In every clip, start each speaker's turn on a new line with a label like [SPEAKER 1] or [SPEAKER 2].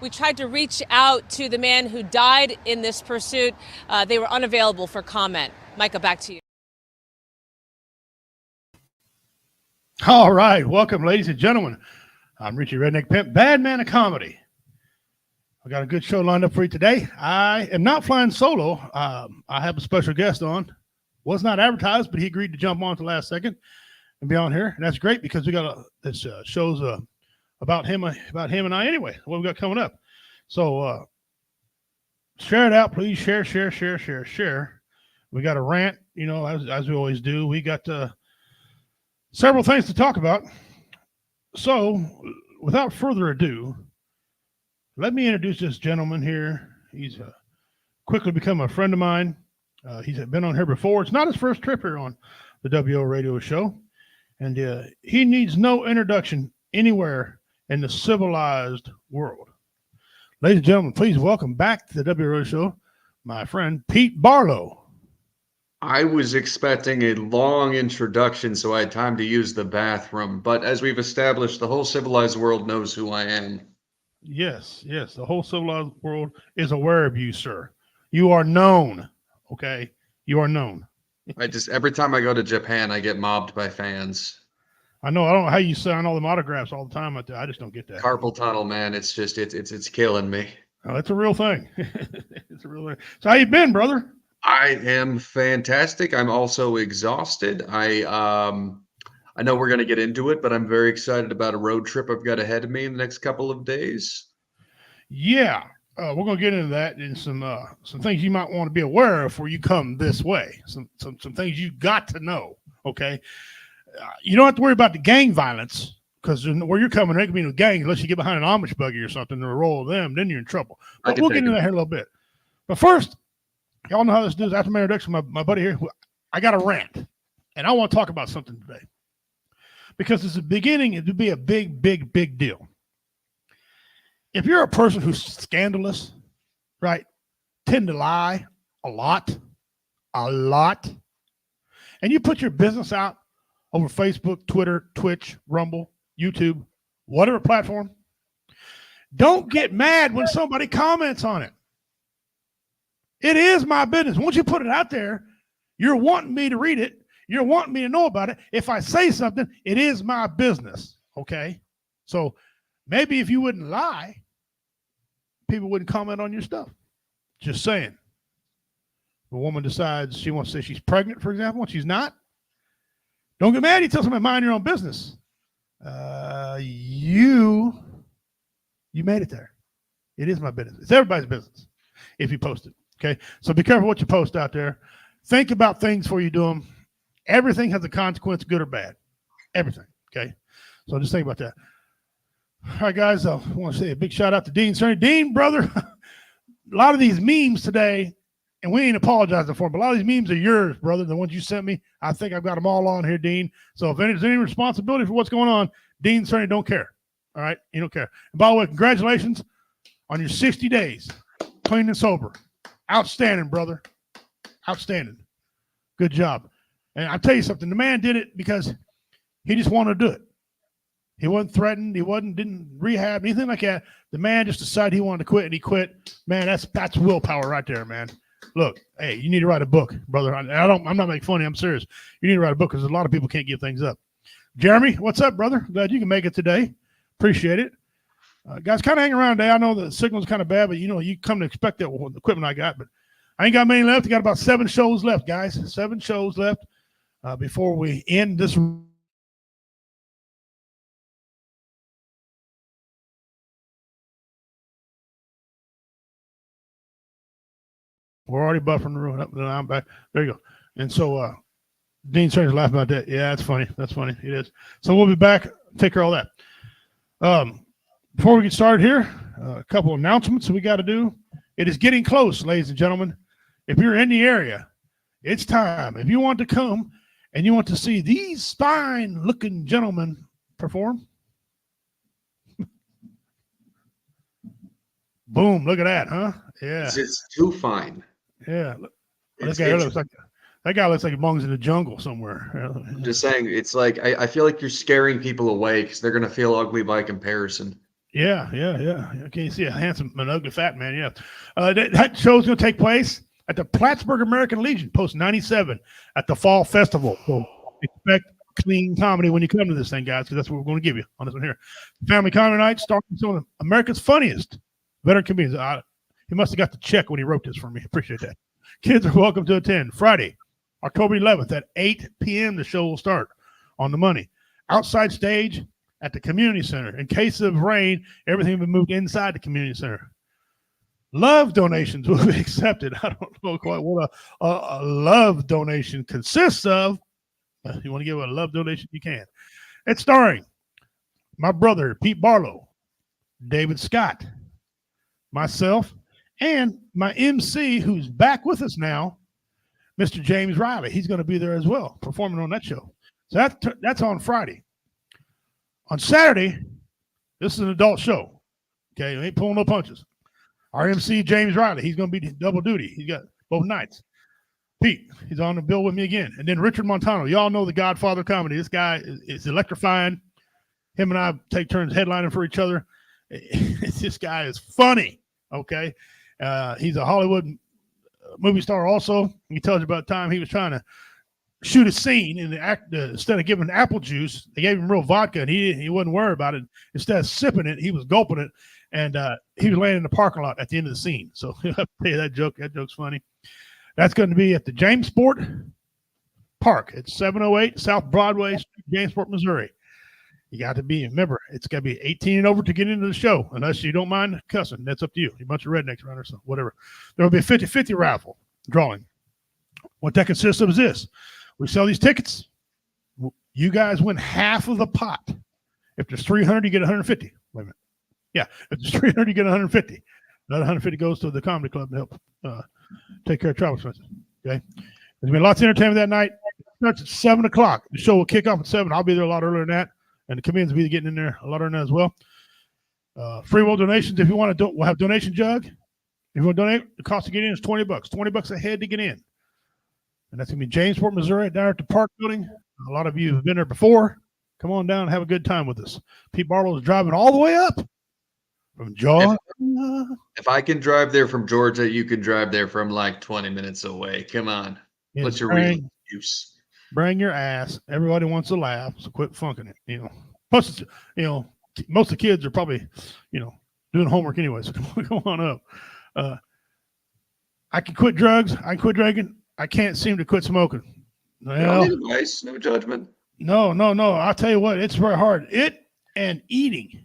[SPEAKER 1] We tried to reach out to the man who died in this pursuit. They were unavailable for comment. Micah, back to you.
[SPEAKER 2] All right. Welcome, ladies and gentlemen. I'm Richie Redneck Pimp, bad man of comedy. I got a good show lined up for you today. I am not flying solo. I have a special guest on. Was not advertised, but he agreed to jump on at the last second and be on here. And that's great because we got this show's about him and I anyway. What we got coming up. So share it out, please. Share. We got a rant, as we always do. We got several things to talk about. So without further ado, let me introduce this gentleman here. He's quickly become a friend of mine. He's been on here before. It's not his first trip here on the WO Radio Show. And he needs no introduction anywhere in the civilized world. Ladies and gentlemen, please welcome back to the WO Radio Show, my friend Pete Barlow.
[SPEAKER 3] I was expecting a long introduction so I had time to use the bathroom. But as we've established, the whole civilized world knows who I am.
[SPEAKER 2] Yes. The whole civilized world is aware of you, sir. You are known. Okay, you are known.
[SPEAKER 3] Every time I go to Japan, I get mobbed by fans.
[SPEAKER 2] I know. I don't know how you sign all the autographs all the time out there. I just don't get that.
[SPEAKER 3] Carpal tunnel, man. It's just it's killing me.
[SPEAKER 2] Oh, it's a real thing. It's a real thing. So how you been, brother?
[SPEAKER 3] I am fantastic. I'm also exhausted. I know we're going to get into it, but I'm very excited about a road trip I've got ahead of me in the next couple of days.
[SPEAKER 2] Yeah. We're going to get into that and some things you might want to be aware of before you come this way. Some things you got to know. Okay. You don't have to worry about the gang violence because where you're coming, there could be no gang unless you get behind an Amish buggy or something or a roll of them. Then you're in trouble. But we'll get into that here in a little bit. But first, y'all know how this is. After my introduction, my buddy here, I got a rant, and I want to talk about something today because it's the beginning. It would be a big deal. If you're a person who's scandalous, right, tend to lie a lot, and you put your business out over Facebook, Twitter, Twitch, Rumble, YouTube, whatever platform, don't get mad when somebody comments on it. It is my business. Once you put it out there, you're wanting me to read it. You're wanting me to know about it. If I say something, it is my business, okay? So maybe if you wouldn't lie, people wouldn't comment on your stuff. Just saying. If a woman decides she wants to say she's pregnant, for example, and she's not, don't get mad. You tell somebody, mind your own business. You made it there. It is my business. It's everybody's business if you post it, okay? So be careful what you post out there. Think about things before you do them. Everything has a consequence, good or bad. Everything, okay? So just think about that. All right, guys, I want to say a big shout out to Dean Cerny. Dean, brother, a lot of these memes today, and we ain't apologizing for them, but a lot of these memes are yours, brother, the ones you sent me. I think I've got them all on here, Dean. So if there's any responsibility for what's going on, Dean Cerny don't care. All right? He don't care. And by the way, congratulations on your 60 days, clean and sober. Outstanding, brother. Outstanding. Good job. And I'll tell you something. The man did it because he just wanted to do it. He wasn't threatened. He didn't rehab, anything like that. The man just decided he wanted to quit, and he quit. Man, that's willpower right there, man. Look, hey, you need to write a book, brother. I'm not making funny. I'm serious. You need to write a book because a lot of people can't give things up. Jeremy, what's up, brother? Glad you can make it today. Appreciate it. Guys, kind of hang around today. I know the signal's kind of bad, but you come to expect that with the equipment I got. But I ain't got many left. I got about 7 shows left, guys. 7 shows left before we end this. We're already buffering the room up, and I'm back. There you go. And so Dean Cerny's laughing about that. Yeah, that's funny. That's funny. It is. So we'll be back. Take care of all that. Before we get started here, a couple of announcements we got to do. It is getting close, ladies and gentlemen. If you're in the area, it's time. If you want to come and you want to see these fine-looking gentlemen perform, boom, look at that, huh? Yeah.
[SPEAKER 3] It's too fine.
[SPEAKER 2] Yeah. That guy looks like he belongs in the jungle somewhere.
[SPEAKER 3] I'm just saying, it's like I feel like you're scaring people away because they're going to feel ugly by comparison.
[SPEAKER 2] Yeah, yeah, yeah. Okay, you see a handsome and ugly fat man. Yeah, that show's going to take place at the Plattsburgh American Legion, post 97, at the Fall Festival. So expect clean comedy when you come to this thing, guys, because that's what we're going to give you on this one here. Family Comedy Night, starring some of America's funniest veteran comedians. He must have got the check when he wrote this for me. Appreciate that. Kids are welcome to attend. Friday, October 11th at 8 p.m. The show will start on the money. Outside stage at the community center. In case of rain, everything will be moved inside the community center. Love donations will be accepted. I don't know quite what a love donation consists of. If you want to give a love donation, you can. It's starring my brother, Pete Barlow, David Scott, myself, and my MC, who's back with us now, Mr. James Riley. He's going to be there as well, performing on that show. So that's on Friday. On Saturday, this is an adult show. Okay, we ain't pulling no punches. Our MC, James Riley, he's going to be double duty. He's got both nights. Pete, he's on the bill with me again. And then Richard Montano. Y'all know the Godfather comedy. This guy is electrifying. Him and I take turns headlining for each other. This guy is funny, okay? He's a Hollywood movie star also. He tells you about the time he was trying to shoot a scene in the act. Instead of giving apple juice, they gave him real vodka, and he wasn't worried about it. Instead of sipping it, he was gulping it, and he was laying in the parking lot at the end of the scene. So I'll tell you that joke. That joke's funny. That's going to be at the Jamesport Park. It's 708 South Broadway Street, Jamesport, Missouri. You got to remember, it's got to be 18 and over to get into the show, unless you don't mind cussing. That's up to you. You're a bunch of rednecks around or something, whatever. There will be a 50-50 raffle drawing. What that consists of is this. We sell these tickets. You guys win half of the pot. If there's 300, you get 150. Wait a minute. Yeah, if there's 300, you get 150. That 150 goes to the comedy club to help take care of travel expenses. Okay. There's going to be lots of entertainment that night. It starts at 7 o'clock. The show will kick off at 7. I'll be there a lot earlier than that. And the comedians will be getting in there a lot earlier than that as well. Free will donations. If you want to, we'll have donation jug. If you want to donate, the cost to get in is $20. $20 a head to get in. And that's going to be Jamesport, Missouri, down at the Park Building. A lot of you have been there before. Come on down and have a good time with us. Pete Barlow is driving all the way up from Georgia.
[SPEAKER 3] If I can drive there from Georgia, you can drive there from like 20 minutes away. Come on. What's your real excuse?
[SPEAKER 2] Bring your ass. Everybody wants to laugh, so quit funking it. Plus, most of the kids are probably, doing homework anyway. So come on up. I can quit drugs. I can quit drinking. I can't seem to quit smoking.
[SPEAKER 3] Well, no advice, no judgment.
[SPEAKER 2] No. I'll tell you what, it's very hard. It and eating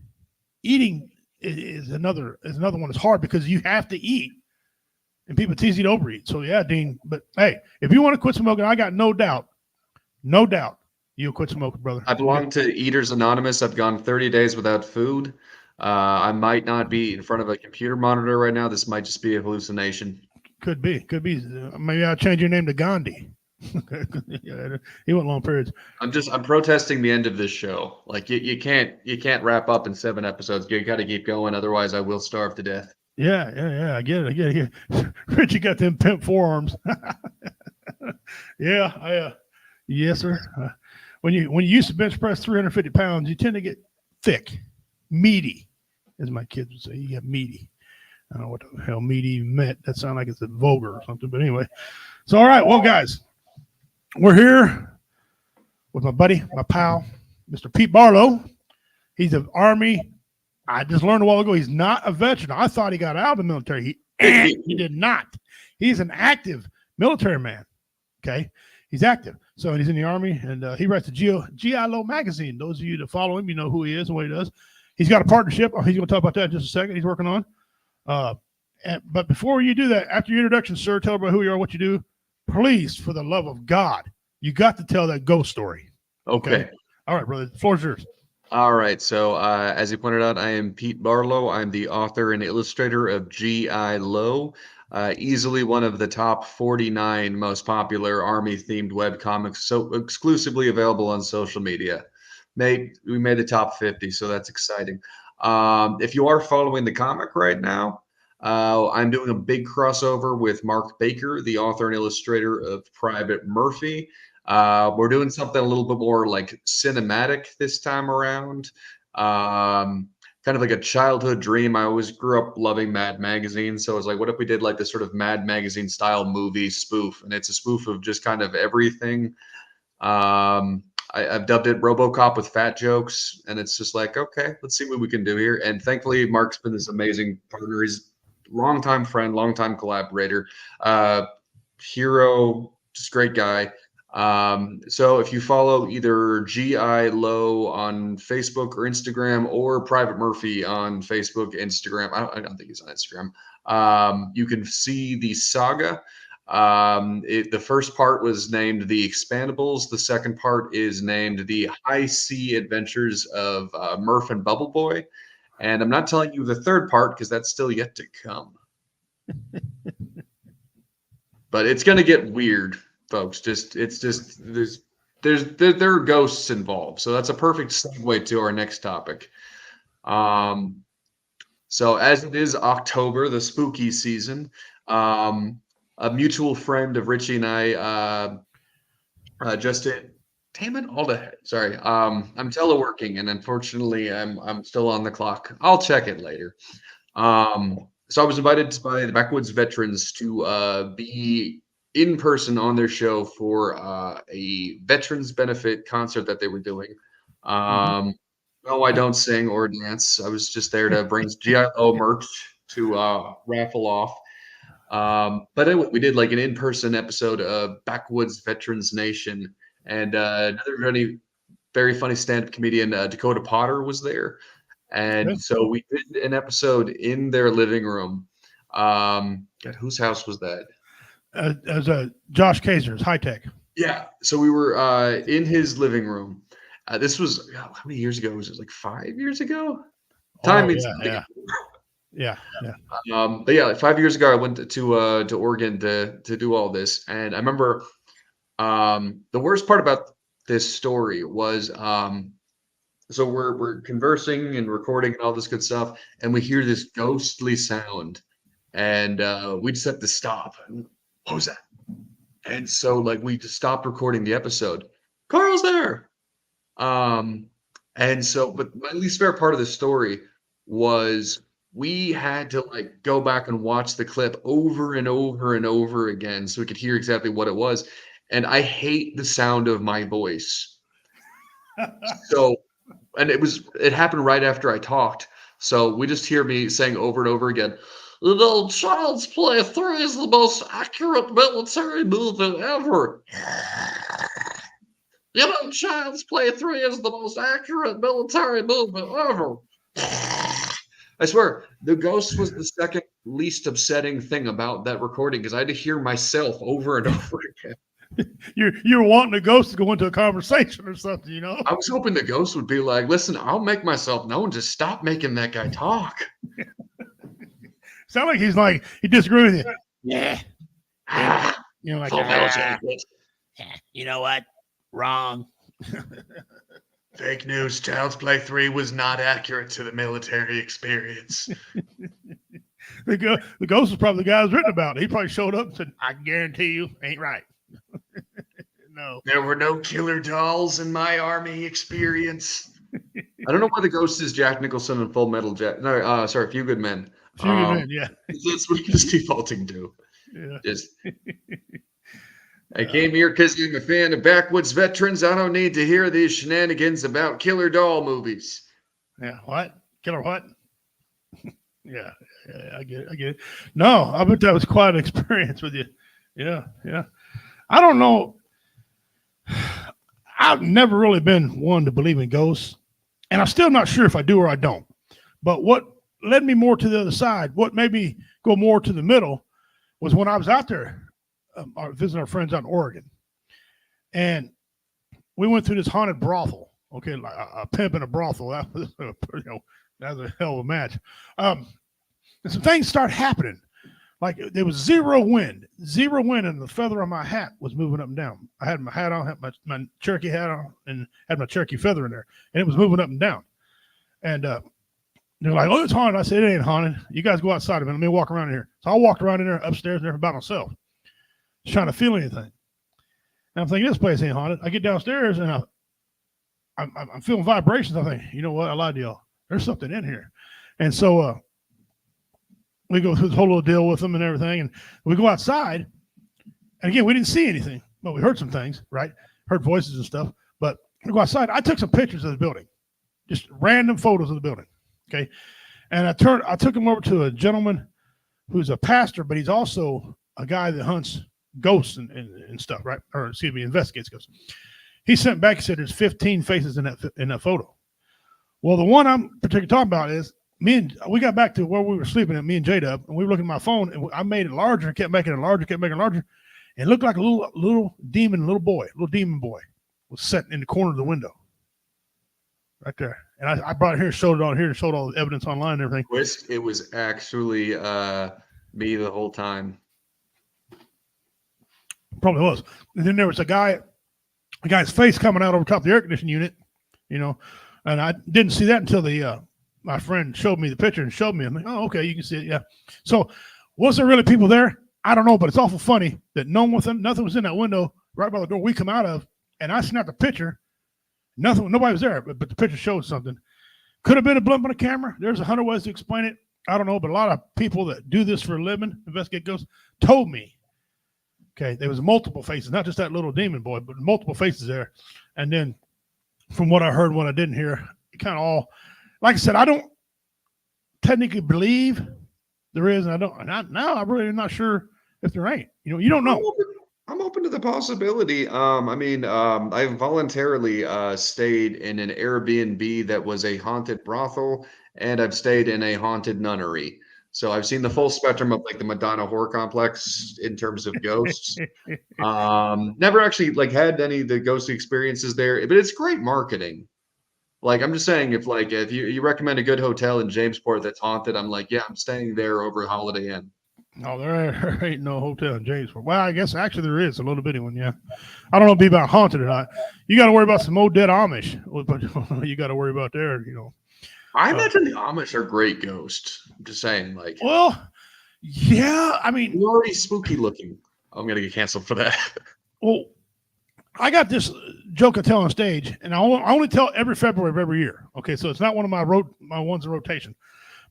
[SPEAKER 2] is another one that's hard because you have to eat, and people tease you to overeat. So yeah, Dean. But hey, if you want to quit smoking, I got no doubt you'll quit smoking, brother.
[SPEAKER 3] I belong to Eaters Anonymous. I've gone 30 days without food. I might not be in front of a computer monitor right now. This might just be a hallucination. Could be. Maybe I'll change your name to Gandhi. He went long periods. I'm protesting the end of this show. Like you can't wrap up in 7 episodes. You got to keep going, otherwise I will starve to death.
[SPEAKER 2] Yeah. I get it. Richie got them pimp forearms. Yeah. Yes, sir. When you used to bench press 350 pounds, you tend to get thick, meaty, as my kids would say. You get meaty. I don't know what the hell meaty meant. That sounds like it's vulgar or something. But anyway, so all right. Well, guys, we're here with my buddy, my pal, Mr. Pete Barlow. He's an Army. I just learned a while ago he's not a veteran. I thought he got out of the military. He did not. He's an active military man. Okay. He's active. So he's in the Army, and he writes the GI Low magazine. Those of you that follow him, you know who he is and what he does. He's got a partnership. He's going to talk about that in just a second. He's working on. But before you do that, after your introduction, sir, tell everybody who you are, what you do. Please, for the love of God, you got to tell that ghost story.
[SPEAKER 3] Okay.
[SPEAKER 2] All right, brother. The floor is yours.
[SPEAKER 3] All right. So as you pointed out, I am Pete Barlow. I'm the author and illustrator of G.I. Low, easily one of the top 49 most popular Army-themed webcomics, so exclusively available on social media. We made the top 50, so that's exciting. If you are following the comic right now, I'm doing a big crossover with Mark Baker, the author and illustrator of Private Murphy. We're doing something a little bit more like cinematic this time around. kind of like a childhood dream. I always grew up loving Mad Magazine. So I was like, what if we did like this sort of Mad Magazine style movie spoof? And it's a spoof of just kind of everything. I've dubbed it RoboCop with fat jokes. And it's just like, okay, let's see what we can do here. And thankfully, Mark's been this amazing partner. He's a longtime friend, longtime collaborator, hero, just great guy. So if you follow either GI Low on Facebook or Instagram, or Private Murphy on Facebook, Instagram, I don't think he's on Instagram. You can see the saga. The first part was named The Expandables. The second part is named The High Sea Adventures of Murph and Bubble Boy. And I'm not telling you the third part because that's still yet to come. But it's going to get weird, folks. There are ghosts involved. So that's a perfect segue to our next topic. So as it is October, the spooky season, a mutual friend of Richie and I just did. Damn it, all the sorry. I'm teleworking, and unfortunately, I'm still on the clock. I'll check it later. So I was invited by the Backwoods Veterans to be in person on their show for a veterans benefit concert that they were doing. No, I don't sing or dance. I was just there to bring GIO merch to raffle off. But anyway, we did like an in-person episode of Backwoods Veterans Nation, and another very funny stand-up comedian, Dakota Potter, was there. And so we did an episode in their living room. God, whose house was that?
[SPEAKER 2] As Josh Kaiser's High Tech.
[SPEAKER 3] Yeah. So we were in his living room. This was how many years ago? Was it like 5 years ago? Time means
[SPEAKER 2] yeah.
[SPEAKER 3] But yeah, like 5 years ago, I went to Oregon to do all this, and I remember the worst part about this story was so we're conversing and recording and all this good stuff, and we hear this ghostly sound, and we just have to stop. What was that? And so like we just stopped recording the episode. Carl's there. And so, but my least favorite part of the story was we had to like go back and watch the clip over and over and over again so we could hear exactly what it was. And I hate the sound of my voice. So, and it happened right after I talked. So we just hear me saying over and over again, you know, Child's Play 3 is the most accurate military movie ever. You know, Child's Play 3 is the most accurate military movie ever. I swear, the ghost was the second least upsetting thing about that recording because I had to hear myself over and over again.
[SPEAKER 2] You're wanting the ghost to go into a conversation or something, you know?
[SPEAKER 3] I was hoping the ghost would be like, listen, I'll make myself known. Just stop making that guy talk.
[SPEAKER 2] Sound like he disagrees with you. Yeah. You know, like,
[SPEAKER 4] you know what? Wrong.
[SPEAKER 3] Fake news. Child's Play 3 was not accurate to the military experience.
[SPEAKER 2] The ghost was probably the guy who's written about it. He probably showed up and said, I guarantee you, ain't right. No.
[SPEAKER 3] There were no killer dolls in my army experience. I don't know why the ghost is Jack Nicholson in Full Metal Jacket. No, sorry, Few Good Men.
[SPEAKER 2] Few Good Men, yeah.
[SPEAKER 3] That's what he's defaulting to.
[SPEAKER 2] Yeah.
[SPEAKER 3] Just, I came here because I'm a fan of Backwoods Veterans. I don't need to hear these shenanigans about killer doll movies.
[SPEAKER 2] Yeah, what? Killer what? Yeah, I get it. No, I bet that was quite an experience with you. Yeah. I don't know. I've never really been one to believe in ghosts, and I'm still not sure if I do or I don't. But what led me more to the other side, what made me go more to the middle, was when I was out there visiting our friends out in Oregon, and we went through this haunted brothel. Okay, like a pimp in a brothel. That was that was a hell of a match. And some things started happening. Like there was zero wind, and the feather on my hat was moving up and down. I had my hat on, had my Cherokee hat on, and had my Cherokee feather in there, and it was moving up and down. And they're like, "Oh, it's haunted." I said, "It ain't haunted. You guys go outside a minute. Let me walk around in here." So I walked around in there upstairs and there by myself, just trying to feel anything. And I'm thinking, this place ain't haunted. I get downstairs and I'm feeling vibrations. I think, you know what? I lied to y'all. There's something in here. And so we go through this whole little deal with them and everything. And we go outside. And again, we didn't see anything, but we heard some things, right? Heard voices and stuff. But we go outside. I took some pictures of the building, just random photos of the building. Okay. And I took him over to a gentleman who's a pastor, but he's also a guy that hunts ghosts and stuff, right? Or excuse me, investigates ghosts. He sent back, he said there's 15 faces in that photo. Well, the one I'm particularly talking about is we got back to where we were sleeping at, me and J-Dub, and we were looking at my phone, and I made it larger, kept making it larger, and it looked like a little demon boy was sitting in the corner of the window. Right there. And I brought it here, showed it on here, and showed all the evidence online and everything.
[SPEAKER 3] It was actually me the whole time.
[SPEAKER 2] Probably was. And then there was a guy's face coming out over top of the air conditioning unit, and I didn't see that until my friend showed me the picture and showed me. I'm like, oh, okay, you can see it. Yeah. So was there really people there? I don't know, but it's awful funny that nothing was in that window right by the door we come out of, and I snapped a picture. Nobody was there, but the picture showed something. Could have been a blimp on a camera. There's 100 ways to explain it. I don't know, but a lot of people that do this for a living, investigate ghosts, told me. Okay, there was multiple faces, not just that little demon boy, but multiple faces there. And then from what I heard, what I didn't hear, it kind of all, like I said, I don't technically believe there is, and I'm really not sure if there ain't. You don't know.
[SPEAKER 3] I'm open to the possibility. I voluntarily stayed in an Airbnb that was a haunted brothel, and I've stayed in a haunted nunnery. So I've seen the full spectrum of like the Madonna Horror Complex in terms of ghosts. Never actually had any of the ghostly experiences there, but it's great marketing. I'm just saying, if you recommend a good hotel in Jamesport that's haunted, I'm like, yeah, I'm staying there over Holiday Inn.
[SPEAKER 2] No, there ain't no hotel in Jamesport. Well, I guess actually there is a little bitty one. Yeah, I don't know if it'd be about haunted or not. You got to worry about some old dead Amish. But you got to worry about there.
[SPEAKER 3] I imagine the Amish are great ghosts. I'm just saying,
[SPEAKER 2] Well, yeah. I mean,
[SPEAKER 3] you're already spooky looking. I'm gonna get canceled for that.
[SPEAKER 2] Well, I got this joke I tell on stage, and I only tell every February of every year. Okay, so it's not one of my ones in rotation,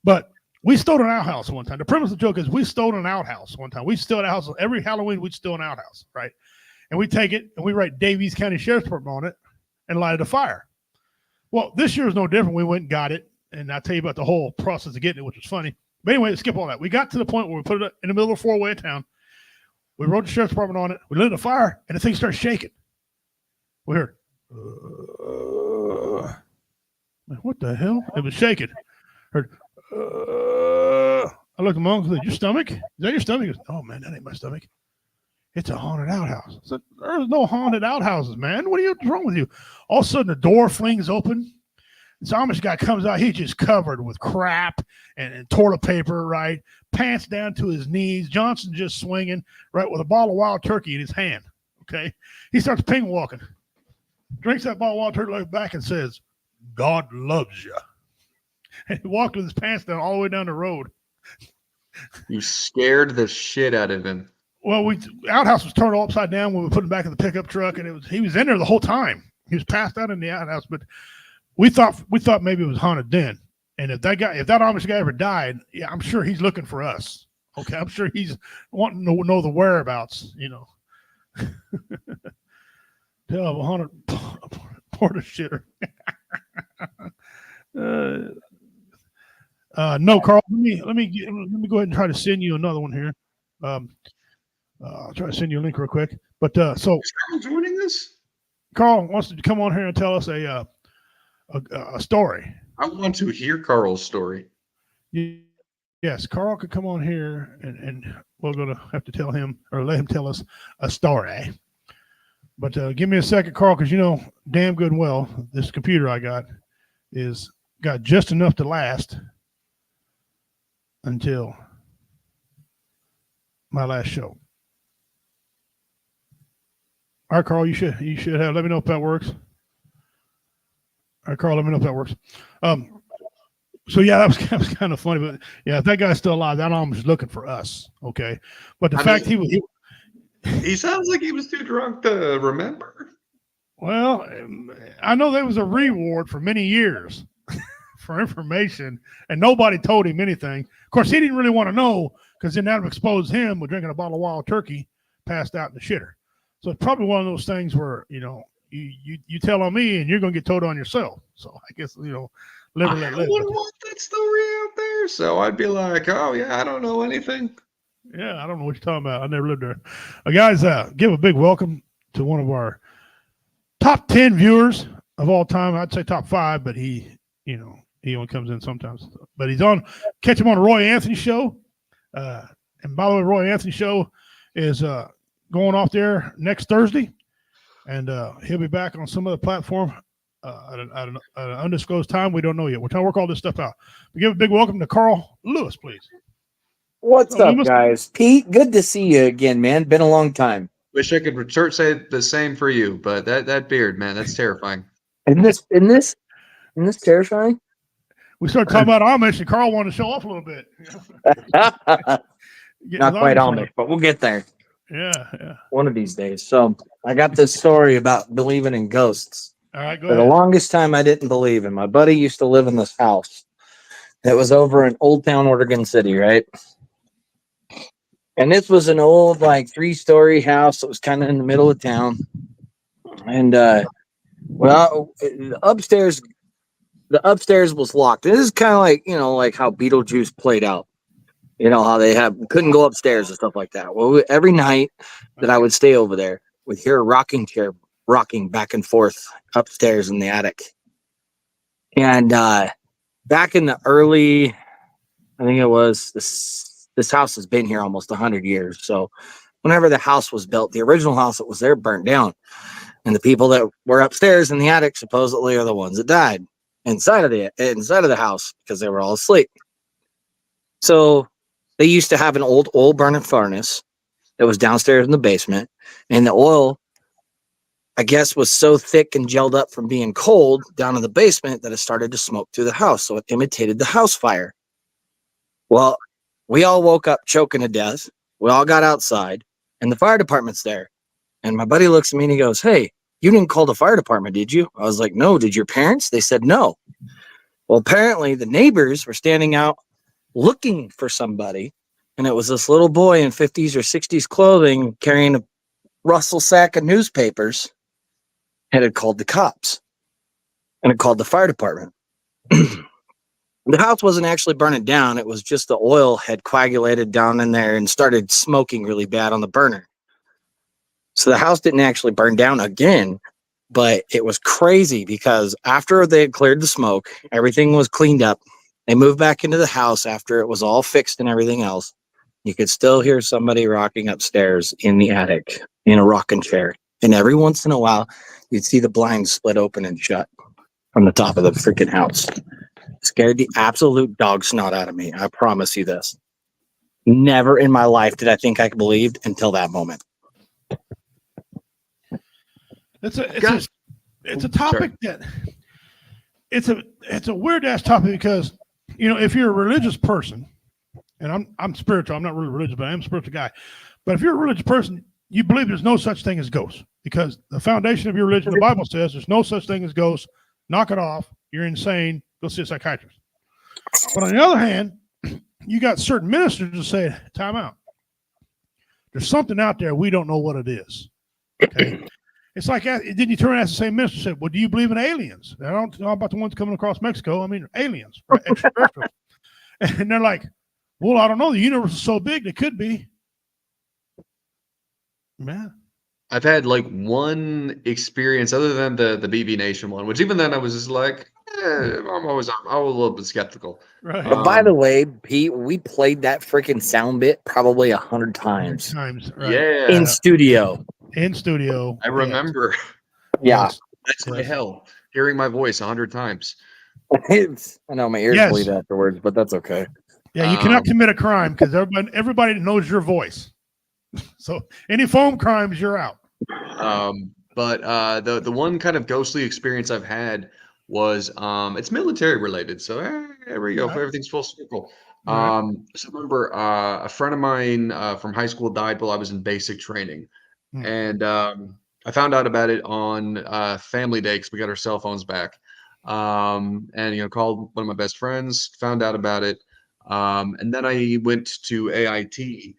[SPEAKER 2] but we stole an outhouse one time. The premise of the joke is we stole an outhouse one time. We stole an outhouse every Halloween. We'd steal an outhouse, right? And we take it and we write Davies County Sheriff's Department on it and light it a fire. Well, this year is no different. We went and got it, and I'll tell you about the whole process of getting it, which was funny. But anyway, skip all that. We got to the point where we put it in the middle of a four-way of town. We wrote the Sheriff's Department on it. We lit a fire, and the thing started shaking. We heard, what the hell? It was shaking. Heard, I looked at my uncle and said, your stomach? Is that your stomach? He goes, oh, man, that ain't my stomach. It's a haunted outhouse. I said, there's no haunted outhouses, man. What's wrong with you? All of a sudden, the door flings open. This Amish guy comes out. He's just covered with crap and toilet paper, right? Pants down to his knees. Johnson just swinging, right, with a bottle of wild turkey in his hand, okay? He starts ping walking. Drinks that bottle of wild turkey, looks back and says, God loves you. And he walked with his pants down all the way down the road.
[SPEAKER 3] You scared the shit out of him.
[SPEAKER 2] Well, outhouse was turned all upside down when we put him back in the pickup truck, and he was in there the whole time. He was passed out in the outhouse, but we thought maybe it was haunted then. And if that Amish guy ever died, yeah, I'm sure he's looking for us. Okay, I'm sure he's wanting to know the whereabouts. Tell a haunted porta shitter. No, Carl. Let me go ahead and try to send you another one here. I'll try to send you a link real quick. But so
[SPEAKER 3] is Carl joining this?
[SPEAKER 2] Carl wants to come on here and tell us a story.
[SPEAKER 3] I want to hear Carl's story.
[SPEAKER 2] Yes, Carl could come on here, and we're gonna have to tell him or let him tell us a story. But give me a second, Carl, because damn good and well this computer I got got just enough to last until my last show. All right, Carl, you should have. Let me know if that works. All right, Carl, let me know if that works. So yeah, that was kind of funny, but yeah, if that guy's still alive, that Amish is looking for us. Okay, but
[SPEAKER 3] he sounds like he was too drunk to remember.
[SPEAKER 2] Well, I know there was a reward for many years for information, and nobody told him anything. Of course, he didn't really want to know because then that would expose him with drinking a bottle of wild turkey, passed out in the shitter. So it's probably one of those things where, you tell on me and you're going to get told on yourself. So I guess, live and let live.
[SPEAKER 3] I wouldn't want that story out there. So I'd be like, oh, yeah, I don't know anything.
[SPEAKER 2] Yeah, I don't know what you're talking about. I never lived there. Guys, give a big welcome to one of our top 10 viewers of all time. I'd say top 5, but he only comes in sometimes. But he's on, catch him on the Roy Anthony Show. And by the way, Roy Anthony Show is going off there next Thursday. And he'll be back on some other platform at an undisclosed time. We don't know yet. We're trying to work all this stuff out. We give a big welcome to Carl Lewis, please.
[SPEAKER 5] What's up, guys? Pete, good to see you again, man. Been a long time.
[SPEAKER 3] Wish I could say the same for you, but that beard, man, that's terrifying.
[SPEAKER 5] In this terrifying?
[SPEAKER 2] We started talking about Amish, and Carl wanted to show off a little bit.
[SPEAKER 5] Not quite Amish, but we'll get there.
[SPEAKER 2] Yeah.
[SPEAKER 5] One of these days. So I got this story about believing in ghosts.
[SPEAKER 2] All right, go
[SPEAKER 5] For
[SPEAKER 2] ahead.
[SPEAKER 5] the longest time, I didn't believe in. My buddy used to live in this house that was over in Old Town, Oregon City, right? And this was an old, 3-story house that was kind of in the middle of town. And, the upstairs was locked. This is kind of like how Beetlejuice played out. You know, how they couldn't go upstairs and stuff like that. Well, every night that I would stay over there, we'd hear a rocking chair rocking back and forth upstairs in the attic. And back in the early, I think it was this house has been here almost 100 years. So whenever the house was built, the original house that was there burnt down. And the people that were upstairs in the attic supposedly are the ones that died inside of the house because they were all asleep. So they used to have an old oil burning furnace that was downstairs in the basement. And the oil, I guess, was so thick and gelled up from being cold down in the basement that it started to smoke through the house. So it imitated the house fire. Well, we all woke up choking to death. We all got outside and the fire department's there. And my buddy looks at me and he goes, "Hey, you didn't call the fire department, did you?" I was like, "No." "Did your parents?" They said, "No." Well, apparently the neighbors were standing out looking for somebody. And it was this little boy in 50s or 60s clothing carrying a Russell sack of newspapers and had called the cops and had called the fire department. The house wasn't actually burning down. It was just the oil had coagulated down in there and started smoking really bad on the burner. So the house didn't actually burn down again, but it was crazy because after they had cleared the smoke, everything was cleaned up. They moved back into the house after it was all fixed and everything else. You could still hear somebody rocking upstairs in the attic in a rocking chair. And every once in a while, you'd see the blinds split open and shut from the top of the freaking house. Scared the absolute dog snot out of me. I promise you this. Never in my life did I think I believed until that moment.
[SPEAKER 2] It's a topic that it's a weird ass topic because if you're a religious person, and I'm spiritual, I'm not really religious, but I am a spiritual guy. But if you're a religious person, you believe there's no such thing as ghosts because the foundation of your religion, the Bible says there's no such thing as ghosts. Knock it off. You're insane. Go see a psychiatrist. But on the other hand, you got certain ministers that say, time out. There's something out there. We don't know what it is. Okay. It's like, then you turn and ask the same minister and say, well, do you believe in aliens? I don't know about the ones coming across Mexico. I mean, aliens, right? Extraterrestrials. And they're like, well, I don't know. The universe is so big, it could be. Man.
[SPEAKER 3] I've had one experience other than the BB Nation one, which even then I was just like, I'm a little bit skeptical.
[SPEAKER 2] Right.
[SPEAKER 5] By the way, Pete, we played that freaking sound bit probably 100 times.
[SPEAKER 2] Right.
[SPEAKER 3] Yeah.
[SPEAKER 5] In studio.
[SPEAKER 3] I remember.
[SPEAKER 5] Yeah.
[SPEAKER 3] That's my hell. Hearing my voice 100 times.
[SPEAKER 5] I know my ears bleed afterwards, but that's okay.
[SPEAKER 2] Yeah, you cannot commit a crime because everybody knows your voice. So any phone crimes, you're out.
[SPEAKER 3] But the one kind of ghostly experience I've had was it's military related. So there we go.
[SPEAKER 2] Right.
[SPEAKER 3] Everything's full circle.
[SPEAKER 2] Right.
[SPEAKER 3] So I remember a friend of mine from high school died while I was in basic training, and I found out about it on Family Day because we got our cell phones back. And called one of my best friends, found out about it, and then I went to AIT,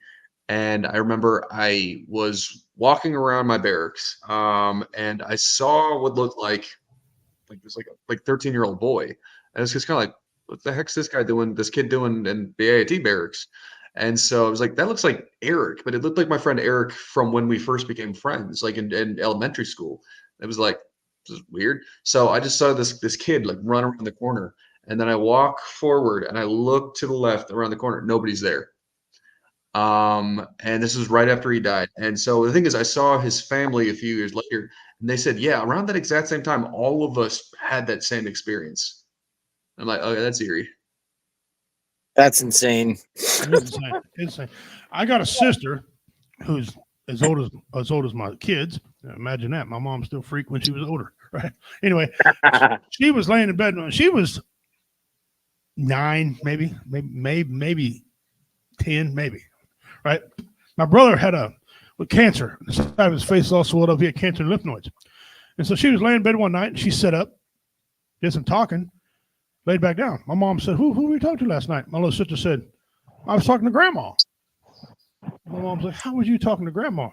[SPEAKER 3] and I remember I was walking around my barracks, and I saw what looked like this like 13-year-old boy, and it's just kind of like, what the heck's this guy doing? This kid doing in the AIT barracks? And so I was like, that looks like Eric, but it looked like my friend Eric from when we first became friends, like in elementary school. It was like, this is weird. So I just saw this kid like run around the corner, and then I walk forward and I look to the left around the corner. Nobody's there. And this was right after he died. And so the thing is, I saw his family a few years later, and they said, yeah, around that exact same time, all of us had that same experience. I'm like, okay, that's eerie.
[SPEAKER 5] That's insane.
[SPEAKER 2] Insane. I got a sister who's as old as my kids. Imagine that. My mom still freaked when she was older, right? Anyway, she was laying in bed. She was 9, maybe 10, maybe. Right. My brother had with cancer. The side of his face all swelled up. He had cancer in lymph nodes. And so she was laying in bed one night, and she sat up, did some talking, laid back down. My mom said, who were you talking to last night? My little sister said, I was talking to Grandma. My mom said, how was you talking to Grandma?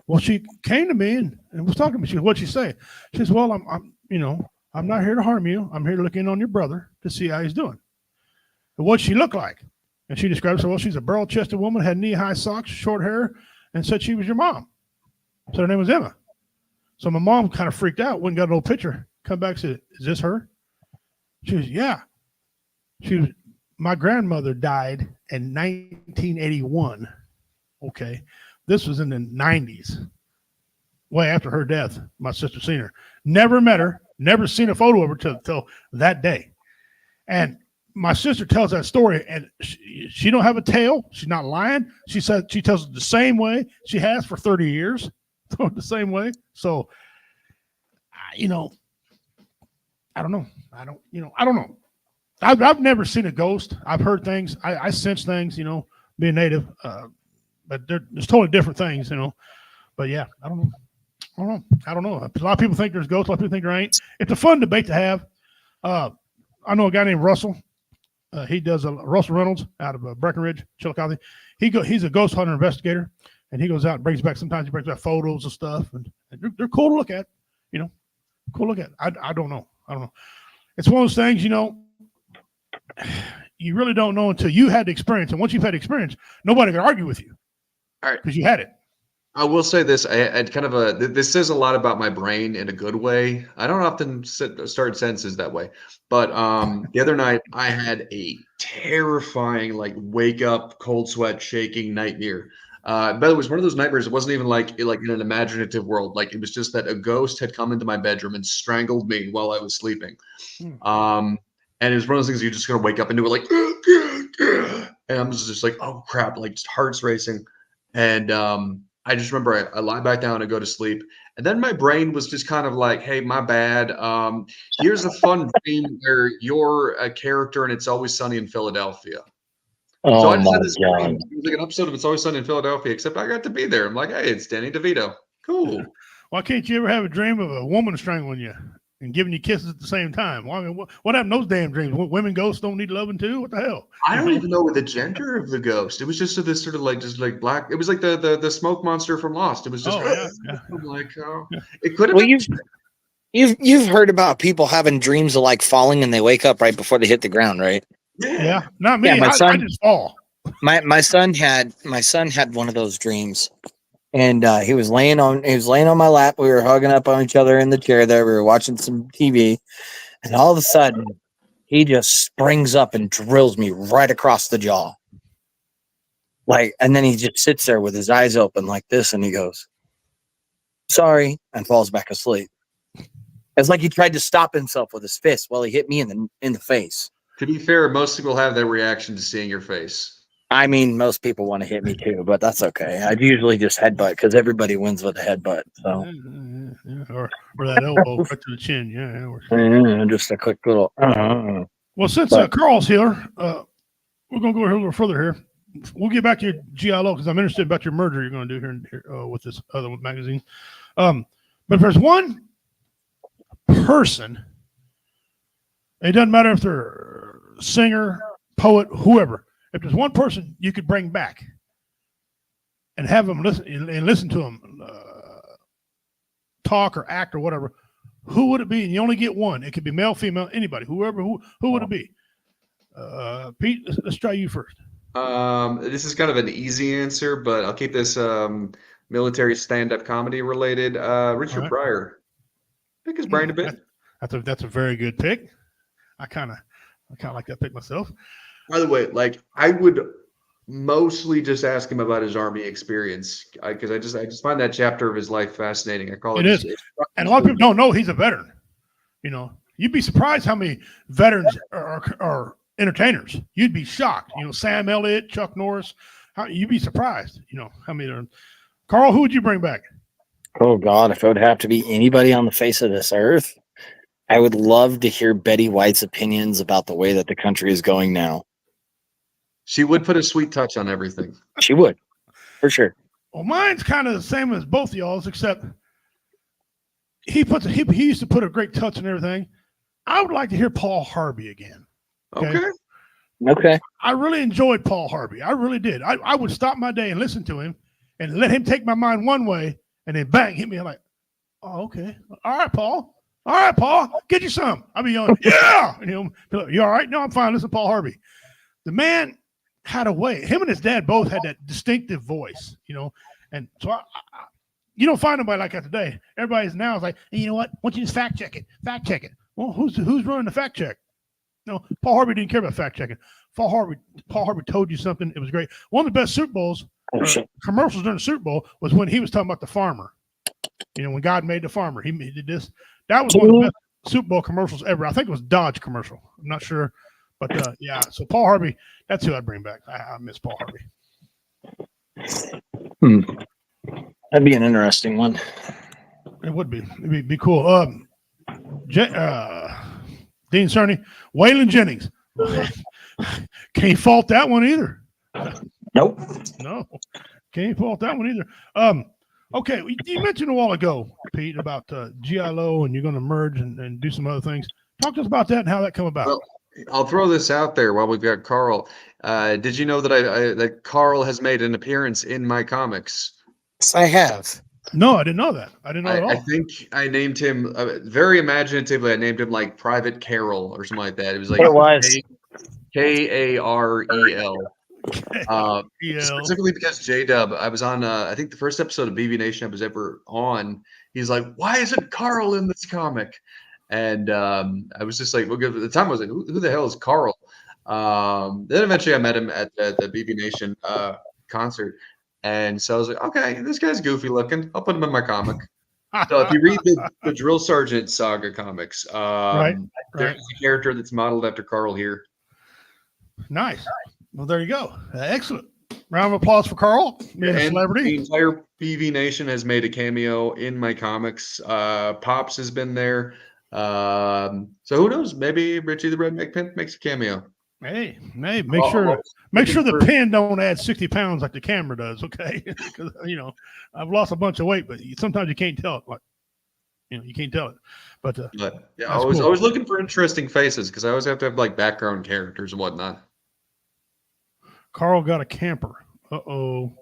[SPEAKER 2] Well, she came to me and was talking to me. She said, what'd she say? She says, well, I'm not here to harm you. I'm here to look in on your brother to see how he's doing. And what'd she look like? And she described herself, well, she's a barrel-chested woman, had knee-high socks, short hair, and said she was your mom. So her name was Emma. So my mom kind of freaked out, went and got an old picture, come back and said, is this her? She was, yeah. My grandmother died in 1981. Okay. This was in the 90s, way after her death. My sister seen her. Never met her, never seen a photo of her till that day. And my sister tells that story, and she don't have a tale. She's not lying. She said she tells it the same way she has for 30 years, the same way. So, I don't know. I don't know. I've never seen a ghost. I've heard things. I sense things, being native, but there's totally different things, But yeah, I don't know. A lot of people think there's ghosts. A lot of people think there ain't. It's a fun debate to have. I know a guy named Russell. He does Russell Reynolds out of Breckenridge, Chillicothe. He's a ghost hunter investigator, and he goes out and brings back. Sometimes he brings back photos and stuff, and they're cool to look at. Cool to look at. I don't know. It's one of those things, you really don't know until you had the experience, and once you've had experience, nobody can argue with you.
[SPEAKER 3] All right,
[SPEAKER 2] because you had it.
[SPEAKER 3] I will say this. I kind of this says a lot about my brain in a good way. I don't often start sentences that way, but the other night I had a terrifying, like, wake up, cold sweat, shaking nightmare. But it was one of those nightmares. It wasn't even like in an imaginative world. Like, it was just that a ghost had come into my bedroom and strangled me while I was sleeping. And it was one of those things you're just gonna wake up and do it like, and I'm just like, oh crap, like, just heart's racing, and I just remember I lie back down and go to sleep. And then my brain was just kind of like, hey, my bad. Here's a fun dream where you're a character and It's Always Sunny in Philadelphia.
[SPEAKER 5] Oh,
[SPEAKER 3] so I just
[SPEAKER 5] my
[SPEAKER 3] had this
[SPEAKER 5] God.
[SPEAKER 3] dream. It was like an episode of It's Always Sunny in Philadelphia, except I got to be there. I'm like, hey, it's Danny DeVito. Cool.
[SPEAKER 2] Why can't you ever have a dream of a woman strangling you and giving you kisses at the same time? Well, I mean, what happened to those damn dreams? Women ghosts don't need loving too? What the hell?
[SPEAKER 3] I don't even know the gender of the ghost. It was just this sort of like, just like black. It was like the smoke monster from Lost. It was just I'm like, it could have.
[SPEAKER 5] Well,
[SPEAKER 3] been.
[SPEAKER 5] you've heard about people having dreams of like falling and they wake up right before they hit the ground, right?
[SPEAKER 2] Yeah, not me.
[SPEAKER 5] Yeah, my son,
[SPEAKER 2] I just fall.
[SPEAKER 5] My son had one of those dreams, and he was laying on my lap. We were hugging up on each other in the chair there. We were watching some TV, and all of a sudden, he just springs up and drills me right across the jaw. And then he just sits there with his eyes open like this, and he goes, "Sorry," and falls back asleep. It's like he tried to stop himself with his fist while he hit me in the face.
[SPEAKER 3] To be fair, most people have that reaction to seeing your face.
[SPEAKER 5] I mean, most people want to hit me too, but that's okay. I usually just headbutt because everybody wins with a headbutt. So,
[SPEAKER 2] or that elbow right to the chin. Yeah.
[SPEAKER 5] Just a quick little.
[SPEAKER 2] Well, since Carl's here, we're gonna go a little further here. We'll get back to your GILO because I'm interested about your merger you're going to do here with this other magazine. But if there's one person It doesn't matter if they're singer, poet, whoever. If there's one person you could bring back and have them listen to them talk or act or whatever, who would it be? And you only get one. It could be male, female, anybody, whoever. Who would it be? Pete, let's try you first.
[SPEAKER 3] This is kind of an easy answer, but I'll keep this military stand-up comedy related. Richard
[SPEAKER 2] right.
[SPEAKER 3] Pryor. Pick his brain a bit.
[SPEAKER 2] That's a very good pick. I kind of like that pick myself.
[SPEAKER 3] By the way, like I would mostly just ask him about his Army experience because I just find that chapter of his life fascinating. I call it.
[SPEAKER 2] It is, and a lot of people don't know he's a veteran. You know, you'd be surprised how many veterans are entertainers. You'd be shocked. You know, Sam Elliott, Chuck Norris. You'd be surprised. You know how many are. Carl, who would you bring back?
[SPEAKER 5] Oh God, if it would have to be anybody on the face of this earth, I would love to hear Betty White's opinions about the way that the country is going now.
[SPEAKER 3] She would put a sweet touch on everything.
[SPEAKER 5] She would, for sure.
[SPEAKER 2] Well, mine's kind of the same as both of y'all's, except he used to put a great touch on everything. I would like to hear Paul Harvey again.
[SPEAKER 5] Okay.
[SPEAKER 2] I really enjoyed Paul Harvey. I really did. I would stop my day and listen to him and let him take my mind one way and then bang, hit me. I'm like, oh, okay. All right, Paul. Get you some. I'll be yelling, yeah. And he'll be like, you all right? No, I'm fine. Listen to Paul Harvey. The man had a way. Him and his dad both had that distinctive voice, you know. And so you don't find nobody like that today. Everybody's now is like, hey, you know what? Why don't you just fact check it? Well, who's running the fact check? No, Paul Harvey didn't care about fact checking. Paul Harvey told you something. It was great. One of the best Super Bowls, commercials during the Super Bowl was when he was talking about the farmer. You know, when God made the farmer, he did this. That was one of the best Super Bowl commercials ever. I think it was Dodge commercial. I'm not sure. But yeah, so Paul Harvey, that's who I'd bring back. I miss Paul Harvey.
[SPEAKER 5] That'd be an interesting one.
[SPEAKER 2] It would be. It'd be cool. Dean Cerny, Waylon Jennings. Can't fault that one either.
[SPEAKER 5] Nope.
[SPEAKER 2] No, can't fault that one either. Okay, you mentioned a while ago, Pete, about GI-LO and you're going to merge and do some other things. Talk to us about that and how that come about.
[SPEAKER 3] Well, I'll throw this out there while we've got Carl. Did you know that that Carl has made an appearance in my comics?
[SPEAKER 5] Yes, I have.
[SPEAKER 2] No, I didn't know that. I didn't know at all.
[SPEAKER 3] I think I named him very imaginatively. I named him like Private Carol or something like that. It was like Karel. Specifically because J-Dub, I was on, I think the first episode of BB Nation I was ever on. He's like, why isn't Carl in this comic? And I was just like, well, at the time I was like, who the hell is Carl? Then eventually I met him at the BB Nation concert. And so I was like, okay, this guy's goofy looking. I'll put him in my comic. So if you read the Drill Sergeant Saga comics, there's a character that's modeled after Carl here.
[SPEAKER 2] Nice. Well, there you go. Excellent. Round of applause for Carl, being a celebrity.
[SPEAKER 3] The entire BB Nation has made a cameo in my comics. Pops has been there. So who knows? Maybe Richie the Redneck Pimp makes a cameo.
[SPEAKER 2] Hey, make sure the pen don't add 60 pounds like the camera does, okay? Because you know, I've lost a bunch of weight, but sometimes you can't tell it. Like, you know, you can't tell it. But
[SPEAKER 3] yeah, I was always looking for interesting faces because I always have to have like background characters and whatnot.
[SPEAKER 2] Carl got a camper. Uh-oh.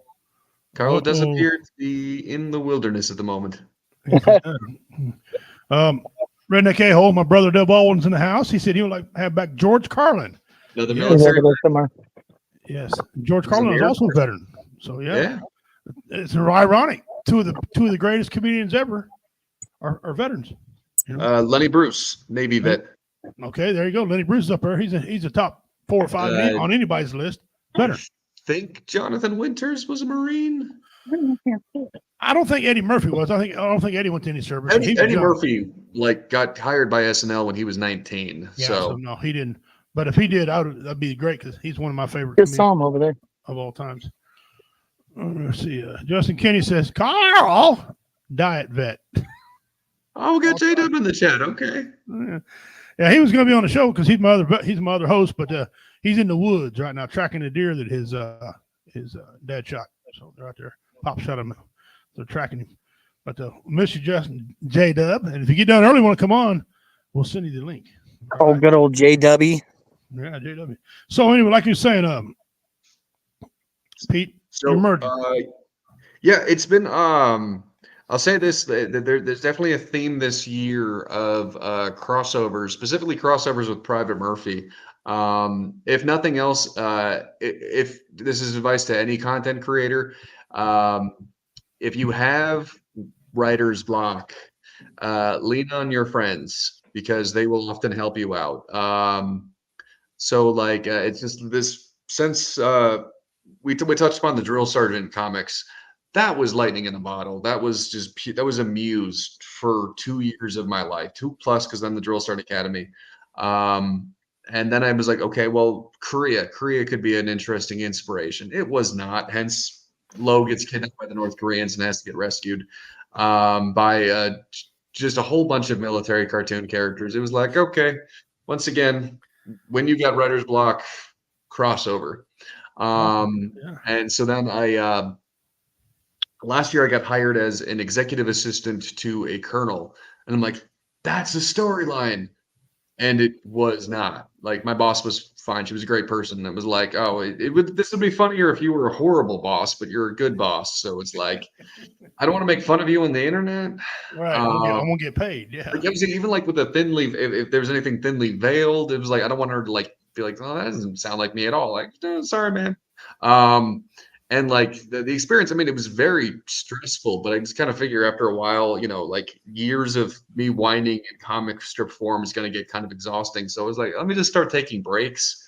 [SPEAKER 3] Carl does appear to be in the wilderness at the moment.
[SPEAKER 2] Redneck A-hole, my brother Deb Baldwin's in the house. He said he would like to have back George Carlin.
[SPEAKER 3] No, the military.
[SPEAKER 2] Yes, George Carlin is also a veteran. So yeah. It's ironic. Two of the greatest comedians ever are veterans. You know?
[SPEAKER 3] Lenny Bruce, Navy vet.
[SPEAKER 2] Okay, there you go. Lenny Bruce is up there. He's a top 4 or 5 on anybody's list. Veteran.
[SPEAKER 3] I think Jonathan Winters was a Marine.
[SPEAKER 2] I don't think Eddie Murphy was. I don't think Eddie went to any service.
[SPEAKER 3] Eddie Murphy like got hired by SNL when he was 19.
[SPEAKER 2] Yeah,
[SPEAKER 3] so
[SPEAKER 2] no, he didn't. But if he did, that'd be great because he's one of my favorite
[SPEAKER 5] Just saw him over there
[SPEAKER 2] of all times. Let's see. Justin Kenny says, Carl, diet vet.
[SPEAKER 3] Oh, we got J-Dub in the chat. Okay.
[SPEAKER 2] Yeah, he was going to be on the show because he's my other host, but he's in the woods right now tracking the deer that his dad shot. So they're out there. Pop shot him. They're tracking him. But miss you, Justin J-Dub. And if you get down early, want to come on, we'll send you the link.
[SPEAKER 5] Oh, good old JW.
[SPEAKER 2] Yeah, JW. So anyway, like you're saying, Pete,
[SPEAKER 3] So,
[SPEAKER 2] you're merging.
[SPEAKER 3] yeah, it's been. I'll say this: there's definitely a theme this year of crossovers, specifically crossovers with Private Murphy. If nothing else, if this is advice to any content creator, if you have writer's block, lean on your friends because they will often help you out. So like it's just this since we touched upon the drill sergeant comics. That was lightning in a bottle. That was just that was a muse for 2 years of my life, 2+ because I'm the drill sergeant academy. And then I was like, okay, well, Korea could be an interesting inspiration. It was not. Hence, Lo gets kidnapped by the North Koreans and has to get rescued by just a whole bunch of military cartoon characters. It was like, okay, once again, when you got writer's block, crossover. And so then I last year I got hired as an executive assistant to a colonel, and I'm like, that's a storyline. And it was not. Like my boss was fine. She was a great person. It was like, oh, this would be funnier if you were a horrible boss, but you're a good boss. So it's like, I don't want to make fun of you on the internet.
[SPEAKER 2] Right. I won't get paid. Yeah.
[SPEAKER 3] Like, even like with the thinly, if there's anything thinly veiled, it was like I don't want her to like be like, oh, that doesn't sound like me at all. Like, sorry, man. And like the experience, I mean, it was very stressful, but I just kind of figure after a while, you know, like years of me whining in comic strip form is going to get kind of exhausting. So I was like, let me just start taking breaks.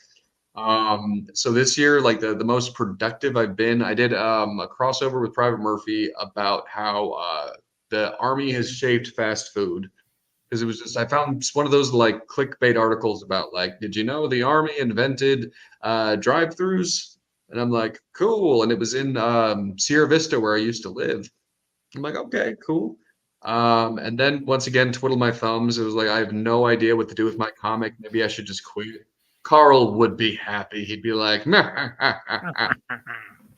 [SPEAKER 3] So this year, like the most productive I've been, I did a crossover with Private Murphy about how the Army has shaped fast food. Because it was just, I found one of those like clickbait articles about like, did you know the Army invented drive-throughs? And I'm like, cool. And it was in Sierra Vista where I used to live. I'm like, okay, cool. And then once again, twiddle my thumbs. It was like, I have no idea what to do with my comic. Maybe I should just quit. Carl would be happy. He'd be like,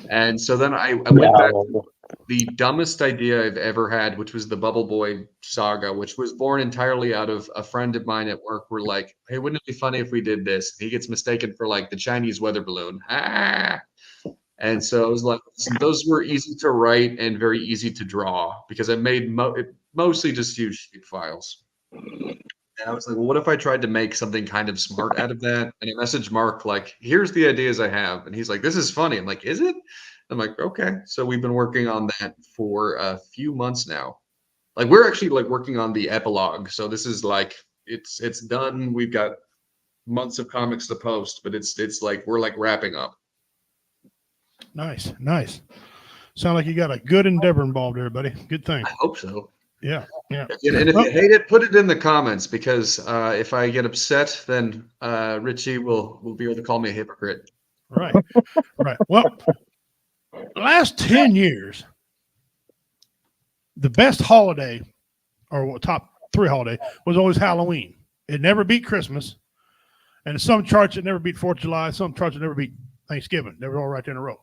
[SPEAKER 3] and so then I went back to the dumbest idea I've ever had, which was the Bubble Boy saga, which was born entirely out of a friend of mine at work. We're like, hey, wouldn't it be funny if we did this? He gets mistaken for like the Chinese weather balloon. And so it was like, those were easy to write and very easy to draw because I made mostly just use shape files. And I was like, well, what if I tried to make something kind of smart out of that? And I messaged Mark, like, here's the ideas I have. And he's like, this is funny. I'm like, is it? I'm like, okay. So we've been working on that for a few months now. Like we're actually like working on the epilogue. So this is like, it's done. We've got months of comics to post, but it's like, we're like wrapping up.
[SPEAKER 2] Nice. Sound like you got a good endeavor involved there, buddy. Good thing.
[SPEAKER 3] I hope so.
[SPEAKER 2] Yeah.
[SPEAKER 3] And if you hate it, put it in the comments because if I get upset, then Richie will be able to call me a hypocrite.
[SPEAKER 2] Right. Well, the last 10 years, the best holiday or top 3 holiday was always Halloween. It never beat Christmas. And some charts it never beat 4th of July. Some charts it never beat Thanksgiving. They were all right there in a row.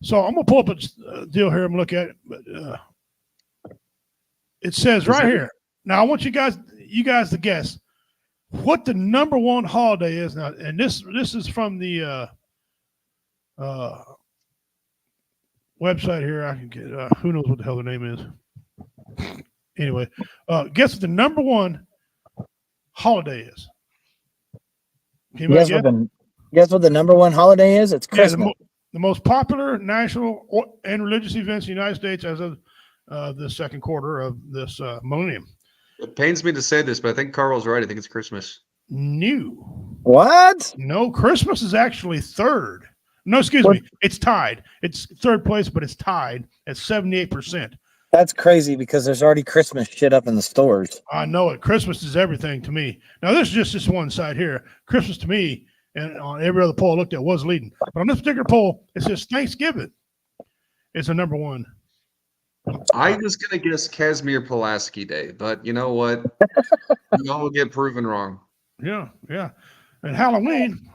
[SPEAKER 2] So I'm going to pull up a deal here and look at it. But it says right here. Now I want you guys to guess what the number 1 holiday is now. And this is from the website here. I can get who knows what the hell the name is. Anyway, guess what the number 1 holiday is.
[SPEAKER 5] Guess what the number 1 holiday is? It's Christmas.
[SPEAKER 2] Yeah, the most popular national and religious events in the United States as of the second quarter of this millennium.
[SPEAKER 3] It pains me to say this, but I think Carl's right. I think it's Christmas.
[SPEAKER 2] New.
[SPEAKER 5] What?
[SPEAKER 2] No, Christmas is actually 3rd. No, excuse me. It's tied. It's 3rd place, but it's tied at 78%.
[SPEAKER 5] That's crazy because there's already Christmas shit up in the stores.
[SPEAKER 2] I know it. Christmas is everything to me. Now, this is just this one side here. Christmas to me, and on every other poll I looked at, was leading. But on this particular poll, it says Thanksgiving is the number 1.
[SPEAKER 3] I was going to guess Casimir Pulaski Day, but you know what? We all get proven wrong.
[SPEAKER 2] Yeah. And Halloween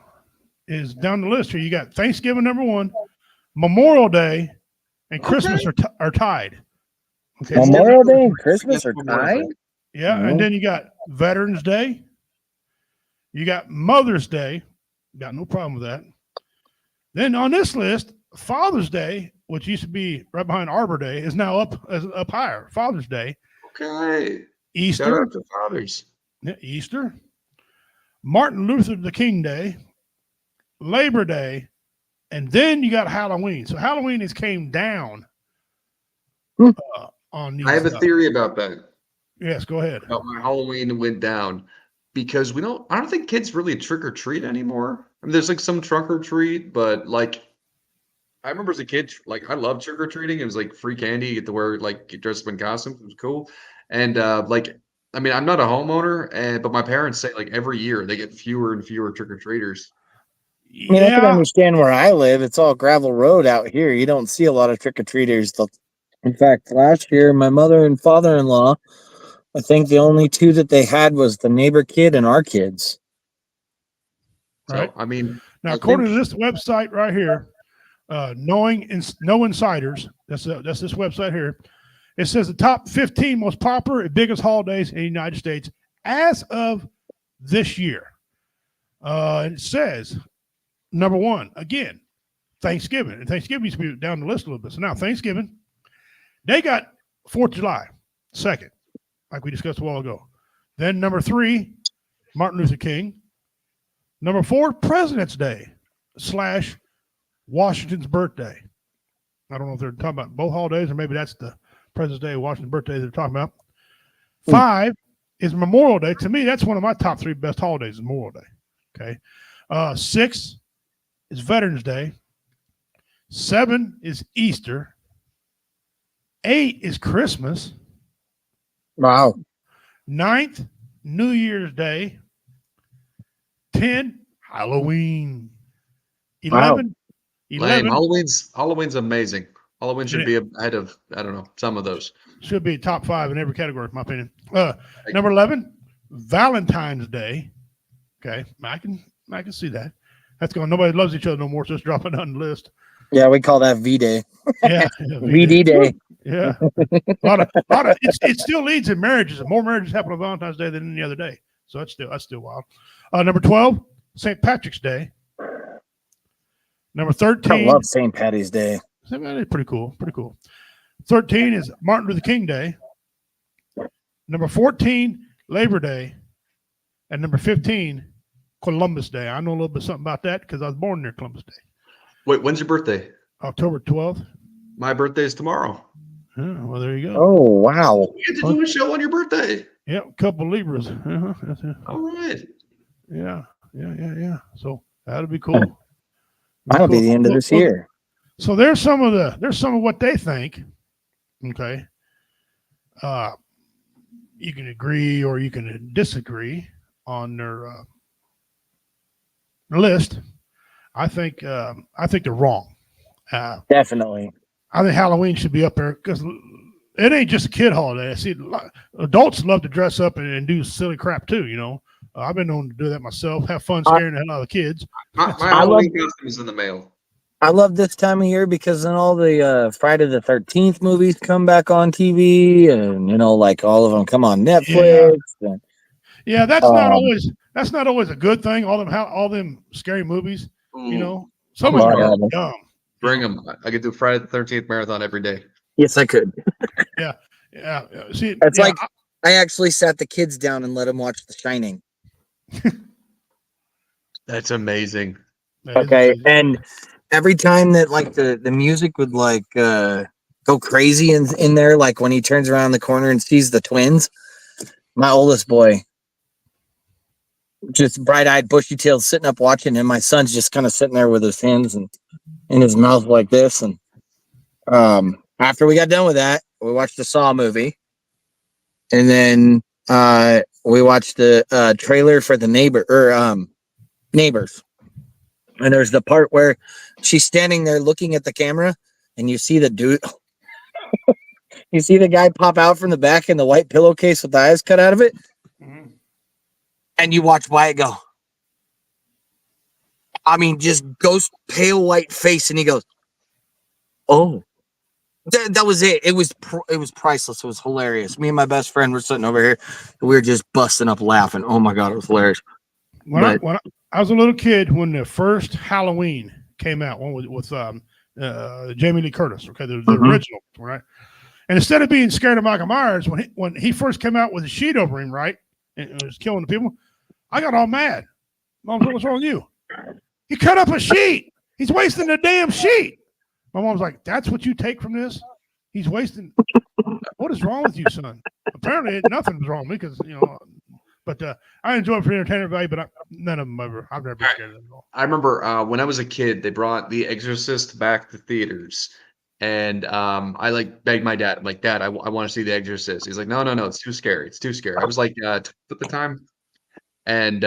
[SPEAKER 2] is down the list here. You got Thanksgiving number 1, Memorial Day, and Christmas are tied. Okay.
[SPEAKER 5] Memorial Day and Christmas are tied?
[SPEAKER 2] Yeah, and then you got Veterans Day, You got Mother's Day. Got no problem with that. Then on this list, Father's Day, which used to be right behind Arbor Day, is now up higher. Father's Day.
[SPEAKER 3] Okay. Shout
[SPEAKER 2] Easter.
[SPEAKER 3] out to fathers.
[SPEAKER 2] Yeah, Easter. Martin Luther the King Day. Labor Day. And then you got Halloween. So Halloween has came down on these.
[SPEAKER 3] I have a theory about that.
[SPEAKER 2] Yes, go ahead.
[SPEAKER 3] About my Halloween went down because I don't think kids really trick or treat anymore. I mean, there's like some trunk or treat, but like I remember as a kid, like I loved trick or treating. It was like free candy, you get to wear like get dressed up in costumes. It was cool. And like I mean, I'm not a homeowner, but my parents say like every year they get fewer and fewer trick or treaters.
[SPEAKER 5] I mean, I can understand where I live. It's all gravel road out here. You don't see a lot of trick-or-treaters. In fact, last year, my mother and father-in-law, I think the only two that they had was the neighbor kid and our kids.
[SPEAKER 3] So,
[SPEAKER 2] right.
[SPEAKER 3] I mean,
[SPEAKER 2] now, according to this website right here, No Insiders, that's this website here, it says the top 15 most popular and biggest holidays in the United States as of this year. It says, number one, again, Thanksgiving. And Thanksgiving used to be down the list a little bit. So now Thanksgiving, they got 4th of July, 2nd, like we discussed a while ago. Then number 3, Martin Luther King. Number 4, President's Day / Washington's birthday. I don't know if they're talking about both holidays or maybe that's the President's Day, Washington's birthday they're talking about. 5 is Memorial Day. To me, that's one of my top 3 best holidays is Memorial Day. Okay. 6 is Veterans Day. 7 is Easter. 8 is Christmas.
[SPEAKER 5] Wow.
[SPEAKER 2] 9th, New Year's Day. 10, Halloween. 11.
[SPEAKER 3] Wow.
[SPEAKER 2] 11
[SPEAKER 3] Halloween's amazing. Halloween should be ahead of, I don't know, some of those.
[SPEAKER 2] should be top 5 in every category, in my opinion. Number 11, Valentine's Day. Okay, I can see that. That's going. Nobody loves each other no more, so it's dropping down the list.
[SPEAKER 5] Yeah, we call that V-Day.
[SPEAKER 2] Yeah,
[SPEAKER 5] VD Day.
[SPEAKER 2] Yeah, a lot of. It still leads in marriages. More marriages happen on Valentine's Day than any other day. So that's still wild. Number 12, St. Patrick's Day. Number 13.
[SPEAKER 5] I love St. Patty's Day.
[SPEAKER 2] It's pretty cool. Pretty cool. 13 is Martin Luther King Day. Number 14, Labor Day. And number 15, Columbus Day. I know a little bit something about that because I was born near Columbus Day.
[SPEAKER 3] Wait, when's your birthday?
[SPEAKER 2] October 12th.
[SPEAKER 3] My birthday is tomorrow.
[SPEAKER 2] Yeah, well, there you go.
[SPEAKER 5] Oh, wow.
[SPEAKER 3] We get to do a show on your birthday.
[SPEAKER 2] Yep, couple Libras. That's it.
[SPEAKER 3] All right.
[SPEAKER 2] Yeah. So that'll be cool.
[SPEAKER 5] That'll be the end of this year.
[SPEAKER 2] So there's some of what they think. Okay. You can agree or you can disagree on their list. I think they're wrong.
[SPEAKER 5] Definitely.
[SPEAKER 2] I think Halloween should be up there because it ain't just a kid holiday. I see adults love to dress up and do silly crap too. You know, I've been known to do that myself. Have fun scaring the hell out of the kids.
[SPEAKER 3] My Halloween costume is in the mail.
[SPEAKER 5] I love this time of year because then all the Friday the 13th movies come back on TV, and like all of them come on Netflix.
[SPEAKER 2] Yeah, that's not always a good thing. All them scary movies.
[SPEAKER 3] Ooh.
[SPEAKER 2] Some of them are dumb.
[SPEAKER 3] Bring them. I could do Friday the 13th marathon every day.
[SPEAKER 5] Yes, I could.
[SPEAKER 2] Yeah. See,
[SPEAKER 5] it's like I actually sat the kids down and let them watch The Shining.
[SPEAKER 3] That's amazing.
[SPEAKER 5] Okay, and every time that the music would go crazy in there, like when he turns around the corner and sees the twins, my oldest boy, just bright-eyed, bushy-tailed, sitting up watching, and my son's just kind of sitting there with his hands and in his mouth like this. And after we got done with that, we watched the Saw movie, and then we watched the trailer for the Neighbors. And there's the part where she's standing there looking at the camera, and you see the dude. You see the guy pop out from the back in the white pillowcase with the eyes cut out of it. Mm-hmm. And you watch Wyatt go. I mean, just ghost pale white face, and he goes, "Oh." That was it. It was priceless. It was hilarious. Me and my best friend were sitting over here, and we were just busting up laughing. Oh my God, it was hilarious.
[SPEAKER 2] When I was a little kid, when the first Halloween came out, one with Jamie Lee Curtis, okay, the original, right? And instead of being scared of Michael Myers, when he first came out with a sheet over him, right, and was killing the people, I got all mad. Mom said, "What's wrong with you? He cut up a sheet. He's wasting the damn sheet." My mom's like, "That's what you take from this? He's wasting. What is wrong with you, son?" Apparently, nothing's wrong with me because But I enjoy it for entertainment value, but none of them I've never been scared of them at all.
[SPEAKER 3] I remember when I was a kid, they brought The Exorcist back to theaters. And I begged my dad. I'm like, "Dad, I want to see The Exorcist." He's like, no, it's too scary. It's too scary. I was like 12 at the time. And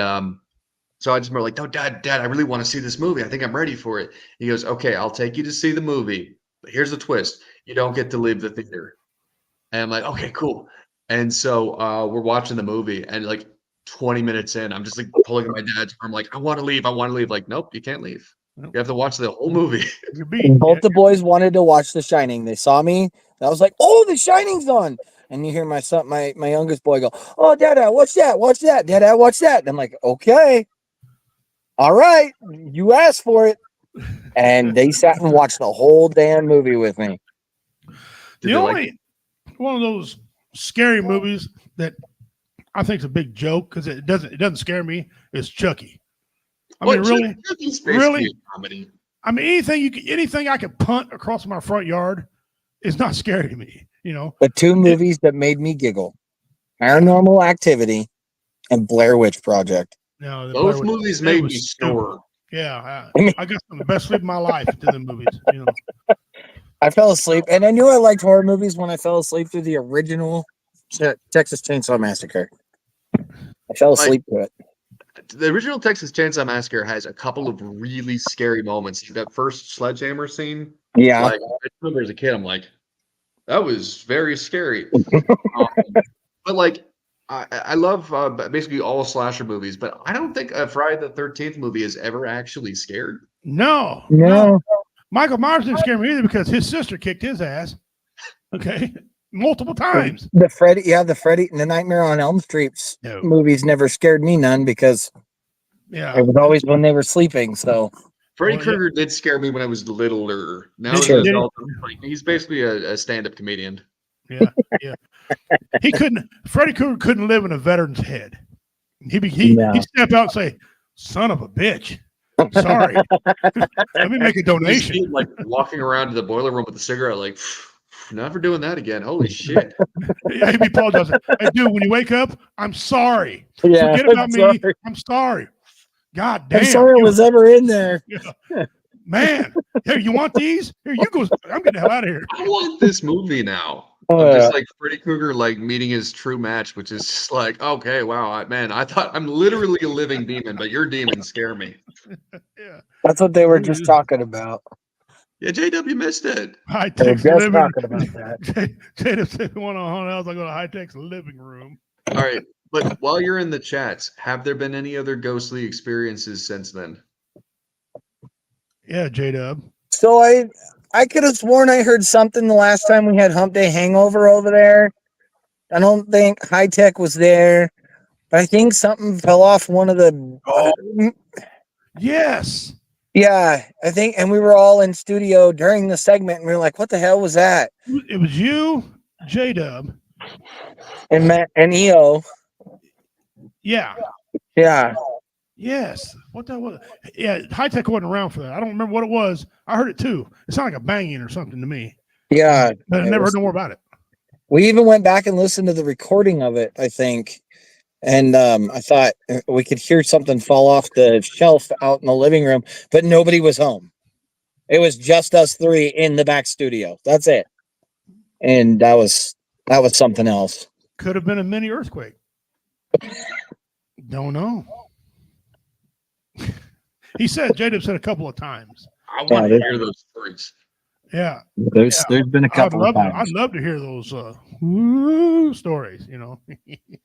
[SPEAKER 3] so I just remember like, "No, Dad, I really want to see this movie. I think I'm ready for it." He goes, "Okay, I'll take you to see the movie. But here's the twist. You don't get to leave the theater." And I'm like, "Okay, cool." And so we're watching the movie, and like 20 minutes in, I'm just like pulling at my dad's arm, like, I want to leave. Like, "Nope, you can't leave. You have to watch the whole movie."
[SPEAKER 5] Both the boys wanted to watch The Shining. They saw me, and I was like, "Oh, The Shining's on!" And you hear my son, my youngest boy, go, "Oh, Dada, watch that, Dada, watch that." And I'm like, "Okay, all right, you asked for it." And they sat and watched the whole damn movie with me.
[SPEAKER 2] One of those scary movies that I think is a big joke because it doesn't scare me is Chucky. Really?
[SPEAKER 3] Comedy.
[SPEAKER 2] I mean, anything I could punt across my front yard is not scary to me.
[SPEAKER 5] The two movies that made me giggle: Paranormal Activity and Blair Witch Project.
[SPEAKER 2] No,
[SPEAKER 3] both movies made me snore.
[SPEAKER 2] Yeah, I got some of the best sleep of my life to the movies.
[SPEAKER 5] I fell asleep, and I knew I liked horror movies when I fell asleep through the original Texas Chainsaw Massacre. I fell asleep to it.
[SPEAKER 3] The original Texas Chainsaw Massacre has a couple of really scary moments. That first sledgehammer scene.
[SPEAKER 5] Yeah.
[SPEAKER 3] Like, I remember as a kid, I'm like, that was very scary. But like, I love basically all slasher movies, but I don't think a Friday the 13th movie is ever actually scared.
[SPEAKER 2] No. Michael Myers didn't scare me either because his sister kicked his ass. Okay. Multiple times.
[SPEAKER 5] The Freddy and the Nightmare on Elm Street movies never scared me none because it was always when they were sleeping. So
[SPEAKER 3] Freddy Krueger did scare me when I was littler. Now as an adult, he's basically a stand-up comedian.
[SPEAKER 2] Yeah. Freddy Krueger couldn't live in a veteran's head. He'd step out and say, "Son of a bitch. Sorry. Let me make a donation."
[SPEAKER 3] He's like walking around to the boiler room with a cigarette, like, "Never doing that again. Holy shit."
[SPEAKER 2] Yeah, he'd be apologizing. "Hey, dude, when you wake up, I'm sorry.
[SPEAKER 5] Yeah,
[SPEAKER 2] forget about me. I'm sorry. God damn.
[SPEAKER 5] I'm sorry I was ever in there."
[SPEAKER 2] Yeah. Man, here, you want these? Here, you go. I'm getting the hell out of here.
[SPEAKER 3] I want this movie now. Just like Freddy Krueger, like meeting his true match, which is just like, okay, wow, I thought I'm literally a living demon, but your demons scare me.
[SPEAKER 2] Yeah,
[SPEAKER 5] that's what they were just talking about.
[SPEAKER 3] Yeah, JW missed it.
[SPEAKER 2] High Tech's living.
[SPEAKER 5] Talking about that.
[SPEAKER 2] JW said, "Want a haunted house? I go to High Tech's living room."
[SPEAKER 3] All right, but while you're in the chats, have there been any other ghostly experiences since then?
[SPEAKER 2] Yeah, J-Dub.
[SPEAKER 5] So I could have sworn I heard something the last time we had Hump Day Hangover over there. I don't think High Tech was there, but I think something fell off one of the.
[SPEAKER 2] Yes.
[SPEAKER 5] Yeah, I think, and we were all in studio during the segment, and we were like, "What the hell was that?"
[SPEAKER 2] It was you, J-Dub,
[SPEAKER 5] and Matt and EO.
[SPEAKER 2] Yeah. Yes. What that was? Yeah, High Tech wasn't around for that. I don't remember what it was. I heard it too. It sounded like a banging or something to me.
[SPEAKER 5] Yeah,
[SPEAKER 2] but I never heard no more about it.
[SPEAKER 5] We even went back and listened to the recording of it, I think. And I thought we could hear something fall off the shelf out in the living room, but nobody was home. It was just us three in the back studio. That's it. And that was something else.
[SPEAKER 2] Could have been a mini earthquake. Don't know. He said, J-Dub said a couple of times.
[SPEAKER 3] I want to hear those stories.
[SPEAKER 2] Yeah.
[SPEAKER 5] There's been a couple of times.
[SPEAKER 2] I'd love to hear those stories,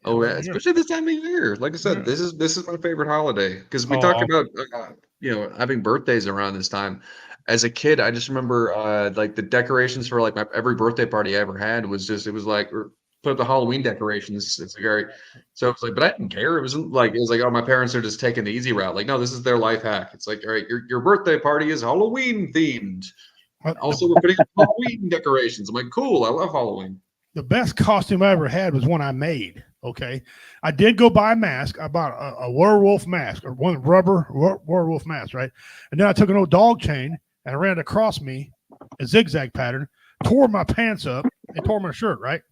[SPEAKER 3] Oh, yeah, especially this time of year. Like I said, this is my favorite holiday because we talk about having birthdays around this time. As a kid, I just remember like the decorations for like every birthday party I ever had was just, it was like put up the Halloween decorations. It's like, all right. So it's like, but I didn't care. It was like, oh, my parents are just taking the easy route. Like, no, this is their life hack. It's like, all right, your birthday party is Halloween themed. Also, we're putting up Halloween decorations. I'm like, cool. I love Halloween.
[SPEAKER 2] The best costume I ever had was one I made. Okay. I did go buy a mask. I bought a werewolf mask, or one rubber werewolf mask, right? And then I took an old dog chain and I ran it across me, a zigzag pattern, tore my pants up and tore my shirt, right?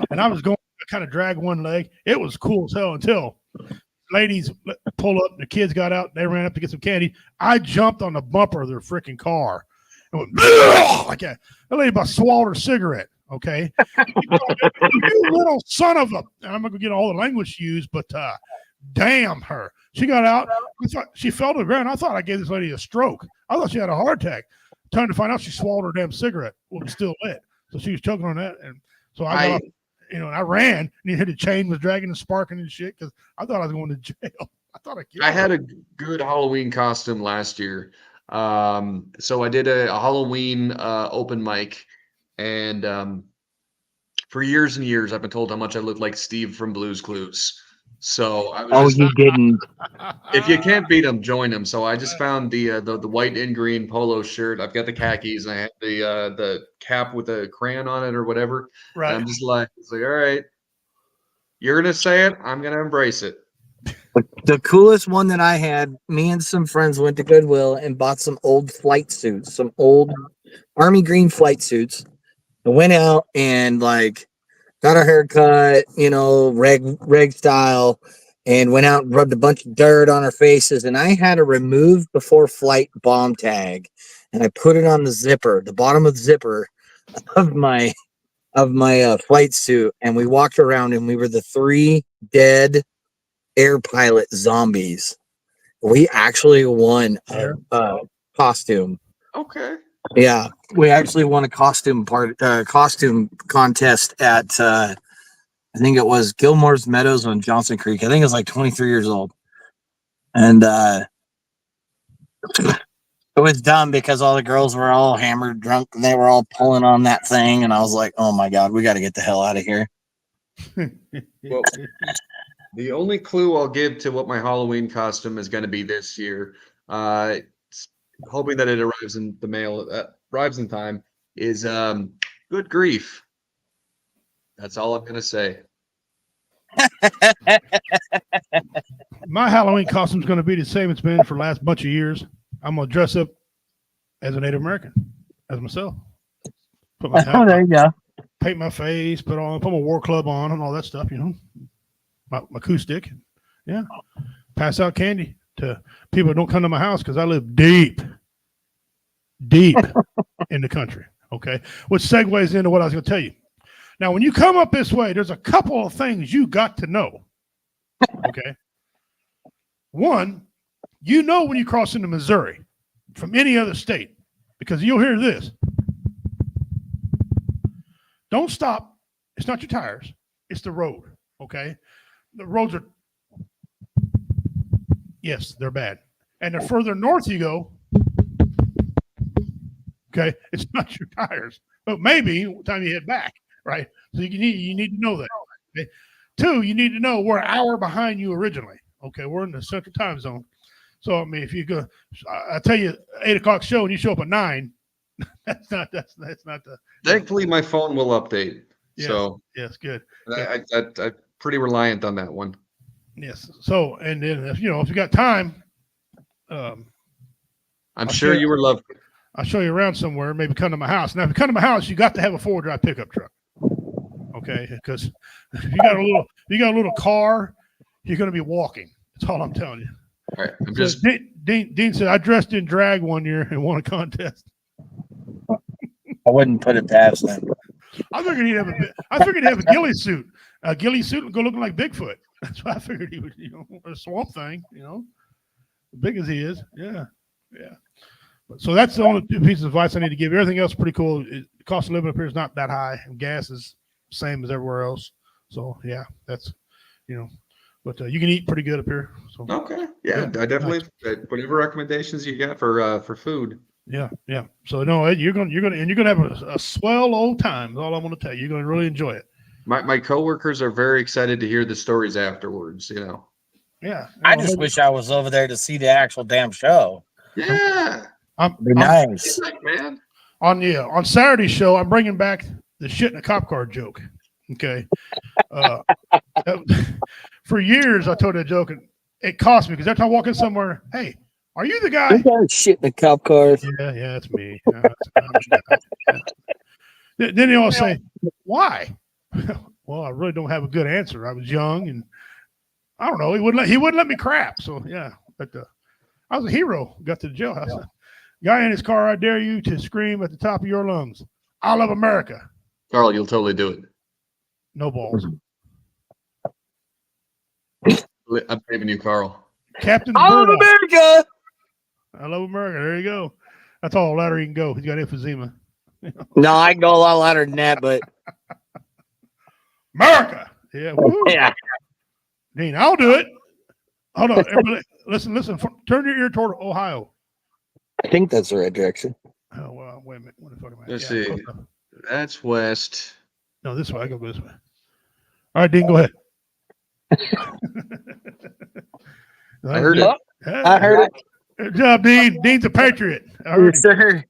[SPEAKER 2] And I was going to kind of drag one leg. It was cool as hell until ladies pull up, the kids got out, they ran up to get some candy. I jumped on the bumper of their freaking car and went, like that. That lady about swallowed her cigarette. Okay. You little son of a, and I'm not gonna get all the language used, but damn her. She got out. I thought she fell to the ground. I thought I gave this lady a stroke. I thought she had a heart attack. Trying to find out she swallowed her damn cigarette. Well, it was still lit. So she was choking on that. And so I got up, and I ran, and you hit the chain was dragging and sparking and shit because I thought I was going to jail. I thought
[SPEAKER 3] I had a good Halloween costume last year. So I did a Halloween open mic. And for years and years, I've been told how much I look like Steve from Blue's Clues. So I was
[SPEAKER 5] you didn't.
[SPEAKER 3] If you can't beat him, join him. So I just found the white and green polo shirt. I've got the khakis, and I have the cap with a crayon on it or whatever.
[SPEAKER 2] Right.
[SPEAKER 3] And I'm just like, it's like, all right, you're gonna say it, I'm gonna embrace it.
[SPEAKER 5] The coolest one that I had, me and some friends went to Goodwill and bought some old flight suits, some old army green flight suits. I went out and like got our haircut, reg style, and went out and rubbed a bunch of dirt on our faces. And I had a remove before flight bomb tag, and I put it on the zipper, the bottom of the zipper of my flight suit. And we walked around, and we were the 3 dead air pilot zombies. We actually won a costume.
[SPEAKER 3] Okay.
[SPEAKER 5] Yeah, we actually won a costume contest at I think it was Gilmore's Meadows on Johnson Creek. I think it was like 23 years old, and it was dumb because all the girls were all hammered drunk and they were all pulling on that thing, and I was like, oh my god, we got to get the hell out of here.
[SPEAKER 3] Well, the only clue I'll give to what my Halloween costume is going to be this year, hoping that it arrives in the mail, arrives in time, is good grief. That's all I'm going to say.
[SPEAKER 2] My Halloween costume is going to be the same it's been for the last bunch of years. I'm going to dress up as a Native American, as myself. Put my hat,
[SPEAKER 5] there you go.
[SPEAKER 2] paint my face, put my war club on and all that stuff, my coup stick. Yeah. Pass out candy to people who don't come to my house because I live deep in the country. Okay. Which segues into what I was going to tell you. Now, when you come up this way, there's a couple of things you got to know. Okay. One, when you cross into Missouri from any other state, because you'll hear this. Don't stop. It's not your tires. It's the road. Okay. The roads are, yes, they're bad. And the further north you go, okay, it's not your tires, but maybe the time you head back, right? So you need to know that. Okay? 2, you need to know we're an hour behind you originally. Okay, we're in the Central Time Zone. So I mean, if you go, I tell you, 8:00 show and you show up at 9, that's not the.
[SPEAKER 3] Thankfully, my phone will update.
[SPEAKER 2] Yes,
[SPEAKER 3] so
[SPEAKER 2] yes, good.
[SPEAKER 3] I'm pretty reliant on that one.
[SPEAKER 2] Yes. So, and then if you got time,
[SPEAKER 3] I'm sure you were loved.
[SPEAKER 2] I'll show you around somewhere. Maybe come to my house. Now, if you come to my house, you got to have a 4-wheel-drive pickup truck. Okay, because if you got a little car, you're going to be walking. That's all I'm telling you.
[SPEAKER 3] All right,
[SPEAKER 2] Dean said I dressed in drag one year and won a contest.
[SPEAKER 5] I wouldn't put it past them.
[SPEAKER 2] I figured he'd have a ghillie suit. A ghillie suit would go looking like Bigfoot. That's why I figured he would, a swamp thing, big as he is. Yeah. So that's the only 2 pieces of advice I need to give. Everything else is pretty cool. The cost of living up here is not that high, and gas is same as everywhere else. So yeah, that's but you can eat pretty good up here. So
[SPEAKER 3] okay, yeah, I definitely whatever recommendations you got for food.
[SPEAKER 2] Yeah. So no, Ed, you're gonna have a swell old time. Is all I'm gonna tell you. You're gonna really enjoy it.
[SPEAKER 3] My coworkers are very excited to hear the stories afterwards.
[SPEAKER 2] Yeah.
[SPEAKER 6] I just wish I was over there to see the actual damn show.
[SPEAKER 3] Yeah,
[SPEAKER 2] I'm,
[SPEAKER 6] Be
[SPEAKER 2] I'm-
[SPEAKER 6] nice.
[SPEAKER 3] man.
[SPEAKER 2] on Saturday's show, I'm bringing back the shit in a cop car joke. Okay. For years, I told that joke, and it cost me because every time I walk in somewhere, hey, are you the guy?
[SPEAKER 5] You got shit in the cop cars.
[SPEAKER 2] Yeah, that's me. Then they all say, why? Well, I really don't have a good answer. I was young, and I don't know. He wouldn't let me crap. So yeah, but I was a hero. Got to the jailhouse. Guy in his car, I dare you to scream at the top of your lungs, "I love America."
[SPEAKER 3] Carl, you'll totally do it.
[SPEAKER 2] No balls.
[SPEAKER 3] I'm saving you, Carl.
[SPEAKER 2] Captain
[SPEAKER 5] I love
[SPEAKER 2] Bird.
[SPEAKER 5] America.
[SPEAKER 2] I love America. There you go. That's all louder he can go. He's got emphysema.
[SPEAKER 5] No, I can go a lot louder than that, but
[SPEAKER 2] America. Yeah. Woo.
[SPEAKER 5] yeah.
[SPEAKER 2] Dean, I'll do it. Hold on. Everybody, listen. Turn your ear toward Ohio.
[SPEAKER 5] I think that's the right direction.
[SPEAKER 2] Oh, well, wait a minute. What the fuck am I?
[SPEAKER 3] Let's
[SPEAKER 2] Yeah,
[SPEAKER 3] see.
[SPEAKER 2] close enough.
[SPEAKER 3] That's west.
[SPEAKER 2] No, this way. I go this way. All right, Dean, go ahead.
[SPEAKER 3] I heard it.
[SPEAKER 2] Yeah.
[SPEAKER 5] I heard it.
[SPEAKER 2] Good job, Dean. Dean's a patriot. I heard
[SPEAKER 5] Yes, sir.
[SPEAKER 2] him.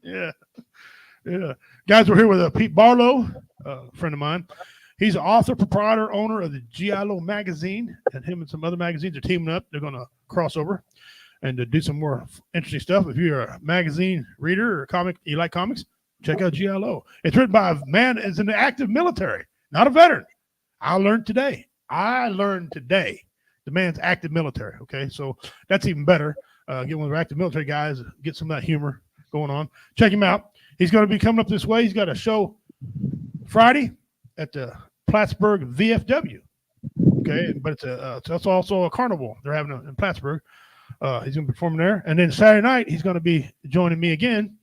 [SPEAKER 2] Yeah. Guys, we're here with Pete Barlow, a friend of mine. He's an author, proprietor, owner of the G.I. magazine, and him and some other magazines are teaming up. They're going to cross over and to do some more interesting stuff. If you're a magazine reader or you like comics, check out G.I. It's written by a man that's in the active military, not a veteran. I learned today. The man's active military. Okay, so that's even better. Get one of the active military guys, get some of that humor going on. Check him out. He's going to be coming up this way. He's got a show Friday at the Plattsburgh VFW. Okay, but it's also a carnival they're having in Plattsburgh. He's going to be performing there, and then Saturday night he's going to be joining me again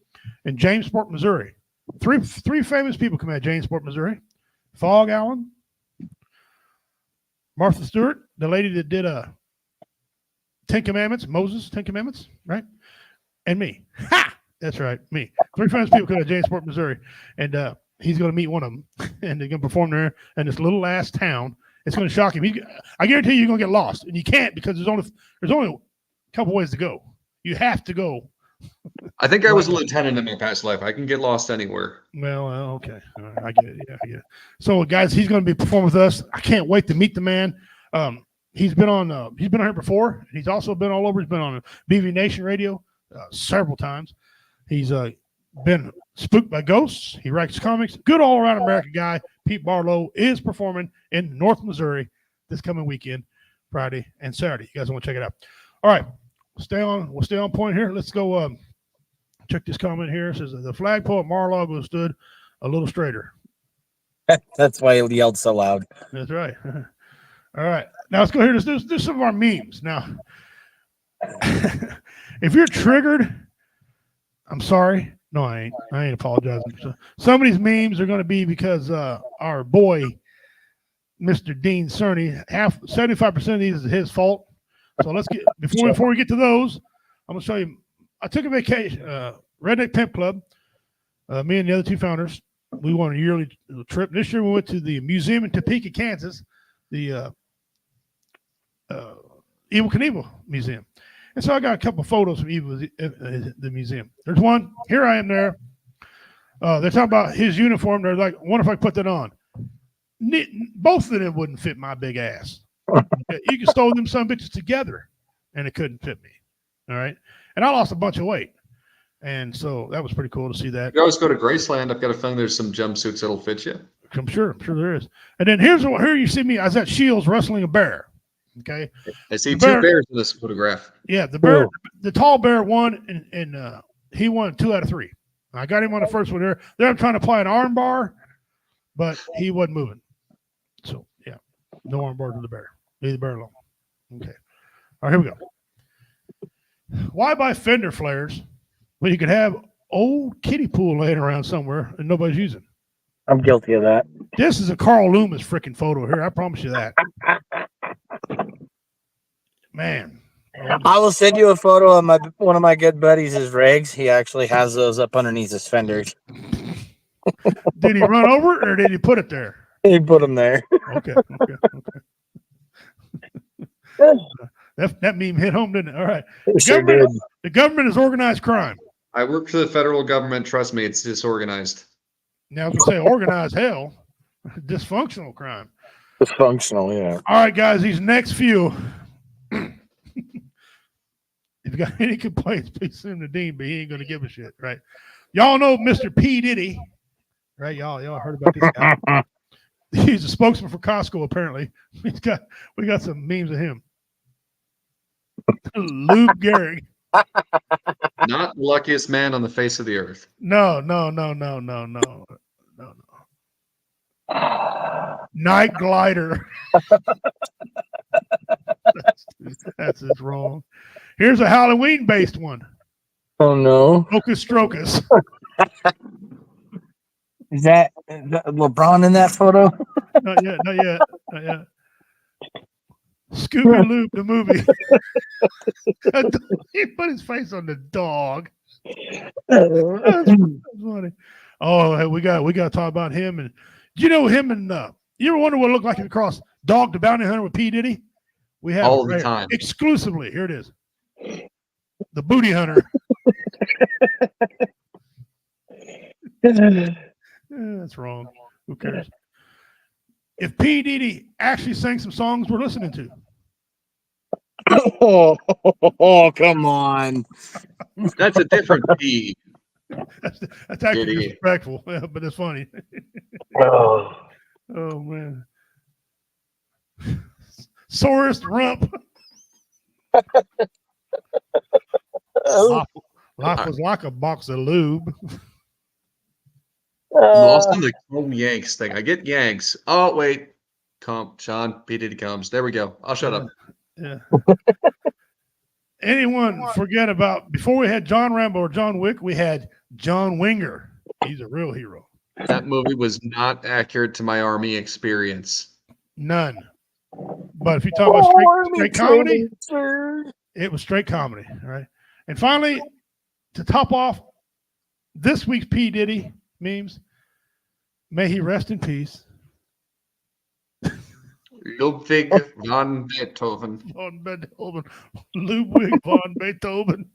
[SPEAKER 2] in Jamesport, Missouri. Three famous people come out of Jamesport, Missouri: Fog Allen, Martha Stewart, the lady that did Ten Commandments, Moses, 10 Commandments, right? And me. Ha! That's right, me. Three famous people come out of Jamesport, Missouri, and he's going to meet one of them, and they're going to perform there in this little ass town. It's going to shock him. I guarantee you're going to get lost, and you can't because there's only a couple ways to go. You have to go.
[SPEAKER 3] I think I was a lieutenant in my past life. I can get lost anywhere.
[SPEAKER 2] Well, okay. All right. I get it. Yeah, I get it. So, guys, he's going to be performing with us. I can't wait to meet the man. He's been on here before. He's also been all over. He's been on BV Nation Radio several times. He's been spooked by ghosts. He writes comics. Good all around American guy. Pete Barlow is performing in North Missouri this coming weekend, Friday and Saturday. You guys want to check it out? All right. We'll stay on point here. Let's go check this comment here. It says the flagpole at Mar-a-Lago stood a little straighter.
[SPEAKER 6] That's why he yelled so loud.
[SPEAKER 2] That's right. All right. Now let's go here. Let's do some of our memes. Now, if you're triggered, I'm sorry. No, I ain't apologizing. Some of these memes are going to be because our boy, Mr. Dean Cerny, 75% of these is his fault. So let's get before we get to those, I'm gonna show you. I took a vacation, Redneck Pimp Club. Me and the other two founders, we went on a yearly trip. This year we went to the museum in Topeka, Kansas, the Evel Knievel Museum. And so I got a couple of photos from Evel, the museum. There's one. Here I am there. They're talking about his uniform. They're like, I wonder if I put that on. Both of them wouldn't fit my big ass. You can sew them some bitches together, and it couldn't fit me. All right. And I lost a bunch of weight. And so that was pretty cool to see that.
[SPEAKER 3] You always go to Graceland. I've got a feeling there's some jumpsuits that'll fit you.
[SPEAKER 2] I'm sure there is. And then here you see me. I was at Shields wrestling a bear. Okay.
[SPEAKER 3] I see
[SPEAKER 2] The bear-
[SPEAKER 3] two bears in this photograph.
[SPEAKER 2] Yeah, the bear, the tall bear won, and he won 2 out of 3. I got him on the first one there. They're trying to apply an arm bar, but he wasn't moving. So yeah, no arm bar to the bear. Leave the bear alone. Okay. All right, here we go. Why buy fender flares when you could have old kiddie pool laying around somewhere and nobody's using?
[SPEAKER 5] I'm guilty of that.
[SPEAKER 2] This is a Carl Loomis freaking photo here. I promise you that. Man.
[SPEAKER 5] I will send you a photo of one of my good buddies' rigs. He actually has those up underneath his fenders.
[SPEAKER 2] Did he run over it or did he put it there?
[SPEAKER 6] He put him there.
[SPEAKER 2] Okay. That meme hit home, didn't it? All right.
[SPEAKER 6] It sure did.
[SPEAKER 2] The government is organized crime.
[SPEAKER 3] I work for the federal government. Trust me, it's disorganized.
[SPEAKER 2] Now, I was going to say organized hell, dysfunctional crime.
[SPEAKER 6] Dysfunctional, yeah.
[SPEAKER 2] All right, guys, these next few. If you got any complaints, please send them to Dean, but he ain't going to give a shit, right? Y'all know Mr. P. Diddy, right? Y'all heard about this guy. He's a spokesman for Costco, apparently. We got some memes of him. Lube Gehrig.
[SPEAKER 3] Not the luckiest man on the face of the earth.
[SPEAKER 2] No. Night Glider. that's just wrong. Here's a Halloween-based one.
[SPEAKER 6] Oh no.
[SPEAKER 2] Hocus Strocus.
[SPEAKER 6] Is that LeBron in that photo?
[SPEAKER 2] Not yet. Scooby Loob, the movie. He put his face on the dog. That's funny. Oh, hey, we got to talk about him. And you know him and you ever wonder what it looked like across Dog the Bounty Hunter with P. Diddy? We have
[SPEAKER 3] all
[SPEAKER 2] it
[SPEAKER 3] the
[SPEAKER 2] right
[SPEAKER 3] time.
[SPEAKER 2] exclusively. Here it is. The Booty Hunter. That's wrong. Who cares? If P. Diddy actually sang some songs we're listening to.
[SPEAKER 6] Oh, come on.
[SPEAKER 3] That's a different P.
[SPEAKER 2] That's actually
[SPEAKER 3] Diddy.
[SPEAKER 2] disrespectful, but it's funny.
[SPEAKER 6] Oh.
[SPEAKER 2] Oh, man. Sorest rump. Life was like a box of lube.
[SPEAKER 3] Lost in the Chrome Yanks thing. I get Yanks. Oh, wait. Sean, P. Diddy comes. There we go. I'll shut up.
[SPEAKER 2] Yeah. Anyone forget about, before we had John Rambo or John Wick, we had John Winger. He's a real hero.
[SPEAKER 3] That movie was not accurate to my Army experience.
[SPEAKER 2] None. But if you talk about straight comedy, it was straight comedy. All right. And finally, to top off this week's P. Diddy memes, may he rest in peace.
[SPEAKER 3] Ludwig von Beethoven.
[SPEAKER 2] Von Beethoven. Ludwig von Beethoven.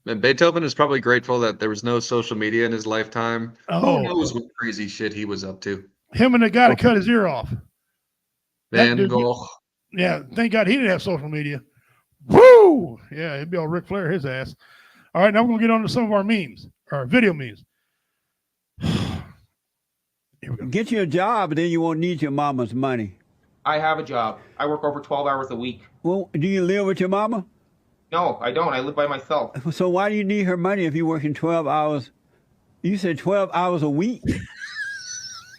[SPEAKER 3] And Beethoven is probably grateful that there was no social media in his lifetime.
[SPEAKER 2] Oh.
[SPEAKER 3] Who knows what crazy shit he was up to?
[SPEAKER 2] Him and the guy that cut his ear off.
[SPEAKER 3] Van
[SPEAKER 2] dude-
[SPEAKER 3] Gogh.
[SPEAKER 2] Yeah, thank God he didn't have social media. Woo! Yeah, it'd be all Ric Flair, his ass. All right, now we're going to get on to some of our memes, our video memes. Here we go.
[SPEAKER 7] Get you a job, and then you won't need your mama's money.
[SPEAKER 8] I have a job. I work over 12 hours a week.
[SPEAKER 7] Well, do you live with your mama?
[SPEAKER 8] No, I don't. I live by myself.
[SPEAKER 7] So why do you need her money if you're working 12 hours? You said 12 hours a week.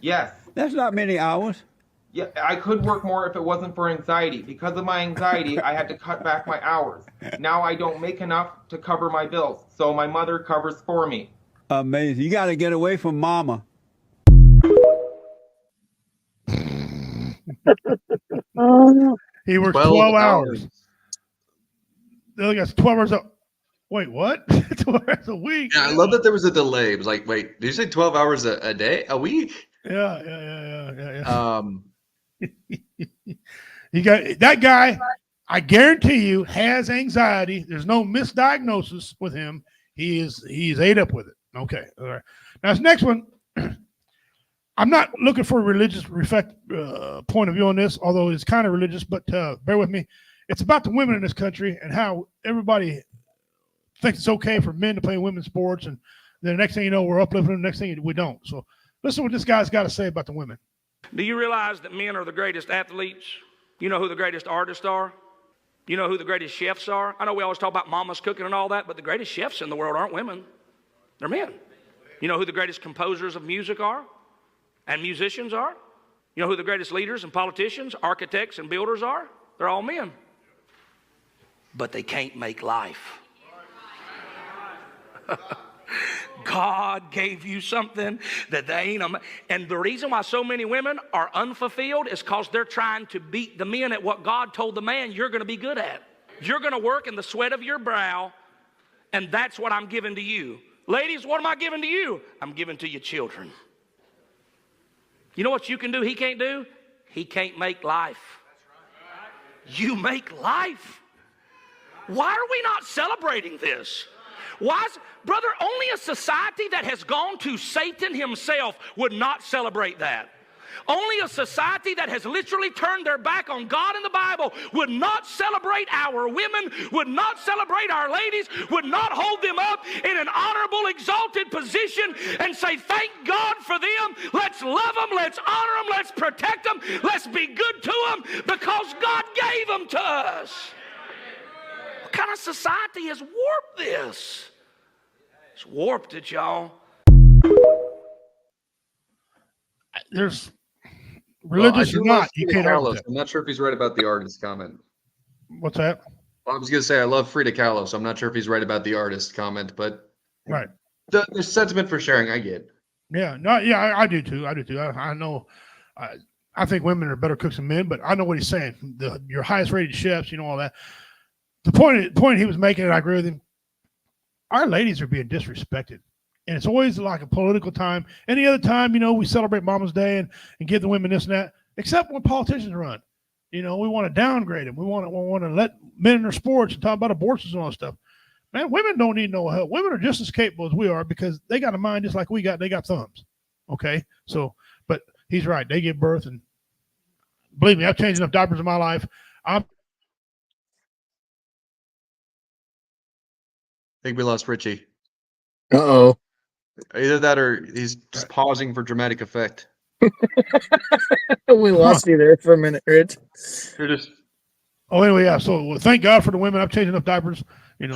[SPEAKER 8] Yes.
[SPEAKER 7] That's not many hours.
[SPEAKER 8] Yeah, I could work more if it wasn't for anxiety. Because of my anxiety, I had to cut back my hours. Now I don't make enough to cover my bills, so my mother covers for me.
[SPEAKER 7] Amazing. You got to get away from mama.
[SPEAKER 2] He works 12 hours. The other guy's 12 hours up. Wait, what? 12 hours a week?
[SPEAKER 3] Yeah, I love that there was a delay. It was like, wait, did you say 12 hours a day? A week?
[SPEAKER 2] Yeah. You got that guy, I guarantee you, has anxiety. There's no misdiagnosis with him. He's ate up with it. Okay. All right. Now this next one, I'm not looking for a religious point of view on this, although it's kind of religious, but bear with me. It's about the women in this country and how everybody thinks it's okay for men to play women's sports, and then the next thing you know, we're uplifting them. The next thing we don't. So listen to what this guy's got to say about the women.
[SPEAKER 9] Do you realize that men are the greatest athletes? You know who the greatest artists are? You know who the greatest chefs are? I know we always talk about mama's cooking and all that, but the greatest chefs in the world aren't women. They're men. You know who the greatest composers of music are? And musicians are? You know who the greatest leaders and politicians, architects and builders are? They're all men. But they can't make life. God gave you something that they ain't. And the reason why so many women are unfulfilled is because they're trying to beat the men at what God told the man you're going to be good at. You're going to work in the sweat of your brow, and that's what I'm giving to you. Ladies, what am I giving to you? I'm giving to your children. You know what you can do he can't do? He can't make life. You make life. Why are we not celebrating this? Brother, only a society that has gone to Satan himself would not celebrate that. Only a society that has literally turned their back on God and the Bible would not celebrate our women, would not celebrate our ladies, would not hold them up in an honorable, exalted position and say, thank God for them. Let's love them. Let's honor them. Let's protect them. Let's be good to them because God gave them to us. What kind of society has warped this? It's warped it, y'all.
[SPEAKER 2] There's religious
[SPEAKER 3] I
[SPEAKER 2] or
[SPEAKER 3] do
[SPEAKER 2] not,
[SPEAKER 3] love
[SPEAKER 2] you
[SPEAKER 3] Frida
[SPEAKER 2] can't argue
[SPEAKER 3] Kahlo.
[SPEAKER 2] that.
[SPEAKER 3] I'm not sure if he's right about the artist comment.
[SPEAKER 2] What's that?
[SPEAKER 3] Well, I was going to say I love Frida Kahlo, so I'm not sure if he's right about the artist comment, but
[SPEAKER 2] Right.
[SPEAKER 3] the sentiment for sharing, I get.
[SPEAKER 2] Yeah. No. Yeah. I do too. I know. I think women are better cooks than men, but I know what he's saying. Your highest rated chefs, all that. The point he was making, and I agree with him. Our ladies are being disrespected. And it's always like a political time. Any other time, we celebrate Mama's Day and give the women this and that, except when politicians run. We want to downgrade them. We want to let men in their sports and talk about abortions and all that stuff. Man, women don't need no help. Women are just as capable as we are because they got a mind just like we got. They got thumbs. Okay? So, but he's right. They give birth, and believe me, I've changed enough diapers in my life.
[SPEAKER 3] I think we lost Richie.
[SPEAKER 6] Uh-oh.
[SPEAKER 3] Either that or he's just pausing for dramatic effect.
[SPEAKER 6] We lost you there for a minute, Rich.
[SPEAKER 3] You're just.
[SPEAKER 2] Oh, anyway, yeah. So thank God for the women. I've changed enough diapers.
[SPEAKER 10] Let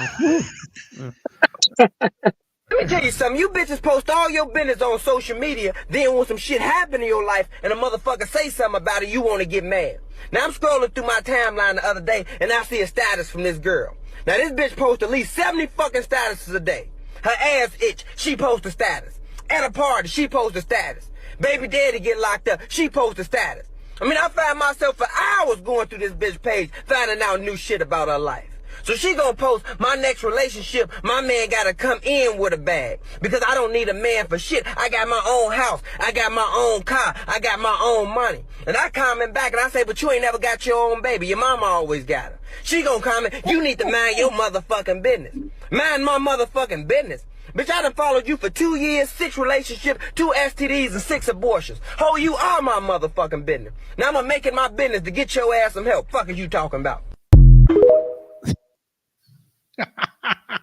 [SPEAKER 10] me tell you something. You bitches post all your business on social media. Then when some shit happen in your life and a motherfucker say something about it, you want to get mad. Now I'm scrolling through my timeline the other day and I see a status from this girl. Now this bitch posts at least 70 fucking statuses a day. Her ass itch, she posts a status. At a party, she posts a status. Baby daddy get locked up, she posts a status. I find myself for hours going through this bitch page, finding out new shit about her life. So she gonna post my next relationship, my man gotta come in with a bag. Because I don't need a man for shit. I got my own house, I got my own car, I got my own money. And I comment back and I say, but you ain't never got your own baby. Your mama always got her. She gonna comment, you need to mind your motherfucking business. Mind my motherfucking business. Bitch, I done followed you for 2 years, 6 relationships, 2 STDs, and 6 abortions. Ho, you are my motherfucking business. Now I'm gonna make it my business to get your ass some help. Fuck is you talking about?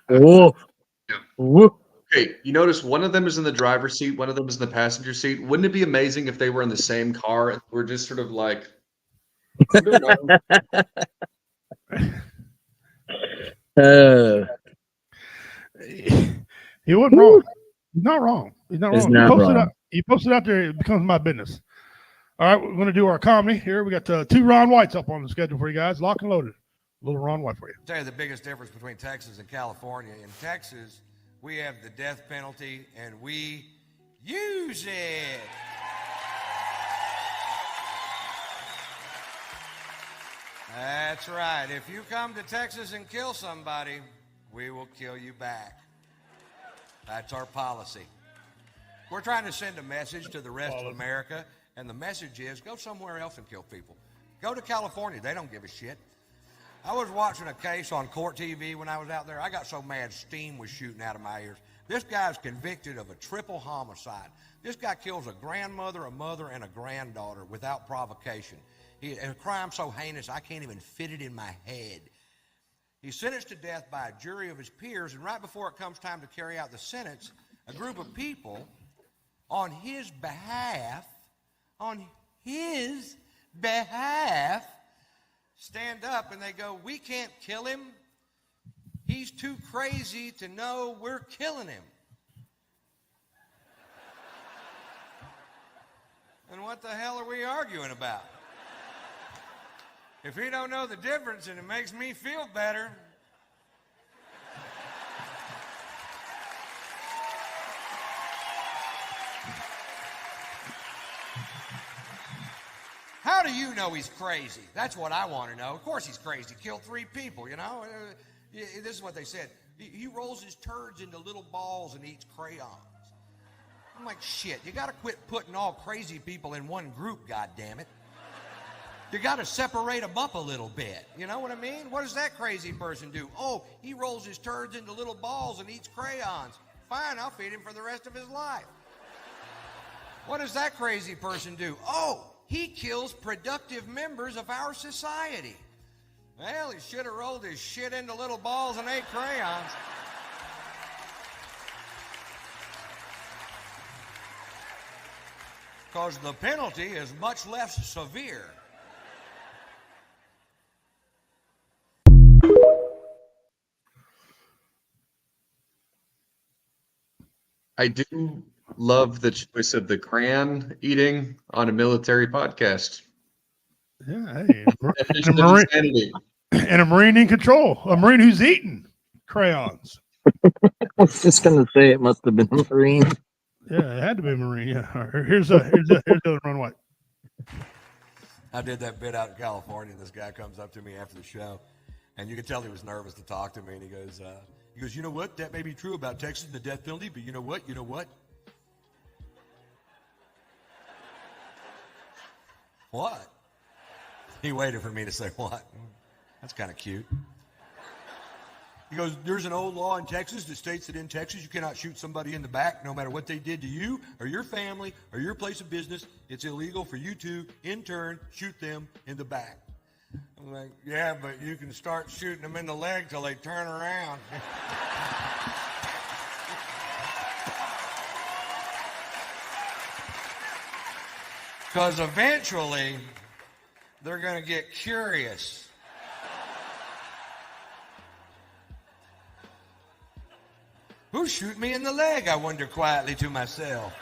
[SPEAKER 6] Whoa. Whoa.
[SPEAKER 3] Okay, you notice one of them is in the driver's seat, one of them is in the passenger seat. Wouldn't it be amazing if they were in the same car and we're just sort of like, I don't know.
[SPEAKER 2] He wasn't wrong. He's not wrong. He's not
[SPEAKER 6] It's
[SPEAKER 2] wrong.
[SPEAKER 6] not wrong.
[SPEAKER 2] He posted out there. It becomes my business. All right, we're going to do our comedy here. We got 2 Ron Whites up on the schedule for you guys. Lock and loaded. A little Ron White for you.
[SPEAKER 11] I'll tell you the biggest difference between Texas and California. In Texas, we have the death penalty and we use it. That's right. If you come to Texas and kill somebody, we will kill you back. That's our policy. We're trying to send a message to the rest of America, and the message is go somewhere else and kill people. Go to California. They don't give a shit. I was watching a case on Court TV when I was out there. I got so mad steam was shooting out of my ears. This guy's convicted of a triple homicide. This guy kills a grandmother, a mother, and a granddaughter without provocation. A crime so heinous I can't even fit it in my head. He's sentenced to death by a jury of his peers, and right before it comes time to carry out the sentence, a group of people on his behalf, stand up and they go, we can't kill him. He's too crazy to know we're killing him. And what the hell are we arguing about? If he don't know the difference and it makes me feel better. How do you know he's crazy? That's what I want to know. Of course he's crazy. He killed 3 people, you know. This is what they said. He rolls his turds into little balls and eats crayons. I'm like, shit, you got to quit putting all crazy people in one group, goddammit. You got to separate them up a little bit. You know what I mean? What does that crazy person do? Oh, he rolls his turds into little balls and eats crayons. Fine, I'll feed him for the rest of his life. What does that crazy person do? Oh, he kills productive members of our society. Well, he should have rolled his shit into little balls and ate crayons. Because the penalty is much less severe.
[SPEAKER 3] I do love the choice of the crayon eating on a military podcast.
[SPEAKER 2] Yeah, hey,
[SPEAKER 3] Definition of insanity.
[SPEAKER 2] and a Marine in control, a Marine who's eating crayons.
[SPEAKER 5] I was just gonna say it must have been a Marine.
[SPEAKER 2] Yeah, it had to be a Marine. Yeah. All right, here's the other run. What?
[SPEAKER 11] I did that bit out in California, and this guy comes up to me after the show, and you could tell he was nervous to talk to me, and he goes, you know what? That may be true about Texas and the death penalty, but you know what? You know what? What? He waited for me to say what. That's kind of cute. He goes, there's an old law in Texas that states that in Texas you cannot shoot somebody in the back no matter what they did to you or your family or your place of business. It's illegal for you to, in turn, shoot them in the back. I'm like, yeah, but you can start shooting them in the leg till they turn around. Because eventually they're going to get curious. Who's shooting me in the leg? I wonder quietly to myself.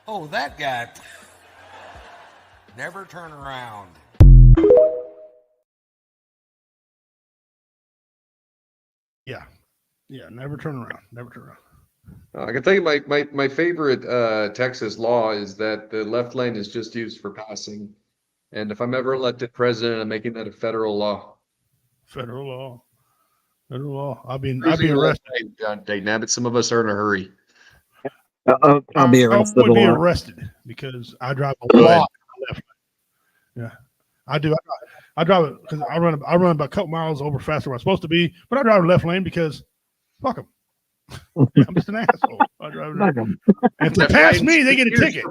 [SPEAKER 11] Oh, that guy. Never turn around.
[SPEAKER 2] Yeah. Yeah, never turn around. Never turn around.
[SPEAKER 3] I can tell you my favorite Texas law is that the left lane is just used for passing. And if I'm ever elected president, I'm making that a federal law.
[SPEAKER 2] Federal law. Federal law. I'll be arrested.
[SPEAKER 3] Dayton Abbott, some of us are in a hurry.
[SPEAKER 5] I'll be arrested.
[SPEAKER 2] I would be arrested because I drive a lot left lane. Yeah, I do. I drive it because I run about a couple miles over faster than I'm supposed to be, but I drive left lane because fuck them. I'm just an asshole. I drive left lane. If they pass me, they get a ticket.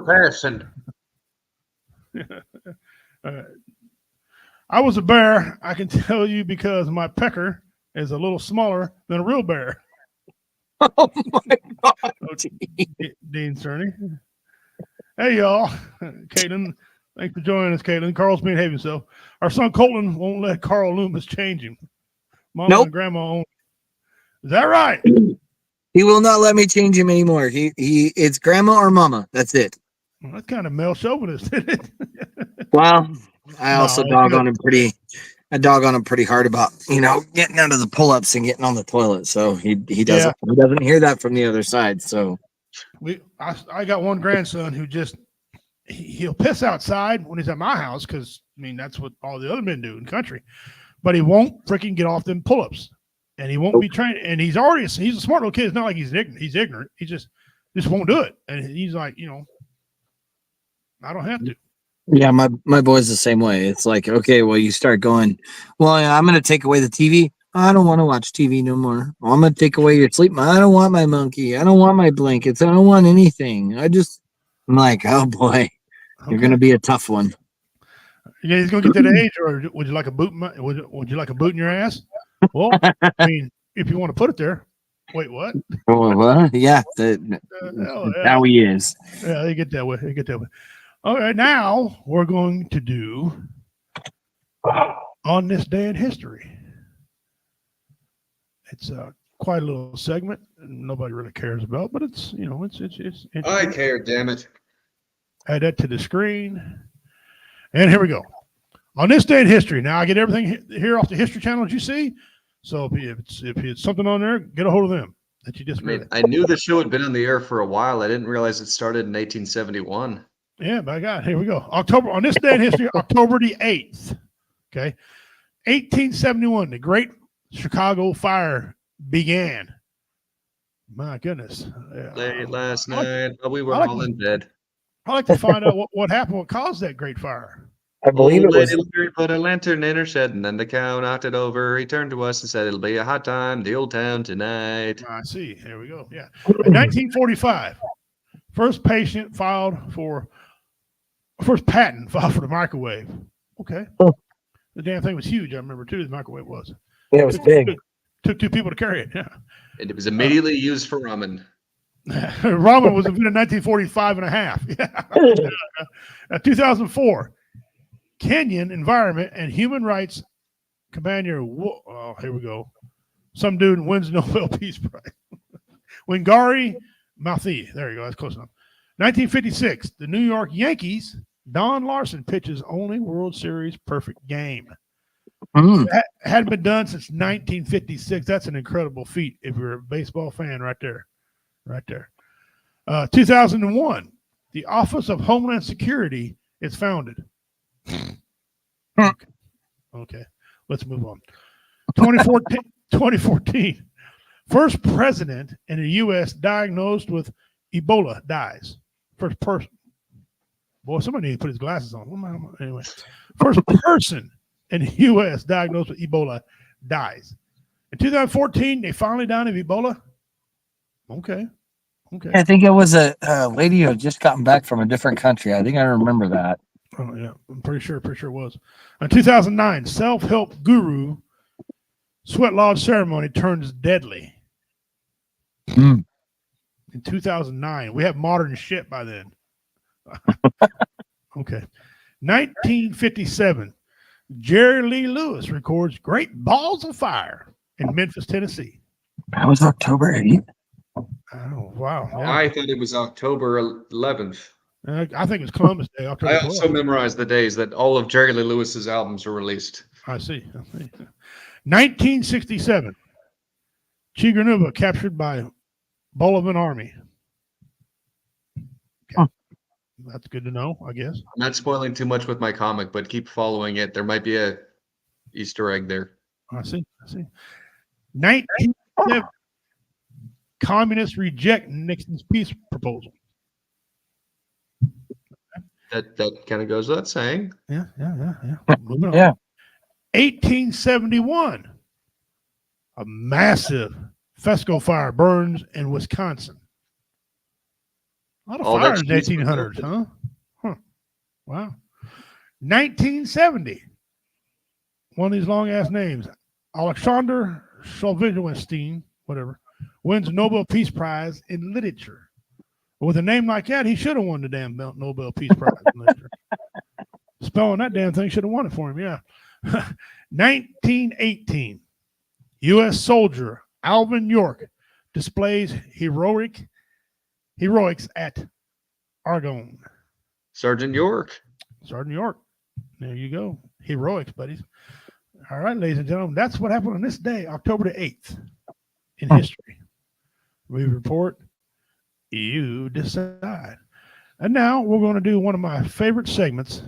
[SPEAKER 2] I was a bear. I can tell you because my pecker is a little smaller than a real bear.
[SPEAKER 5] Oh my God.
[SPEAKER 2] Dean Cerny. Hey, y'all. Caitlin, thanks for joining us, Caitlin. Carl's behaving himself. Our son Colton won't let Carl Loomis change him. Mama and Grandma own. Is that right?
[SPEAKER 5] He will not let me change him anymore. It's Grandma or Mama. That's it.
[SPEAKER 2] Well, that's kind of male chauvinist, isn't it?
[SPEAKER 5] Well, I also dog on him pretty hard about, getting out of the pull-ups and getting on the toilet. So he doesn't hear that from the other side. So
[SPEAKER 2] I got one grandson who he'll piss outside when he's at my house because that's what all the other men do in the country, but he won't freaking get off them pull-ups, and he won't be trained. And he's a smart little kid. It's not like he's ignorant. He just won't do it. And he's like, I don't have to.
[SPEAKER 5] Yeah, my boy's the same way. It's like, okay, well, you start going, well, I'm going to take away the TV. I don't want to watch TV no more. Well, I'm going to take away your sleep. I don't want my monkey. I don't want my blankets. I don't want anything. I'm like, oh boy, you're going to be a tough one.
[SPEAKER 2] Yeah, he's going to get to the age, or would you like a boot? Would you like a boot in your ass? Well, if you want to put it there. Wait, what?
[SPEAKER 5] Oh, what? Yeah, how he is.
[SPEAKER 2] Yeah, they get that way. All right, now we're going to do On This Day in History. It's quite a little segment nobody really cares about, but it's
[SPEAKER 3] I care, damn it.
[SPEAKER 2] Add that to the screen. And here we go. On this day in history. Now I get everything here off the History Channel that you see. So if it's something on there, get a hold of them that you just read.
[SPEAKER 3] I knew the show had been on the air for a while. I didn't realize it started in 1871.
[SPEAKER 2] Yeah, by God, here we go. On this day in history, October the 8th. Okay. 1871, the Great Chicago Fire began. My goodness.
[SPEAKER 3] Late last
[SPEAKER 2] I like-
[SPEAKER 3] night, while we were
[SPEAKER 2] I like-
[SPEAKER 3] all in bed.
[SPEAKER 2] I'd like to find out what happened, what caused that great fire.
[SPEAKER 6] I believe
[SPEAKER 3] Old
[SPEAKER 6] it was.
[SPEAKER 3] Lady Larry put a lantern in her shed, and then the cow knocked it over. He turned to us and said, "It'll be a hot time, the old town tonight."
[SPEAKER 2] I see. There we go. Yeah. In 1945, first patent filed for the microwave. Okay.
[SPEAKER 6] Oh.
[SPEAKER 2] The damn thing was huge. I remember too. The microwave was.
[SPEAKER 6] Yeah, it was big.
[SPEAKER 2] Took 2 people to carry it. Yeah.
[SPEAKER 3] And it was immediately used for ramen.
[SPEAKER 2] Ramen was invented in 1945 and a half. Yeah. 2004, Kenyan Environment and Human Rights Companion. Oh, here we go. Some dude wins Nobel Peace Prize. Wangari Maathai. There you go. That's close enough. 1956, the New York Yankees. Don Larson pitches only World Series perfect game. Hadn't been done since 1956. That's an incredible feat if you're a baseball fan right there. Right there. 2001, the Office of Homeland Security is founded. Okay, let's move on. 2014, first president in the U.S. diagnosed with Ebola dies. First person. Boy, somebody need to put his glasses on. Anyway, first person in the U.S. diagnosed with Ebola dies. In 2014, they finally died of Ebola. Okay.
[SPEAKER 6] I think it was a lady who had just gotten back from a different country. I think I remember that.
[SPEAKER 2] Oh, yeah. I'm pretty sure it was. In 2009, self-help guru sweat lodge ceremony turns deadly. In 2009. We have modern shit by then. Okay. 1957, Jerry Lee Lewis records Great Balls of Fire in Memphis, Tennessee.
[SPEAKER 6] That was October 8th.
[SPEAKER 2] Oh, wow. Yeah.
[SPEAKER 3] I thought it was October 11th.
[SPEAKER 2] I think it's Columbus Day. October
[SPEAKER 3] I also
[SPEAKER 2] 12th.
[SPEAKER 3] memorized the days that all of Jerry Lee Lewis's albums were released.
[SPEAKER 2] I see. 1967, Chinganuba captured by Bolivian army. Okay. That's good to know, I guess.
[SPEAKER 3] I'm not spoiling too much with my comic, but keep following it. There might be a Easter egg there.
[SPEAKER 2] I see. 1970, communists reject Nixon's peace proposal.
[SPEAKER 3] That kind of goes without saying.
[SPEAKER 2] Yeah. Moving on.
[SPEAKER 6] Yeah.
[SPEAKER 2] 1871, a massive Fesco fire burns in Wisconsin. A lot of
[SPEAKER 3] All
[SPEAKER 2] fires
[SPEAKER 3] that
[SPEAKER 2] in the
[SPEAKER 3] cheese was
[SPEAKER 2] 1800s,
[SPEAKER 3] melted.
[SPEAKER 2] huh? Wow. 1970, one of these long ass names, Alexander Solzhenitsyn, whatever, wins Nobel Peace Prize in Literature. With a name like that, he should have won the damn Nobel Peace Prize in Literature. Spelling that damn thing should have won it for him, yeah. 1918, U.S. soldier Alvin York displays heroics at Argonne.
[SPEAKER 3] Sergeant York.
[SPEAKER 2] Sergeant York. There you go. Heroics, buddies. All right, ladies and gentlemen, that's what happened on this day, October the 8th, in history. We report, you decide. And now we're going to do one of my favorite segments.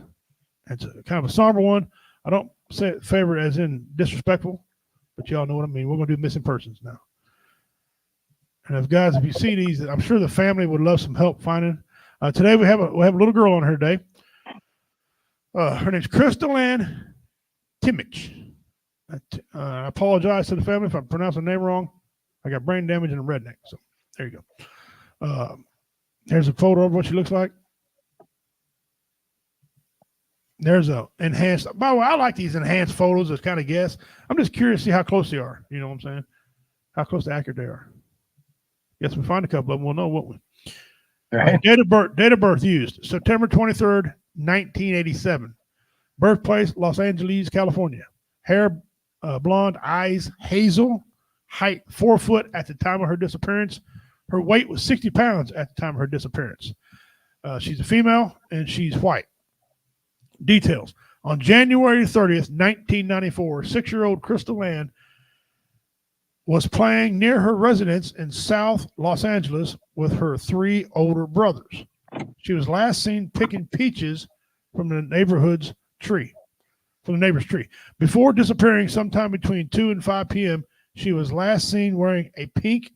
[SPEAKER 2] It's a kind of a somber one. I don't say it favorite as in disrespectful, but y'all know what I mean. We're going to do missing persons now. And if guys, if you see these, I'm sure the family would love some help finding. Today we have a little girl on her today. Her name's Crystal Ann Timich. I apologize to the family if I pronounce the name wrong. I got brain damage and a redneck. So there you go. Here's a photo of what she looks like. There's a enhanced. By the way, I like these enhanced photos as kind of guess. I'm just curious to see how close they are. You know what I'm saying? How close to accurate they are. Guess we find a couple of them. We'll know, won't we?
[SPEAKER 6] Right.
[SPEAKER 2] Date of birth used September 23rd, 1987. Birthplace Los Angeles, California. Hair blonde, eyes hazel. Height 4 foot at the time of her disappearance. Her weight was 60 pounds at the time of her disappearance. She's a female and she's white. Details. On January 30th, 1994, 6-year-old Crystal Ann was playing near her residence in South Los Angeles with her 3 older brothers. She was last seen picking peaches from the neighbor's tree. Before disappearing sometime between 2 and 5 p.m., she was last seen wearing a pink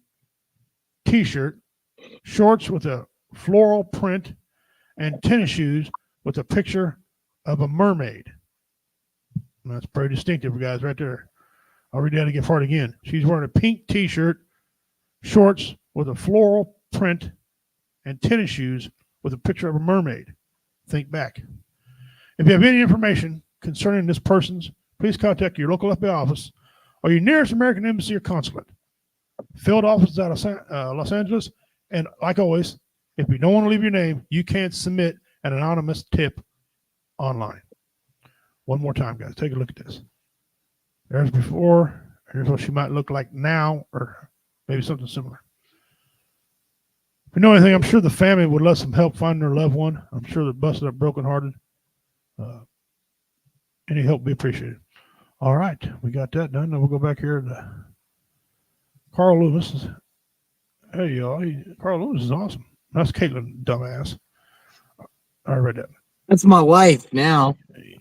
[SPEAKER 2] t-shirt, shorts with a floral print, and tennis shoes with a picture of a mermaid. And that's pretty distinctive, guys, right there. I'll read that again for it again. She's wearing a pink t-shirt, shorts with a floral print, and tennis shoes with a picture of a mermaid. Think back. If you have any information concerning this person's, please contact your local FBI office or your nearest American embassy or consulate. Field offices out of Los Angeles. And like always, if you don't want to leave your name, you can submit an anonymous tip online. One more time, guys. Take a look at this. There's before. Here's what she might look like now, or maybe something similar. If you know anything, I'm sure the family would love some help finding their loved one. I'm sure they're busted up, brokenhearted. Any help would be appreciated. All right, we got that done. Now we'll go back here to Carl Loomis. Hey, y'all. Carl Loomis is awesome. That's Caitlin, dumbass. I read that.
[SPEAKER 5] That's my wife now.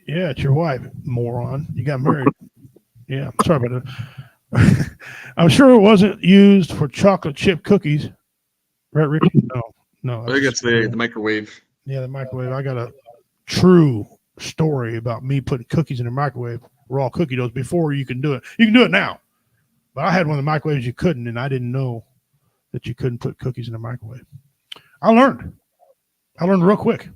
[SPEAKER 2] Yeah, it's your wife, moron. You got married. Yeah, sorry about that. I'm sure it wasn't used for chocolate chip cookies. Right, Richie? No.
[SPEAKER 3] I think it's the microwave.
[SPEAKER 2] Yeah, the microwave. I got a true story about me putting cookies in the microwave, raw cookie doughs, before you can do it. You can do it now. But I had one of the microwaves you couldn't, and I didn't know that you couldn't put cookies in the microwave. I learned real quick.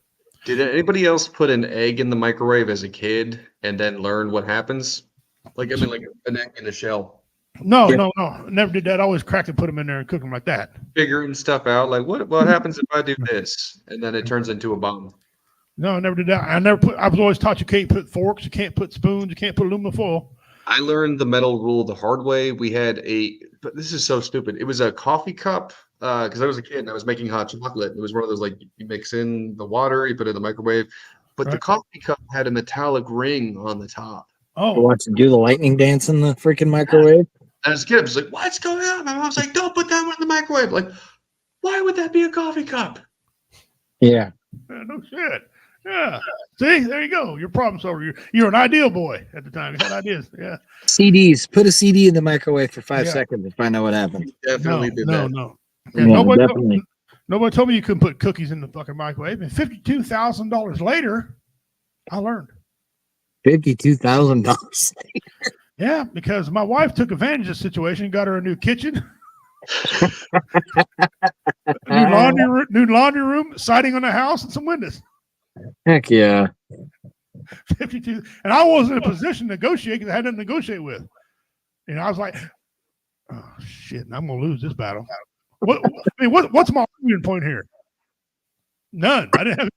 [SPEAKER 3] Did anybody else put an egg in the microwave as a kid and then learn what happens? Like an egg in a shell.
[SPEAKER 2] No, never did that. I always cracked and put them in there and cook them like that.
[SPEAKER 3] Figuring stuff out, like what happens if I do this, and then it turns into a bomb.
[SPEAKER 2] No, I never did that. I was always taught you can't put forks, you can't put spoons, you can't put aluminum foil.
[SPEAKER 3] I learned the metal rule the hard way. We had but this is so stupid. It was a coffee cup because I was a kid and I was making hot chocolate. It was one of those, like, you mix in the water, you put it in the microwave, but
[SPEAKER 2] Right.
[SPEAKER 3] the coffee cup had a metallic ring on the top.
[SPEAKER 2] Oh,
[SPEAKER 5] Watch him do the lightning dance in the freaking microwave.
[SPEAKER 3] And as a kid, I was like, "What's going on?" My mom's like, "Don't put that one in the microwave." Like, why would that be a coffee cup?
[SPEAKER 5] Yeah.
[SPEAKER 2] no shit. Yeah. See, there you go. Your problem solver. You're an ideal boy at the time. You had ideas. Yeah.
[SPEAKER 5] CDs. Put a CD in the microwave for 5
[SPEAKER 2] Yeah.
[SPEAKER 5] seconds and find out what happens.
[SPEAKER 3] Definitely did
[SPEAKER 2] No.
[SPEAKER 3] that.
[SPEAKER 2] Yeah,
[SPEAKER 5] Yeah, definitely.
[SPEAKER 2] nobody told me you couldn't put cookies in the fucking microwave. And $52,000 later, I learned.
[SPEAKER 5] $52,000.
[SPEAKER 2] Yeah, because my wife took advantage of the situation, got her a new kitchen, new laundry room, siding on the house, and some windows.
[SPEAKER 5] Heck yeah.
[SPEAKER 2] 52, and I wasn't in a position to negotiate because I had nothing to negotiate with. And I was like, "Oh shit, I'm gonna lose this battle." What's my argument point here? None. I didn't have.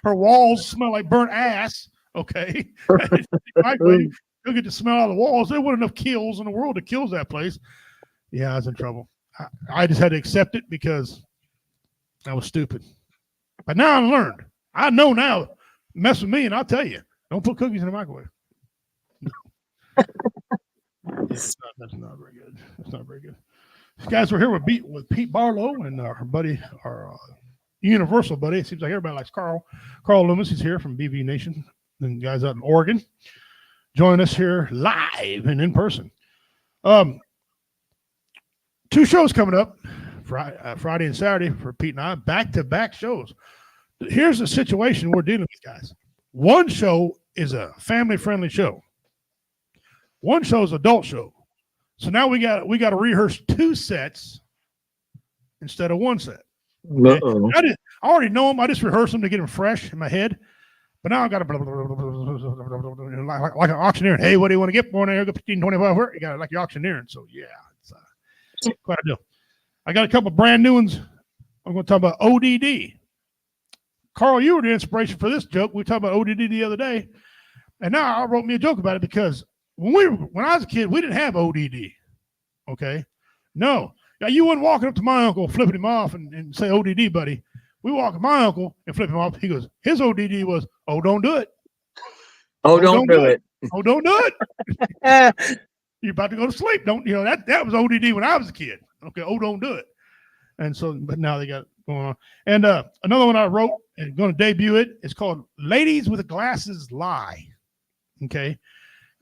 [SPEAKER 2] Her walls smell like burnt ass. Okay, you'll get the smell out of the walls. There weren't enough kills in the world to kill that place. Yeah, I was in trouble. I just had to accept it because I was stupid. But now I learned. I know now. Mess with me, and I'll tell you, don't put cookies in the microwave. That's not very good. That's not very good. Guys, we're here with Pete Barlow and our buddy, our Universal buddy. It seems like everybody likes Carl. Carl Loomis. He's here from BB Nation. And guys out in Oregon, join us here live and in person. 2 shows coming up, Friday and Saturday for Pete and I, back-to-back shows. Here's the situation we're dealing with, guys. One show is a family-friendly show. One show is an adult show. So now we got to rehearse 2 sets instead of 1 set. Okay? I already know them. I just rehearse them to get them fresh in my head. But now I got to like an auctioneer. Hey, what do you want to get for there? Go 15, 25. You got it like you're auctioneering. So yeah, it's quite a deal. I got a couple brand new ones. I'm going to talk about ODD. Carl, you were the inspiration for this joke. We were talking about ODD the other day, and now I wrote me a joke about it because when I was a kid, we didn't have ODD. Okay, no, now you wouldn't walking up to my uncle, flipping him off, and say ODD, buddy. We walk to my uncle and flip him off. He goes, his ODD was, oh, don't do it.
[SPEAKER 5] Oh, don't do it.
[SPEAKER 2] Oh, don't do it. You're about to go to sleep. Don't, that was ODD when I was a kid. Okay. Oh, don't do it. And so, but now they got it going on. And another one I wrote and going to debut it. It's called Ladies with Glasses Lie. Okay.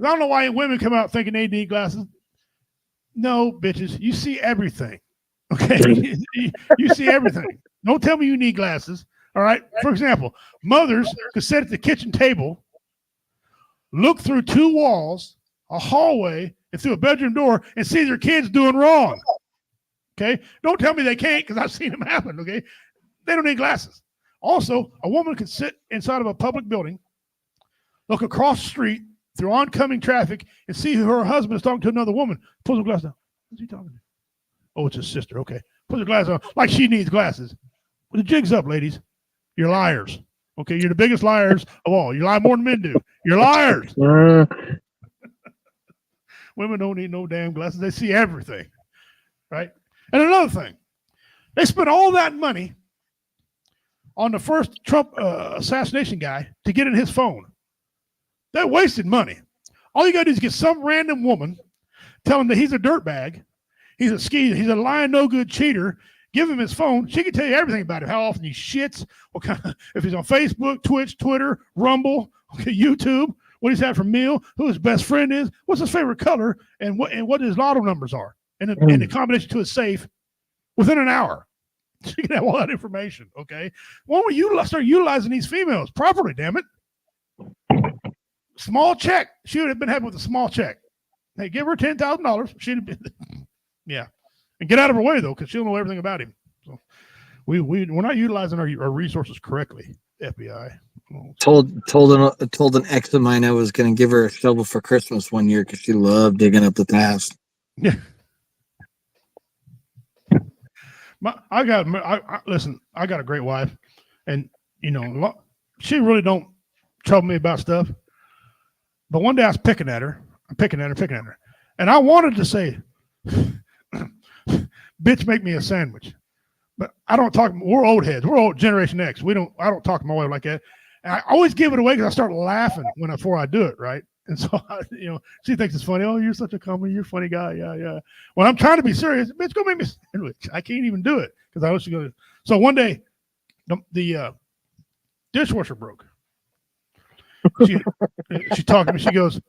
[SPEAKER 2] I don't know why women come out thinking they need glasses. No, bitches, you see everything. Okay, you see everything. Don't tell me you need glasses. All right. For example, mothers could sit at the kitchen table, look through 2 walls, a hallway, and through a bedroom door, and see their kids doing wrong. Okay. Don't tell me they can't, because I've seen them happen. Okay. They don't need glasses. Also, a woman could sit inside of a public building, look across the street through oncoming traffic, and see who her husband is talking to another woman. Pulls her glasses down. Who's he talking to? Oh, it's his sister. Okay. Puts her glasses on like she needs glasses. Well, the jig's up, ladies. You're liars. Okay. You're the biggest liars of all. You lie more than men do. You're liars. Women don't need no damn glasses. They see everything. Right. And another thing, they spent all that money on the first Trump assassination guy to get in his phone. They wasted money. All you got to do is get some random woman, tell him that he's a dirtbag, he's a lying, no good cheater. Give him his phone. She can tell you everything about him. How often he shits, what kind of, if he's on Facebook, Twitch, Twitter, Rumble, okay, YouTube, what he's had for meal, who his best friend is, what's his favorite color, and what his lotto numbers are, and the combination to his safe within an hour. She can have all that information. Okay, why don't you start utilizing these females properly? Damn it. Small check. She would have been happy with a small check. Hey, give her $10,000. She'd have been, yeah. And get out of her way though, because she'll know everything about him. So we're not utilizing our resources correctly. FBI
[SPEAKER 6] told an ex of mine I was going to give her a shovel for Christmas one year because she loved digging up the past.
[SPEAKER 2] Yeah. Listen. I got a great wife, and she really don't trouble me about stuff. But one day I was picking at her, and I wanted to say, "Bitch, make me a sandwich." But I don't talk. We're old heads. We're old Generation X. I don't talk to my wife like that. And I always give it away because I start laughing before I do it, right? And so, she thinks it's funny. Oh, you're such a comedy. You're a funny guy. Yeah. When I'm trying to be serious, bitch, go make me a sandwich. I can't even do it because I know she's going to. So one day, the dishwasher broke. She talked to me. She goes,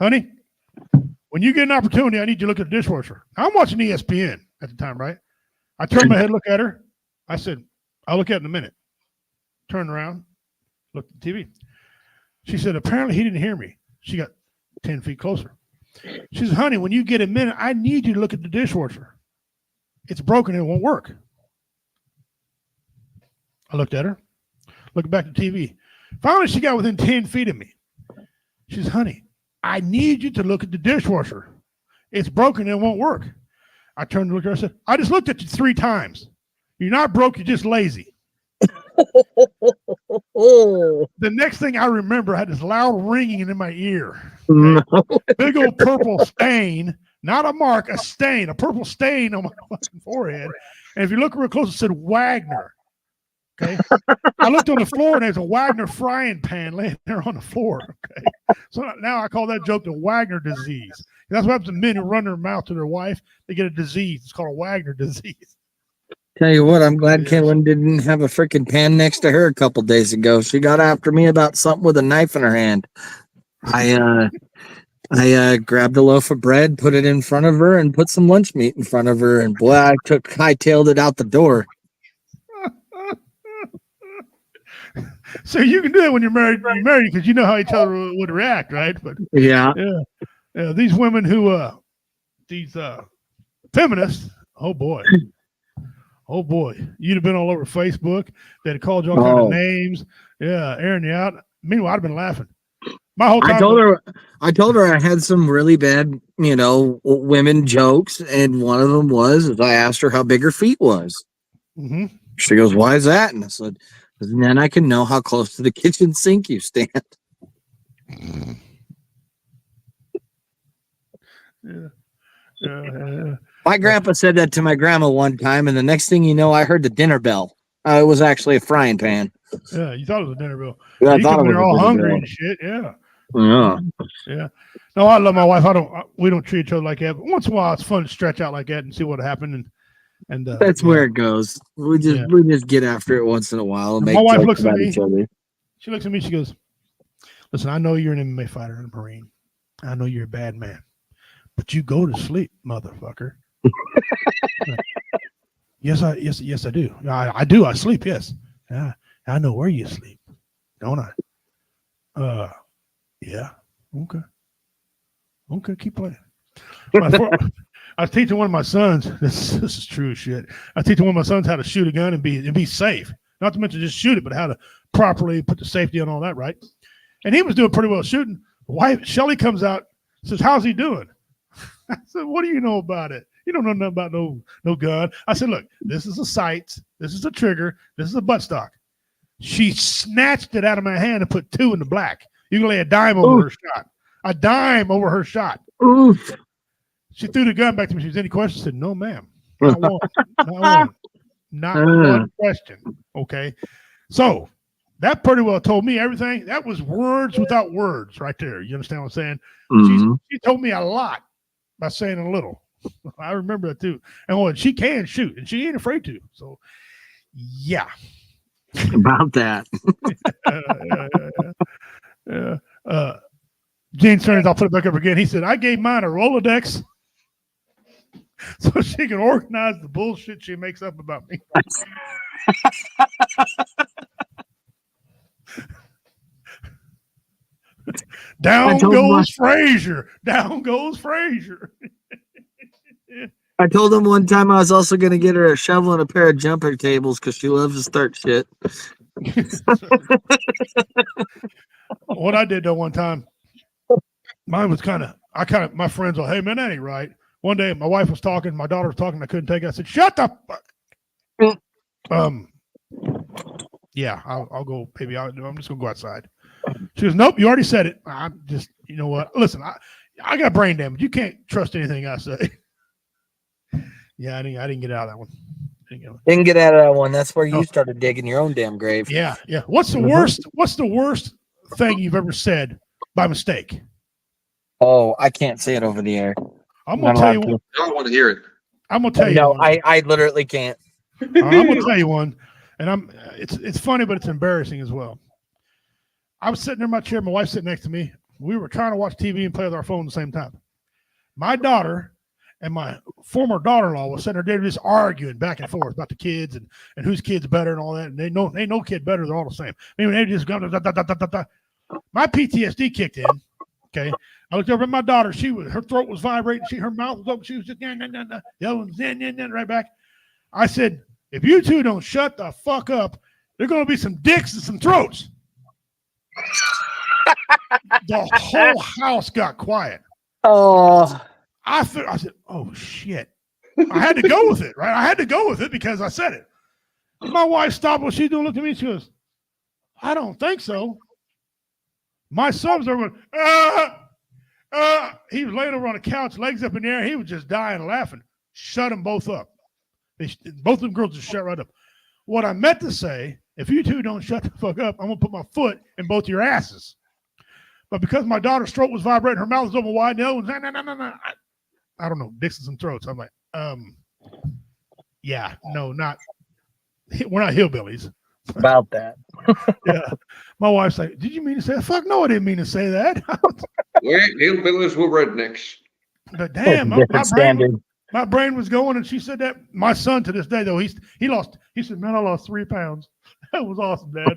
[SPEAKER 2] "Honey, when you get an opportunity, I need you to look at the dishwasher." I'm watching ESPN at the time, right? I turned my head, look at her. I said, "I'll look at it in a minute." Turned around, looked at the TV. She said, "Apparently he didn't hear me." She got 10 feet closer. She said, "Honey, when you get a minute, I need you to look at the dishwasher. It's broken and it won't work." I looked at her, looked back at the TV. Finally, she got within 10 feet of me. She says, "Honey, I need you to look at the dishwasher. It's broken and it won't work." I turned to look at her and said, "I just looked at you 3 times. You're not broke, you're just lazy." The next thing I remember, I had this loud ringing in my ear. Okay? Big old purple stain, not a mark, a stain, a purple stain on my fucking forehead. And if you look real close, it said Wagner. Okay. I looked on the floor and there's a Wagner frying pan laying there on the floor. Okay. So now I call that joke the Wagner disease. That's what happens to men who run their mouth to their wife. They get a disease. It's called a Wagner disease.
[SPEAKER 6] Tell you what, I'm glad Caitlin didn't have a freaking pan next to her a couple days ago. She got after me about something with a knife in her hand. I grabbed a loaf of bread, put it in front of her, and put some lunch meat in front of her. And boy, I hightailed it out the door.
[SPEAKER 2] So you can do it when you're married. You're married because you know how each other would react, right? But
[SPEAKER 6] yeah.
[SPEAKER 2] These women who, these feminists. Oh boy, you'd have been all over Facebook. They'd have called you all kind of names. Yeah, airing you out. Meanwhile, I'd have been laughing. My whole time.
[SPEAKER 6] I told her I had some really bad, women jokes, and one of them was I asked her how big her feet was.
[SPEAKER 2] Mm-hmm.
[SPEAKER 6] She goes, "Why is that?" And I said, "Because then I can know how close to the kitchen sink you stand."
[SPEAKER 2] Yeah.
[SPEAKER 6] My grandpa said that to my grandma one time, and the next thing you know, I heard the dinner bell. It was actually a frying pan.
[SPEAKER 2] Yeah, you thought it was a dinner bill.
[SPEAKER 6] Yeah, I thought it was.
[SPEAKER 2] They're all hungry and shit. Yeah.
[SPEAKER 6] Yeah.
[SPEAKER 2] No, I love my wife. We don't treat each other like that. But once in a while, it's fun to stretch out like that and see what happened. And
[SPEAKER 6] that's where it goes. We just get after it once in a while and make
[SPEAKER 2] my wife
[SPEAKER 6] jokes
[SPEAKER 2] looks
[SPEAKER 6] about
[SPEAKER 2] at me.
[SPEAKER 6] each other.
[SPEAKER 2] She looks at me. She goes, "Listen, I know you're an MMA fighter and a Marine. I know you're a bad man, but you go to sleep, motherfucker. Yes, I do. I do. I sleep. Yes. Yeah, I know where you sleep, don't I? Yeah. Okay. Okay. Keep playing. I was teaching one of my sons. This is true as shit. I was teaching one of my sons how to shoot a gun and be safe. Not to mention just shoot it, but how to properly put the safety on all that, right? And he was doing pretty well shooting. Wife Shelly comes out, says, "How's he doing?" I said, "What do you know about it? You don't know nothing about no gun." I said, "Look, this is a sight, this is a trigger, this is a buttstock." She snatched it out of my hand and put 2 in the black. You can lay a dime over her shot. A dime over her shot.
[SPEAKER 6] Oof.
[SPEAKER 2] She threw the gun back to me. She said, "Any questions?" I said, "No, ma'am. Not one. Not one. Not one question." Okay. So that pretty well told me everything. That was words without words right there. You understand what I'm saying?
[SPEAKER 6] Mhm.
[SPEAKER 2] She told me a lot by saying a little. I remember that too. And she can shoot, and she ain't afraid to. So, yeah.
[SPEAKER 6] About that.
[SPEAKER 2] Gene Stearns, I'll put it back up again. He said, "I gave mine a Rolodex so she can organize the bullshit she makes up about me." Down goes Frazier. Down goes Frazier.
[SPEAKER 6] I told him one time I was also going to get her a shovel and a pair of jumper cables because she loves to start shit.
[SPEAKER 2] What I did though one time, mine was my friends were, "Hey man, that ain't right." One day my wife was talking, my daughter was talking, I couldn't take it. I said, "Shut the fuck." Yeah, I'll go, baby. I'm just gonna go outside. She goes, "Nope, you already said it." I'm just, you know what? Listen, I got brain damage. You can't trust anything I say. Yeah, I didn't get out of that one.
[SPEAKER 6] Didn't get out of that one. That's where you started digging your own damn grave.
[SPEAKER 2] Yeah. What's the worst? What's the worst thing you've ever said by mistake?
[SPEAKER 6] Oh, I can't say it over the air.
[SPEAKER 2] I'm gonna tell you one.
[SPEAKER 3] I don't want to hear it.
[SPEAKER 2] I'm gonna tell you.
[SPEAKER 6] No,
[SPEAKER 2] one.
[SPEAKER 6] I literally can't.
[SPEAKER 2] I'm gonna tell you one, and it's funny, but it's embarrassing as well. I was sitting in my chair, my wife sitting next to me. We were trying to watch TV and play with our phone at the same time. My daughter and my former daughter-in-law was sitting there just arguing back and forth about the kids and whose kid's better and all that. And they no kid better. They're all the same. I mean, they just go da, da, da, da, da, da. My PTSD kicked in. Okay, I looked over at my daughter. Her throat was vibrating. Her mouth was open. She was just the other one right back. I said, "If you two don't shut the fuck up, there's going to be some dicks and some throats." The whole house got quiet.
[SPEAKER 6] Oh.
[SPEAKER 2] I said, "Oh shit!" I had to go with it, right? I had to go with it because I said it. My wife stopped what she's doing, looked at me, she goes, "I don't think so." My son was there going, he was laying over on the couch, legs up in the air. He was just dying laughing. Shut them both up. Both of them girls just shut right up. What I meant to say, if you two don't shut the fuck up, I'm gonna put my foot in both of your asses. But because my daughter's throat was vibrating, her mouth was open wide, the other one's no. I don't know, dicks and some throats. I'm like, yeah, no, we're not hillbillies.
[SPEAKER 6] About that.
[SPEAKER 2] Yeah. My wife's like, "Did you mean to say that?" Fuck no, I didn't mean to say that.
[SPEAKER 3] We're hillbillies, we're rednecks.
[SPEAKER 2] But damn, my brain was going, and she said that. My son to this day, though, he said, "Man, I lost 3 pounds." That was awesome, Dad.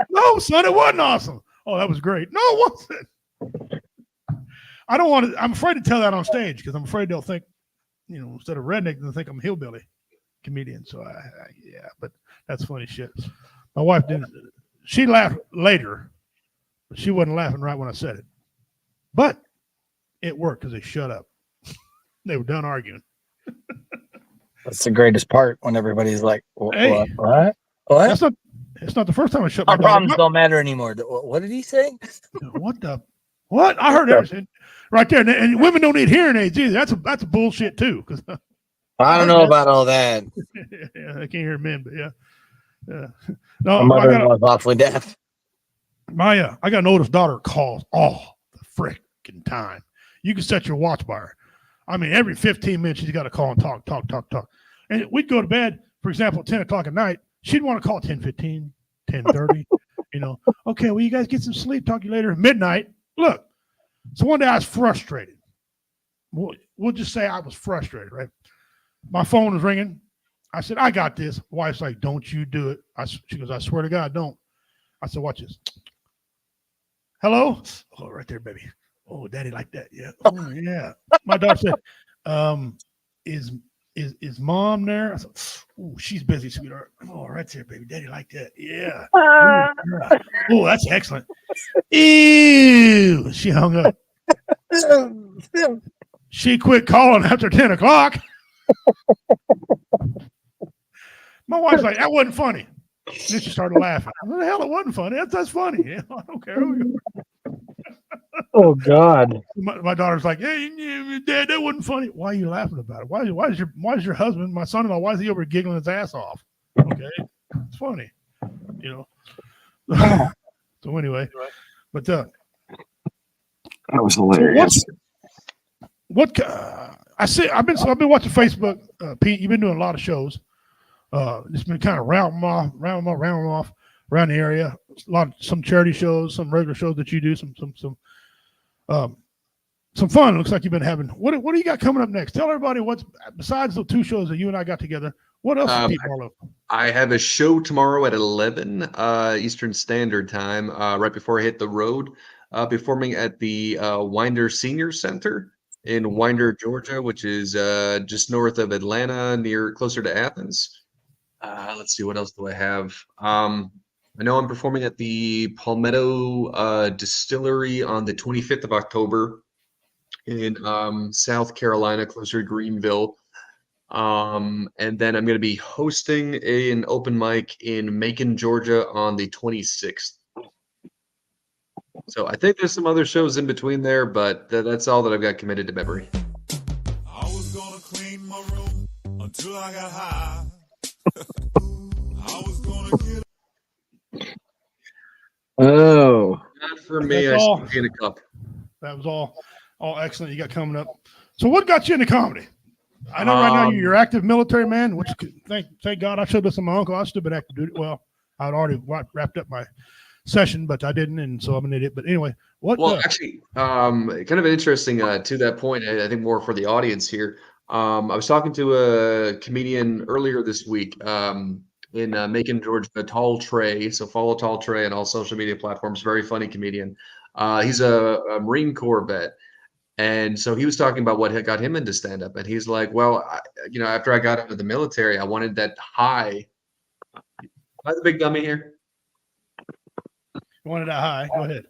[SPEAKER 2] No, son, it wasn't awesome. Oh, that was great. No, it wasn't. I'm afraid to tell that on stage because I'm afraid they'll think, instead of redneck, they'll think I'm a hillbilly comedian. So yeah, but that's funny shit. My wife didn't. She laughed later, but she wasn't laughing right when I said it. But it worked because they shut up. They were done arguing.
[SPEAKER 6] That's the greatest part when everybody's like,
[SPEAKER 2] Hey.
[SPEAKER 6] What?
[SPEAKER 2] It's not the first time I shut my
[SPEAKER 6] Our problems don't matter anymore. What did he say?
[SPEAKER 2] What? I heard everything right there. And women don't need hearing aids either. That's a bullshit too. Because
[SPEAKER 6] I don't know about all that.
[SPEAKER 2] Yeah, I can't hear men, but yeah. No,
[SPEAKER 6] my mother-in-law's awfully deaf.
[SPEAKER 2] I got an oldest daughter calls all the freaking time. You can set your watch by her. I mean, every 15 minutes she's got to call and talk. And we'd go to bed, for example, at 10 o'clock at night. She'd want to call 10:15, 10:30. Okay, well, you guys get some sleep. Talk to you later. Midnight. Look, so one day I was frustrated. We'll just say I was frustrated, right? My phone was ringing. I said, I got this. Wife's like, don't you do it. She goes, I swear to God, don't. I said, watch this. Hello? Oh, right there, baby. Oh, daddy like that. Yeah. Oh, yeah. My daughter said, is mom there? I said, oh, she's busy, sweetheart. Oh, right there, baby. Daddy like that. Yeah. Oh, that's excellent. Ew. She hung up. She quit calling after 10 o'clock. My wife's like, that wasn't funny. Then she started laughing. What the hell? It wasn't funny. That's funny. Yeah, I don't care.
[SPEAKER 6] Oh God.
[SPEAKER 2] My daughter's like, hey, Dad, that wasn't funny. Why are you laughing about it? Why is your husband, my son-in-law, why is he over giggling his ass off? Okay, it's funny, you know. So anyway, but
[SPEAKER 6] that was hilarious.
[SPEAKER 2] I've been watching Facebook. Pete, you've been doing a lot of shows. It's been kind of rounding off around the area. Some charity shows, some regular shows that you do, some fun. It looks like you've been having. What do you got coming up next? Tell everybody what's besides the two shows that you and I got together. What else?
[SPEAKER 3] I have a show tomorrow at 11 Eastern Standard Time, right before I hit the road, performing at the Winder Senior Center in Winder, Georgia, which is just north of Atlanta, closer to Athens. Let's see, what else do I have? I know I'm performing at the Palmetto Distillery on the 25th of October in South Carolina, closer to Greenville. And then I'm going to be hosting an open mic in Macon, Georgia on the 26th. So I think there's some other shows in between there, but that's all that I've got committed to memory.
[SPEAKER 12] I was going to clean my room until I got high. I was going to get...
[SPEAKER 6] Oh.
[SPEAKER 3] Not for me. I should get a cup.
[SPEAKER 2] That was all excellent you got coming up. So what got you into comedy? I know right now you're active military man, which thank God I showed this to my uncle. I've still been active duty. Well, I'd already wrapped up my session, but I didn't, and so I'm an idiot. But anyway,
[SPEAKER 3] actually, kind of interesting to that point. I think more for the audience here. I was talking to a comedian earlier this week in Macon, Georgia, Tall Trey. So follow Tall Trey on all social media platforms. Very funny comedian. He's a Marine Corps vet. And so he was talking about what had got him into stand-up. And he's like, well, after I got out of the military, I wanted that high. Am I the big dummy here?
[SPEAKER 2] You wanted that high. Go ahead.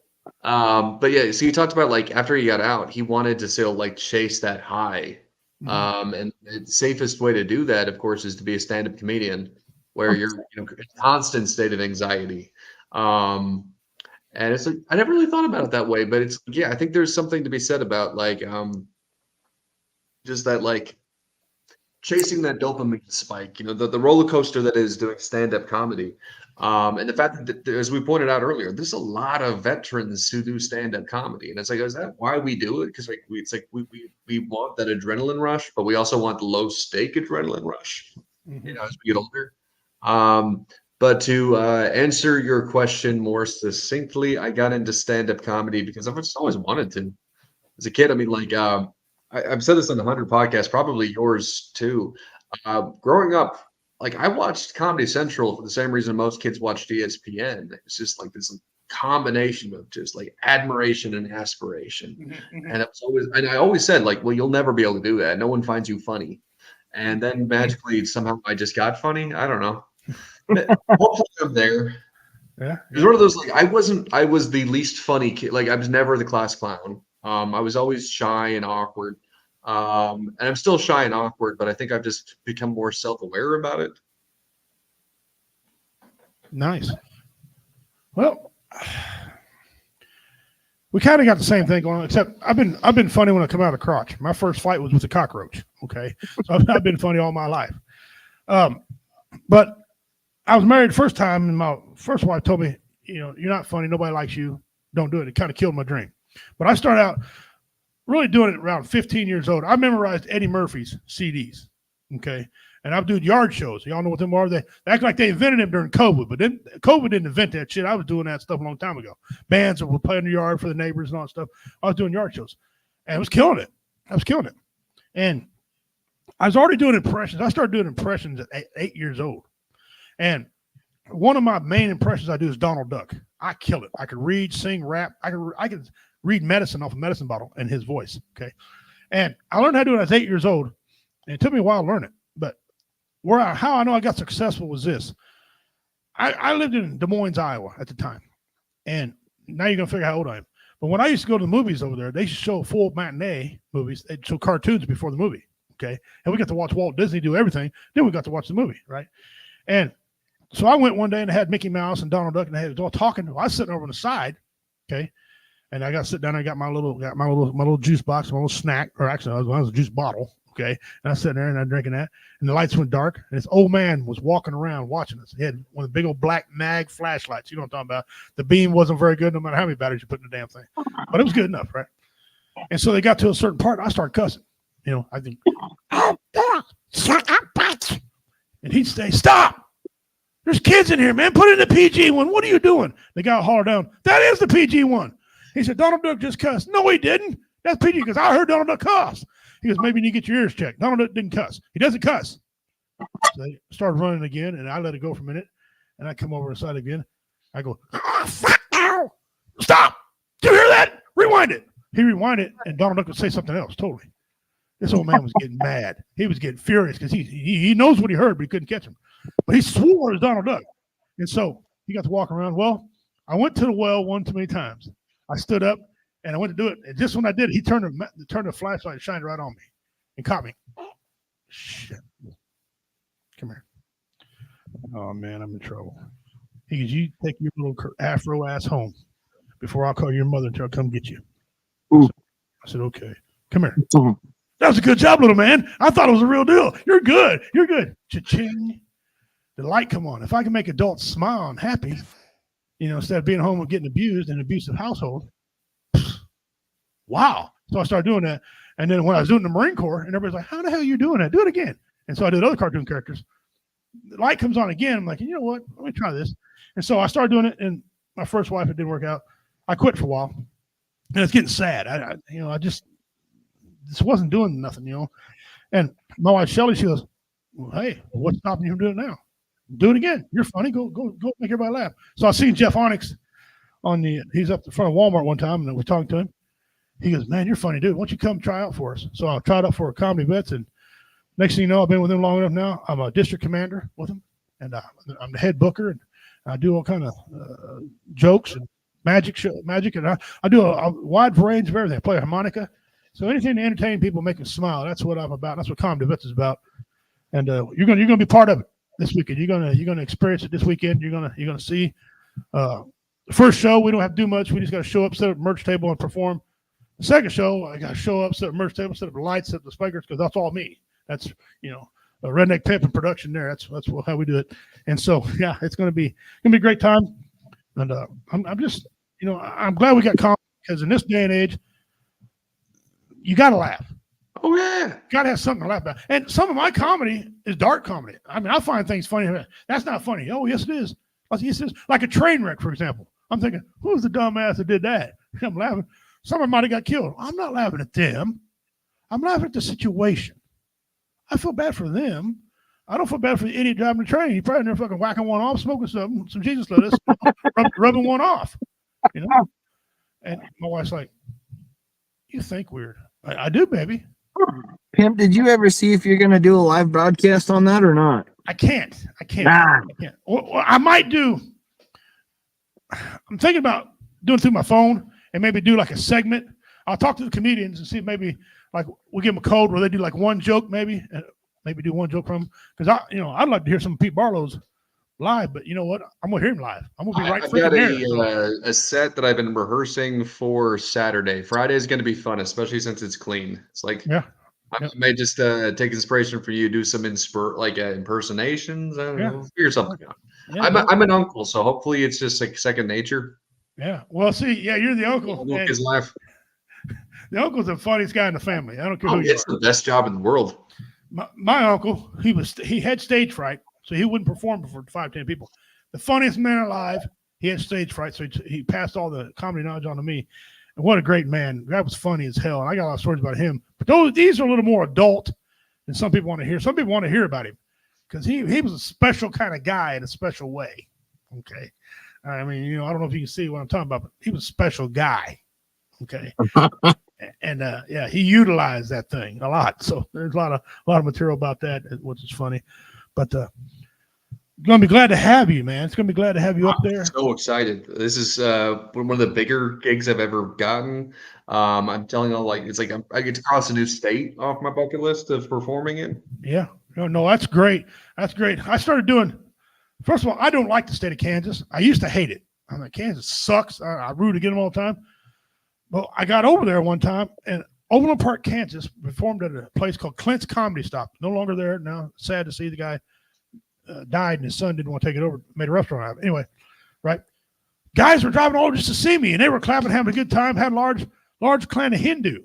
[SPEAKER 3] But yeah, so he talked about like after he got out, he wanted to still like chase that high. And the safest way to do that, of course, is to be a stand-up comedian where you're in a constant state of anxiety. And it's like, I never really thought about it that way, but I think there's something to be said about like, just that, like chasing that dopamine spike, the roller coaster that is doing stand-up comedy. And the fact that, as we pointed out earlier, there's a lot of veterans who do stand-up comedy. And it's like, is that why we do it? Because we want that adrenaline rush, but we also want the low stake adrenaline rush, as we get older. But to answer your question more succinctly, I got into stand-up comedy because I've just always wanted to. As a kid, I mean, like I've said this on the 100 podcast, probably yours too. Growing up, like I watched Comedy Central for the same reason most kids watched ESPN. It's just like this combination of just like admiration and aspiration. And I always said like, well, you'll never be able to do that. No one finds you funny. And then magically somehow I just got funny. I don't know. Hopefully I'm there.
[SPEAKER 2] Yeah.
[SPEAKER 3] It was one of those, like, I was the least funny kid. Like I was never the class clown. I was always shy and awkward. And I'm still shy and awkward, but I think I've just become more self-aware about it.
[SPEAKER 2] Nice. Well, we kind of got the same thing going on, except I've been funny when I come out of the crotch. My first fight was with a cockroach. Okay. So I've been funny all my life. But I was married the first time, and my first wife told me, you're not funny. Nobody likes you. Don't do it. It kind of killed my dream. But I started out really doing it around 15 years old. I memorized Eddie Murphy's CDs. Okay. And I would do yard shows. Y'all know what them are? They act like they invented them during COVID, but then COVID didn't invent that shit. I was doing that stuff a long time ago. Bands that would play in the yard for the neighbors and all that stuff. I was doing yard shows, and I was killing it. And I was already doing impressions. I started doing impressions at 8 years old. And one of my main impressions I do is Donald Duck. I kill it. I could read, sing, rap. I could read medicine off a medicine bottle in his voice. Okay. And I learned how to do it when I was 8 years old. And it took me a while to learn it. But how I know I got successful was this. I lived in Des Moines, Iowa at the time. And now you're going to figure out how old I am. But when I used to go to the movies over there, they used to show full matinee movies. They'd show cartoons before the movie. Okay. And we got to watch Walt Disney do everything. Then we got to watch the movie. Right. And so I went one day and I had Mickey Mouse and Donald Duck and they had all talking. I was sitting over on the side. Okay. And I got to sit down. I got my little juice box, my little snack, or actually, I was a juice bottle. Okay. And I was sitting there and I'm drinking that. And the lights went dark. And this old man was walking around watching us. He had one of the big old black mag flashlights. You know what I'm talking about? The beam wasn't very good, no matter how many batteries you put in the damn thing. But it was good enough, right? And so they got to a certain part. I started cussing. You know, I think, and he'd say, "Stop! There's kids in here, man. Put in the PG one. What are you doing?" The guy hollered down, "That is the PG one." He said, "Donald Duck just cussed." "No, he didn't. That's PG because I heard Donald Duck cuss." He goes, "Maybe you need to get your ears checked. Donald Duck didn't cuss. He doesn't cuss." So they started running again, and I let it go for a minute, and I come over the side again. I go, "Stop! Did you hear that? Rewind it." He rewinded it, and Donald Duck would say something else totally. This old man was getting mad. He was getting furious because he knows what he heard, but he couldn't catch him. But he swore it was Donald Duck. And so he got to walk around. Well, I went to the well one too many times. I stood up and I went to do it. And just when I did, he turned the flashlight and shined right on me and caught me. Shit. Come here. Oh, man, I'm in trouble. He goes, "You take your little afro ass home before I'll call your mother and tell her to come get you." I said, "Okay. Come here." "That was a good job, little man. I thought it was a real deal. You're good. You're good." Cha-ching. The light come on. If I can make adults smile and happy, you know, instead of being home and getting abused in an abusive household, wow. So I started doing that. And then when I was doing the Marine Corps, and everybody's like, "How the hell are you doing that? Do it again." And so I did other cartoon characters. The light comes on again. I'm like, "You know what? Let me try this." And so I started doing it. And my first wife, it didn't work out. I quit for a while. And it's getting sad. I just wasn't doing nothing, you know. And my wife Shelly, she goes, "Well, hey, what's stopping you from doing it now? Do it again. You're funny. Go make everybody laugh." So I seen Jeff Onyx he's up in front of Walmart one time, and I was talking to him. He goes, "Man, you're funny, dude. Why don't you come try out for us?" So I tried out for a Comedy Vets, and next thing you know, I've been with him long enough now. I'm a district commander with him, and I'm the head booker, and I do all kind of jokes and magic, and I do a wide range of everything. I play a harmonica. So anything to entertain people, make them smile. That's what I'm about. That's what Comedy Vets is about. And you're gonna be part of it this weekend. You're gonna experience it this weekend. You're gonna see the first show. We don't have to do much. We just got to show up, set up a merch table, and perform. The second show, I got to show up, set up a merch table, set up the lights, set up the speakers, because that's all me. That's a redneck pimping production there. That's how we do it. And so yeah, it's gonna be a great time. And I'm just I'm glad we got comedy, because in this day and age, you got to laugh.
[SPEAKER 3] Oh, yeah.
[SPEAKER 2] Got to have something to laugh about. And some of my comedy is dark comedy. I mean, I find things funny. That's not funny. Oh, yes, it is. Yes, it is. Like a train wreck, for example. I'm thinking, who's the dumbass that did that? I'm laughing. Someone might have got killed. I'm not laughing at them. I'm laughing at the situation. I feel bad for them. I don't feel bad for the idiot driving the train. He probably never fucking whacking one off, smoking some Jesus lettuce, rubbing one off. And my wife's like, "You think weird." I do, baby.
[SPEAKER 6] Pimp, did you ever see if you're going to do a live broadcast on that or not?
[SPEAKER 2] I can't.
[SPEAKER 6] Nah.
[SPEAKER 2] I can't. Well, I might do. I'm thinking about doing it through my phone and maybe do like a segment. I'll talk to the comedians and see if maybe like we'll give them a code where they do like one joke, maybe do one joke from them. Because I'd like to hear some of Pete Barlow's live, but you know what? I'm gonna hear him live. I'm gonna be right.
[SPEAKER 3] I've got a set that I've been rehearsing for Saturday. Friday is going to be fun, especially since it's clean. It's like I may just take inspiration for you, do some impersonations. I don't know, figure something out. Yeah, I'm an uncle, so hopefully it's just like second nature.
[SPEAKER 2] Yeah. Well, see, you're the uncle.
[SPEAKER 3] His life.
[SPEAKER 2] The uncle's the funniest guy in the family. I don't care who you are.
[SPEAKER 3] It's the best job in the world.
[SPEAKER 2] My uncle, he had stage fright. So he wouldn't perform before 5-10 people. The funniest man alive, he had stage fright, so he passed all the comedy knowledge on to me. And what a great man. That was funny as hell. And I got a lot of stories about him. But these are a little more adult And some people want to hear about him because he was a special kind of guy in a special way. Okay. I mean, you know, I don't know if you can see what I'm talking about, but he was a special guy. Okay. And yeah, he utilized that thing a lot. So there's a lot of material about that, which is funny. But gonna be glad to have you, man. It's gonna be glad to have you up there.
[SPEAKER 3] So excited. This is one of the bigger gigs I've ever gotten. I'm telling you, like it's like I get to cross a new state off my bucket list of performing in.
[SPEAKER 2] Yeah. No, that's great. That's great. I started doing. First of all, I don't like the state of Kansas. I used to hate it. I'm like, Kansas sucks. I root against them all the time. Well, I got over there one time, and Overland Park, Kansas, performed at a place called Clint's Comedy Stop. No longer there now. Sad to see the guy died, and his son didn't want to take it over. Made a restaurant out of it. Anyway, right? Guys were driving all just to see me, and they were clapping, having a good time. Had a large clan of Hindu.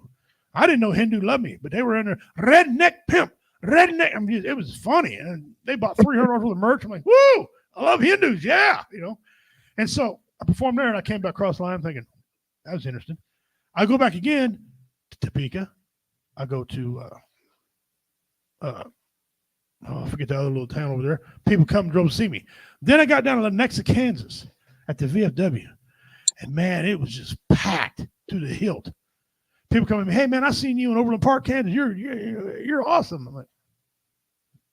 [SPEAKER 2] I didn't know Hindu loved me, but they were in there. Redneck pimp, redneck. I mean, it was funny, and they bought $300 worth of merch. I'm like, woo! I love Hindus, yeah, you know. And so I performed there, and I came back across the line thinking that was interesting. I go back again to Topeka. I go to I forget the other little town over there. People come and drove to see me. Then I got down to Lenexa, Kansas at the VFW. And man, it was just packed to the hilt. People come to me, hey man, I seen you in Overland Park, Kansas. You're awesome. I'm like,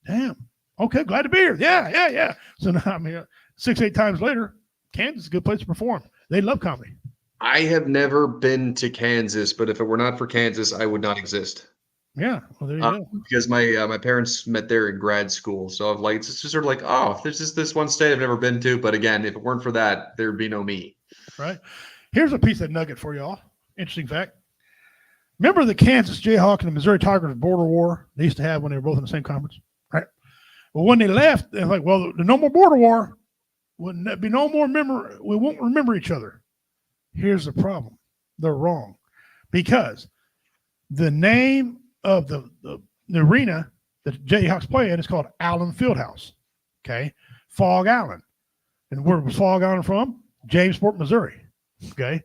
[SPEAKER 2] damn. Okay, glad to be here. Yeah. So now I mean 6-8 times later, Kansas is a good place to perform. They love comedy.
[SPEAKER 3] I have never been to Kansas, but if it were not for Kansas, I would not exist.
[SPEAKER 2] Yeah, well, there you go.
[SPEAKER 3] Because my parents met there in grad school, so I've like it's just sort of like, oh, there's just this one state I've never been to. But again, if it weren't for that, there'd be no me.
[SPEAKER 2] Right. Here's a piece of nugget for y'all. Interesting fact. Remember the Kansas Jayhawk and the Missouri Tigers border war they used to have when they were both in the same conference, right? Well, when they left, they're like, well, the no more border war. Wouldn't that be no more we won't remember each other. Here's the problem. They're wrong. Because the name of the arena that Jayhawks play in is called Allen Fieldhouse. Okay. Fog Allen. And where was Fog Allen from? Jamesport, Missouri. Okay.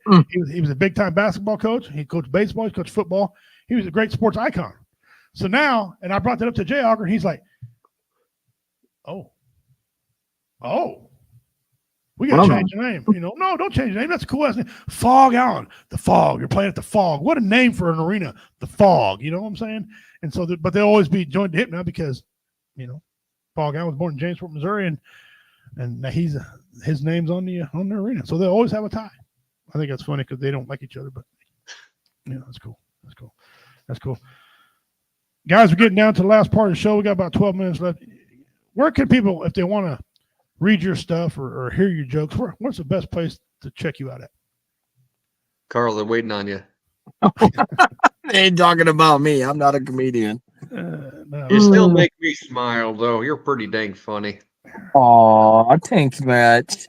[SPEAKER 2] He was a big time basketball coach. He coached baseball. He coached football. He was a great sports icon. So now, and I brought that up to Jayhawker, and he's like, oh, we got to change the name. You know, no, don't change the name. That's a cool ass name. Fog Allen. The Fog. You're playing at the Fog. What a name for an arena. The Fog. You know what I'm saying? And so, but they'll always be joined to hip now because, you know, Fog Allen was born in Jamesport, Missouri, and his name's on the arena. So they'll always have a tie. I think that's funny because they don't like each other, but yeah, that's cool. That's cool. Guys, we're getting down to the last part of the show. We got about 12 minutes left. Where can people, if they want to read your stuff or hear your jokes, what's the best place to check you out at?
[SPEAKER 3] Carl, they're waiting on you.
[SPEAKER 6] They ain't talking about me. I'm not a comedian.
[SPEAKER 2] No.
[SPEAKER 3] You still make me smile, though. You're pretty dang funny.
[SPEAKER 6] Aw, thanks, Matt.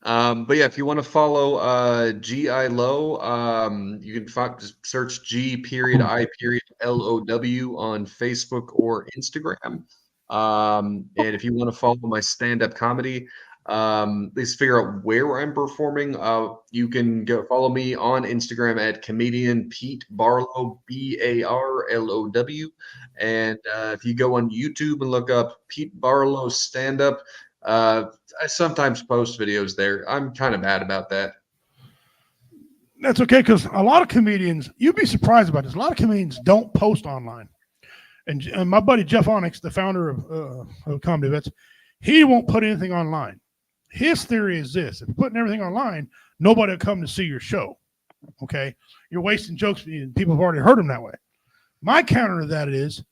[SPEAKER 3] But yeah, if you want to follow G.I. Low, you can just search G.I.LOW on Facebook or Instagram. And if you want to follow my stand-up comedy, at least figure out where I'm performing, you can go follow me on Instagram at comedian Pete Barlow, BARLOW. And if you go on YouTube and look up Pete Barlow stand-up, I sometimes post videos there. I'm kind of bad about that.
[SPEAKER 2] That's okay, because a lot of comedians, you'd be surprised about this. A lot of comedians don't post online. And my buddy Jeff Onyx, the founder of Comedy Vets, he won't put anything online. His theory is this: if you're putting everything online, nobody will come to see your show. Okay? You're wasting jokes, and people have already heard them that way. My counter to that is,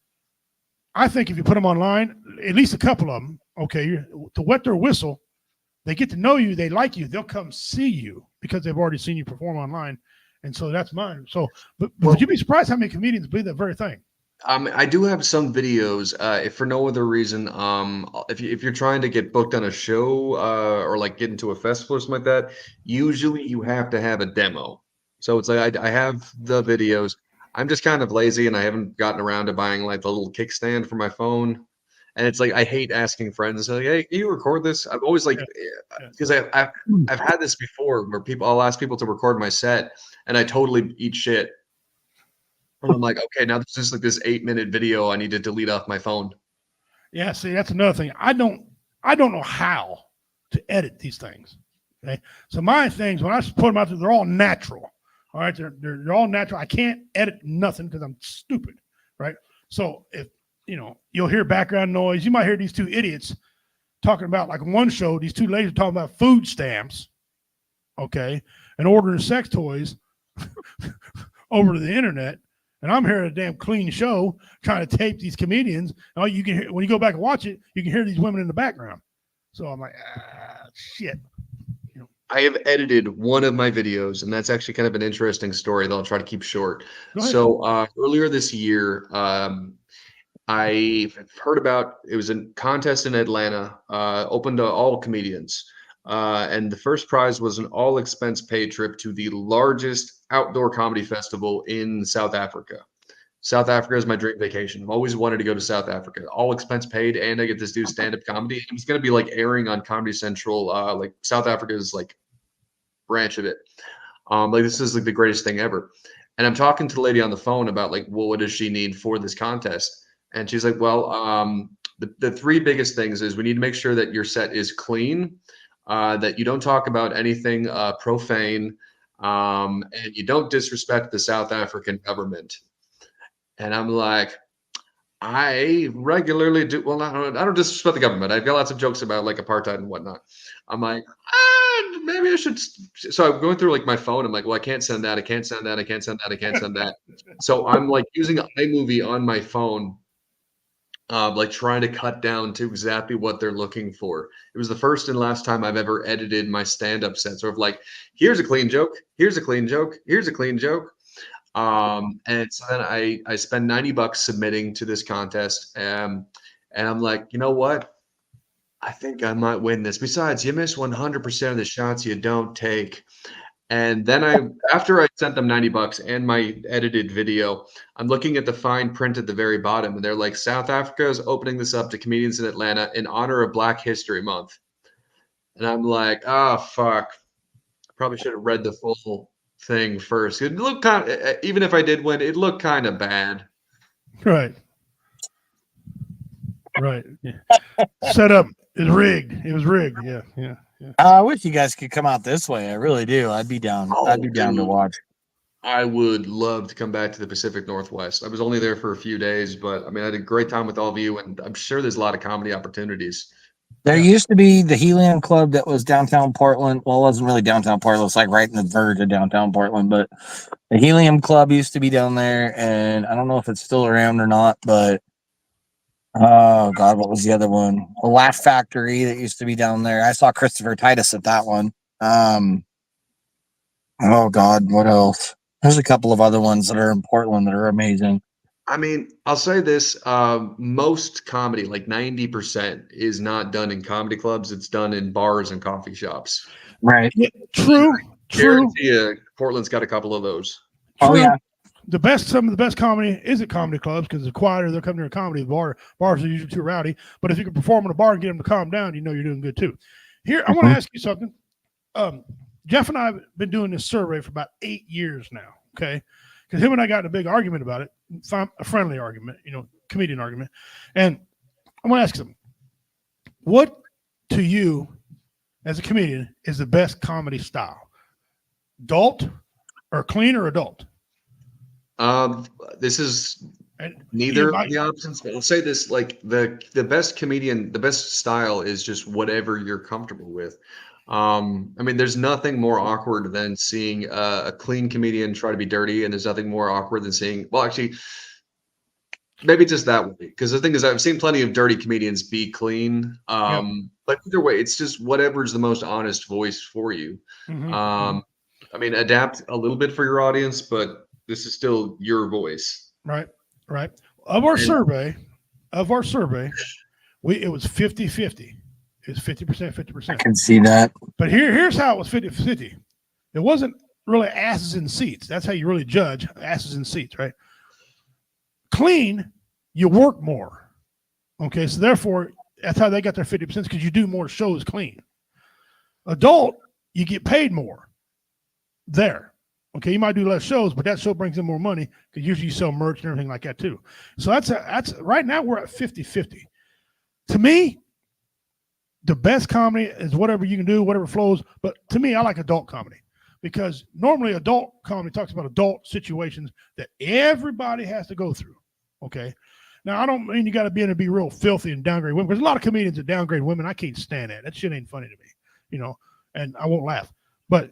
[SPEAKER 2] I think if you put them online, at least a couple of them, okay, to wet their whistle, they get to know you, they like you, they'll come see you because they've already seen you perform online. And so that's mine. So, but would you be surprised how many comedians believe that very thing?
[SPEAKER 3] I do have some videos, if for no other reason, if you're trying to get booked on a show, or like get into a festival or something like that, usually you have to have a demo. So it's like, I have the videos. I'm just kind of lazy and I haven't gotten around to buying like the little kickstand for my phone. And it's like, I hate asking friends, like, hey, can you record this? I'm always like, because I've had this before where I'll ask people to record my set and I totally eat shit. And I'm like, okay, now there's just like this 8-minute video I need to delete off my phone.
[SPEAKER 2] Yeah, see, that's another thing. I don't know how to edit these things. Okay, so my things when I put them out there, they're all natural. All right, they're all natural. I can't edit nothing because I'm stupid. Right. So if you'll hear background noise. You might hear these two idiots talking about, like one show, these two ladies are talking about food stamps, okay, and ordering sex toys over to the internet. And I'm hearing a damn clean show trying to tape these comedians. And all you can hear when you go back and watch it, you can hear these women in the background. So I'm like, shit.
[SPEAKER 3] I have edited one of my videos, and that's actually kind of an interesting story that I'll try to keep short.
[SPEAKER 2] Go ahead.
[SPEAKER 3] So earlier this year, I heard about, it was a contest in Atlanta, open to all comedians. And the first prize was an all expense paid trip to the largest outdoor comedy festival in South Africa. South Africa is my dream vacation. I've always wanted to go to South Africa. All expense paid, and I get to do stand-up comedy. It was going to be like airing on Comedy Central, like South Africa's like branch of it. Like this is like the greatest thing ever. And I'm talking to the lady on the phone about like, well, what does she need for this contest? And she's like, well, the three biggest things is we need to make sure that your set is clean, that you don't talk about anything profane, and you don't disrespect the South African government. And I'm like, I regularly do. Well, I don't disrespect the government. I've got lots of jokes about like apartheid and whatnot. I'm like, maybe I should. So I'm going through like my phone. I'm like, well, I can't send that. I can't send that. I can't send that. I can't send that. So I'm like using iMovie on my phone, like trying to cut down to exactly what they're looking for. It was the first and last time I've ever edited my stand-up set. Sort of like, here's a clean joke. Here's a clean joke. Here's a clean joke. And so then I spend $90 submitting to this contest. And I'm like, you know what? I think I might win this. Besides, you miss 100% of the shots you don't take. And then after I sent them $90 and my edited video, I'm looking at the fine print at the very bottom, and they're like, South Africa is opening this up to comedians in Atlanta in honor of Black History Month. And I'm like, oh, fuck. Probably should have read the full thing first. It looked kind of, even if I did win, it looked kind of bad.
[SPEAKER 2] Right. Yeah. Set up. It's rigged. It was rigged. Yeah.
[SPEAKER 6] I wish you guys could come out this way. I really do. I'd be down. I'd be down to watch.
[SPEAKER 3] I would love to come back to the Pacific Northwest. I was only there for a few days, but I mean, I had a great time with all of you, and I'm sure there's a lot of comedy opportunities.
[SPEAKER 6] There used to be the Helium Club that was downtown Portland. Well, it wasn't really downtown Portland. It was like right in the verge of downtown Portland. But the Helium Club used to be down there, and I don't know if it's still around or not. But oh God, what was the other one? A Laugh Factory that used to be down there. I saw Christopher Titus at that one. Oh God, what else? There's a couple of other ones that are in Portland that are amazing.
[SPEAKER 3] I mean, I'll say this, most comedy, like 90%, is not done in comedy clubs. It's done in bars and coffee shops.
[SPEAKER 6] Right.
[SPEAKER 2] Yeah, true.
[SPEAKER 3] Guarantee you, Portland's got a couple of those.
[SPEAKER 6] Oh, yeah.
[SPEAKER 2] Some of the best comedy is at comedy clubs because the quieter they're coming to a comedy bar. Bars are usually too rowdy. But if you can perform in a bar and get them to calm down, you know you're doing good too. Here, I want to ask you something. Jeff and I have been doing this survey for about 8 years now, okay? Because him and I got in a big argument about it, a friendly argument, comedian argument. And I want to ask him, what to you as a comedian is the best comedy style? Adult or clean or adult?
[SPEAKER 3] This is neither of the options, but I'll say this, like the best comedian, the best style is just whatever you're comfortable with. I mean, there's nothing more awkward than seeing a clean comedian try to be dirty, and there's nothing more awkward than seeing, well, actually, maybe just that way. Because the thing is, I've seen plenty of dirty comedians be clean. But either way, it's just whatever's the most honest voice for you. I mean, adapt a little bit for your audience, but this is still your voice.
[SPEAKER 2] Right. Of our survey, it was 50-50. It was 50%, 50%.
[SPEAKER 6] I can see that.
[SPEAKER 2] But here's how it was 50-50. It wasn't really asses in seats. That's how you really judge asses in seats, right? Clean, you work more. Okay, so therefore, that's how they got their 50% because you do more shows clean. Adult, you get paid more. There. Okay, you might do less shows, but that show brings in more money because usually you sell merch and everything like that too. So that's right now we're at 50-50. To me, the best comedy is whatever you can do, whatever flows. But to me, I like adult comedy because normally adult comedy talks about adult situations that everybody has to go through. Okay. Now, I don't mean you got to be in to be real filthy and downgrade women. There's a lot of comedians that downgrade women. I can't stand that. That shit ain't funny to me, and I won't laugh. But,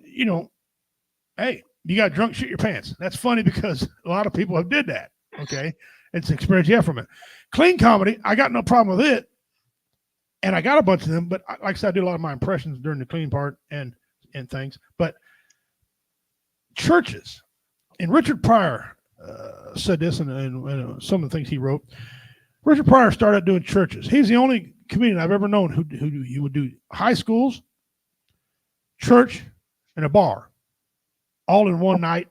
[SPEAKER 2] hey, you got drunk, shit your pants. That's funny because a lot of people have did that. Okay. It's the experience you have from it. Clean comedy, I got no problem with it. And I got a bunch of them, but like I said, I did a lot of my impressions during the clean part and things. But churches, and Richard Pryor said this in some of the things he wrote. Richard Pryor started doing churches. He's the only comedian I've ever known who would do high schools, church, and a bar, all in one night.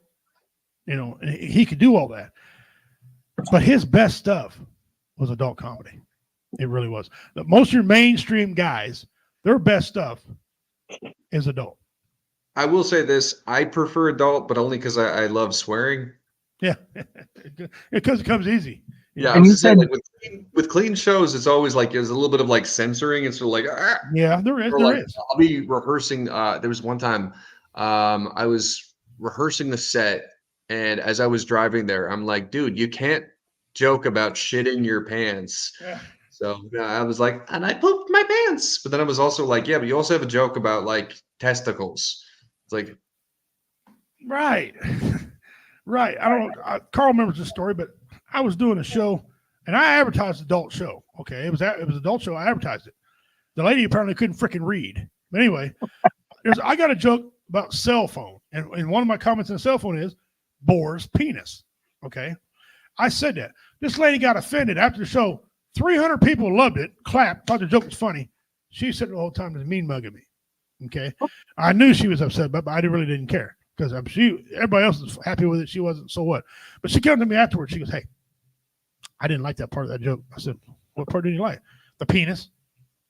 [SPEAKER 2] And he could do all that. But his best stuff was adult comedy. It really was. Most of your mainstream guys, their best stuff is adult.
[SPEAKER 3] I will say this: I prefer adult, but only because I love swearing.
[SPEAKER 2] Yeah, because it comes easy.
[SPEAKER 3] Yeah, I was just saying, like with clean shows, it's always like there's a little bit of like censoring. It's sort of like
[SPEAKER 2] yeah, there is.
[SPEAKER 3] I'll be rehearsing. There was one time I was rehearsing the set, and as I was driving there, I'm like, dude, you can't joke about shitting your pants.
[SPEAKER 2] Yeah.
[SPEAKER 3] So I was like, and I pooped my pants. But then I was also like, yeah, but you also have a joke about like testicles. It's like,
[SPEAKER 2] right. Right. I don't know. Carl remembers this story, but I was doing a show and I advertised adult show. Okay. It was adult show. I advertised it. The lady apparently couldn't freaking read. But anyway, I got a joke about cell phone. And one of my comments on the cell phone is Boar's penis. Okay. I said that. This lady got offended after the show. 300 people loved it, clapped, thought the joke was funny. She said the whole time was mean mugging me. Okay. I knew she was upset, but I really didn't care because everybody else was happy with it. She wasn't, so what? But she came to me afterwards. She goes, hey, I didn't like that part of that joke. I said, what part didn't you like? The penis.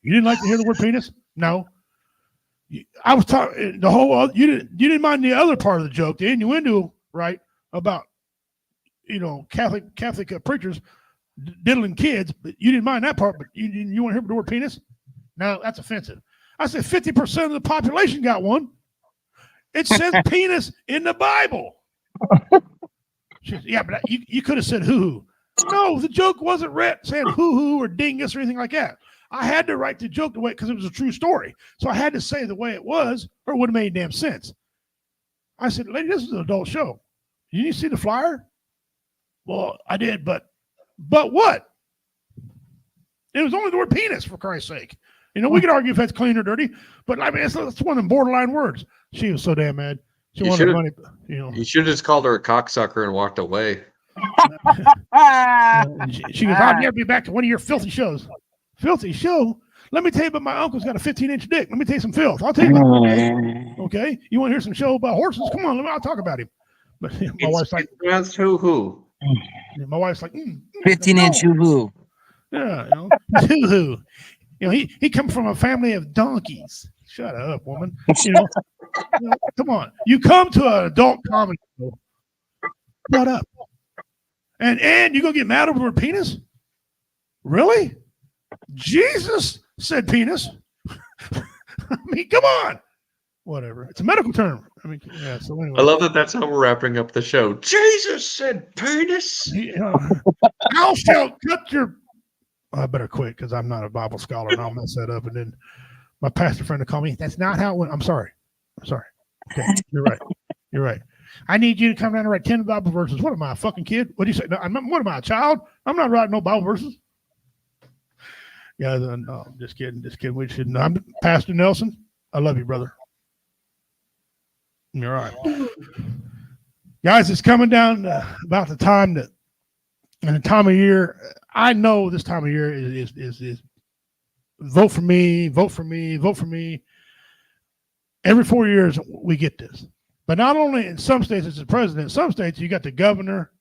[SPEAKER 2] You didn't like to hear the word penis? No. I was talking the whole, you didn't mind the other part of the joke, the innuendo, right? About, Catholic preachers diddling kids, but you didn't mind that part, but you want to hear the word penis? No, that's offensive. I said 50% of the population got one. It says penis in the Bible. She said, yeah, but you could have said hoo-hoo. No, the joke wasn't saying hoo-hoo or dingus or anything like that. I had to write the joke the way, because it was a true story. So I had to say the way it was, or it would have made damn sense. I said, lady, this is an adult show. You need to see the flyer? Well, I did, but what? It was only the word penis, for Christ's sake. We could argue if that's clean or dirty, but I mean, it's one of them borderline words. She was so damn mad. She wanted money.
[SPEAKER 3] You should have just called her a cocksucker and walked away.
[SPEAKER 2] She goes, I'll never be back to one of your filthy shows. Filthy show? Let me tell you about my uncle's got a 15-inch dick. Let me tell you some filth. I'll tell you about it. Okay? You want to hear some show about horses? Come on, I'll talk about him. But my wife's like,
[SPEAKER 3] hoo-hoo.
[SPEAKER 2] My wife's like,
[SPEAKER 6] 15-inch hoo-hoo.
[SPEAKER 2] Yeah, hoo-hoo. He comes from a family of donkeys. Shut up, woman. Come on. You come to an adult comedy show. Shut up. And you gonna get mad over a penis? Really? Jesus said penis. I mean, come on. Whatever. It's a medical term. I mean, yeah. So anyway,
[SPEAKER 3] I love that. That's how we're wrapping up the show. Jesus said penis.
[SPEAKER 2] Thou shalt cut your. I better quit because I'm not a Bible scholar and I'll mess that up. And then my pastor friend will call me. That's not how it went. I'm sorry. Okay, you're right. You're right. I need you to come down and write 10 Bible verses. What am I, a fucking kid? What do you say? No, what am I, a child? I'm not writing no Bible verses. Yeah, no, just kidding. We shouldn't. I'm Pastor Nelson. I love you, brother. You're all right. Guys, it's coming down about the time and the time of year. I know this time of year is vote for me, vote for me, vote for me. Every 4 years we get this. But not only in some states it's the president, in some states you got the governor,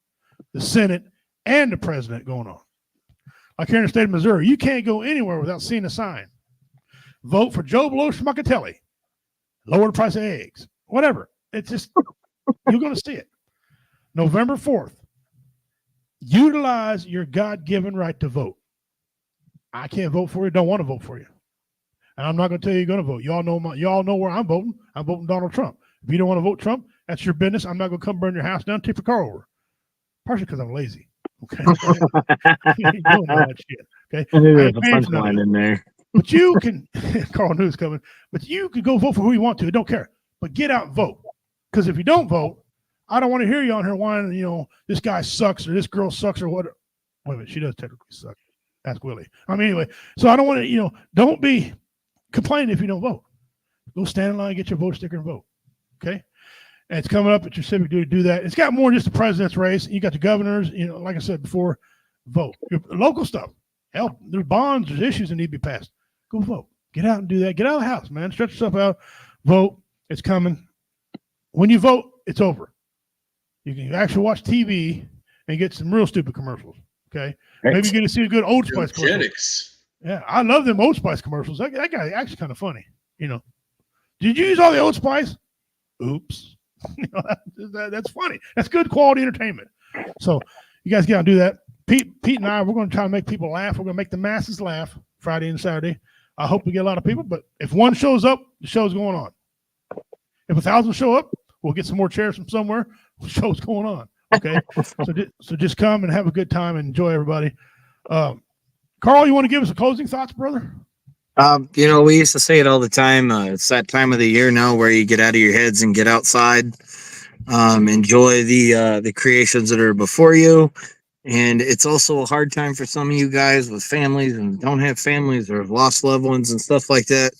[SPEAKER 2] the Senate, and the president going on. Like here in the state of Missouri, you can't go anywhere without seeing a sign. Vote for Joe Blow Schmuckatelli. Lower the price of eggs. Whatever. It's just You're going to see it. November 4th. Utilize your God-given right to vote. I can't vote for you. Don't want to vote for you. And I'm not going to tell you you're going to vote. Y'all know where I'm voting. I'm voting Donald Trump. If you don't want to vote Trump, that's your business. I'm not going to come burn your house down, tip your car over. Partially because I'm lazy. Okay. You don't know that shit. Okay.
[SPEAKER 6] There's a punchline in there.
[SPEAKER 2] But you can, Carl News coming, but you can go vote for who you want to. I don't care. But get out and vote. Because if you don't vote, I don't want to hear you on here whining, this guy sucks or this girl sucks or what. Wait a minute. She does technically suck. Ask Willie. Anyway, so I don't want to, don't be complaining if you don't vote. Go stand in line, get your vote sticker and vote. Okay. And it's coming up at your civic duty to do that. It's got more than just the president's race. You got the governors, like I said before, vote. Your local stuff. Hell, there's bonds, there's issues that need to be passed. Go vote. Get out and do that. Get out of the house, man. Stretch yourself out. Vote. It's coming. When you vote, it's over. You can actually watch TV and get some real stupid commercials. Okay. Maybe you get to see a good Old Spice commercial. Yeah, I love them Old Spice commercials. That guy actually kind of funny. Did you use all the Old Spice? Oops. That's funny. That's good quality entertainment. So you guys get out and do that. Pete and I, we're going to try to make people laugh. We're going to make the masses laugh Friday and Saturday. I hope we get a lot of people, but if one shows up, the show's going on. If 1,000 show up, we'll get some more chairs from somewhere. The show's going on. Okay. So just come and have a good time and enjoy everybody. Carl, you want to give us a closing thoughts, brother?
[SPEAKER 6] We used to say it all the time. It's that time of the year now where you get out of your heads and get outside, enjoy the creations that are before you. And it's also a hard time for some of you guys with families and don't have families or have lost loved ones and stuff like that.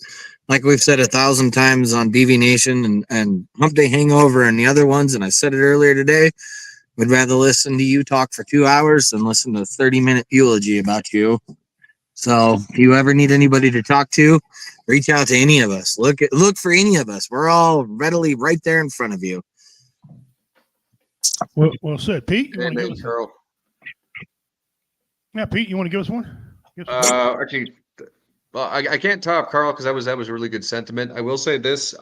[SPEAKER 6] Like we've said 1,000 times on BV Nation and Hump Day Hangover and the other ones, and I said it earlier today, we'd rather listen to you talk for 2 hours than listen to a 30-minute eulogy about you. So if you ever need anybody to talk to, reach out to any of us. Look for any of us. We're all readily right there in front of you.
[SPEAKER 2] Well said. Pete, you want to give us
[SPEAKER 3] Carl.
[SPEAKER 2] Yeah, Pete, you want to give us one?
[SPEAKER 3] Actually, well, I can't top Carl because that was a really good sentiment. I will say this: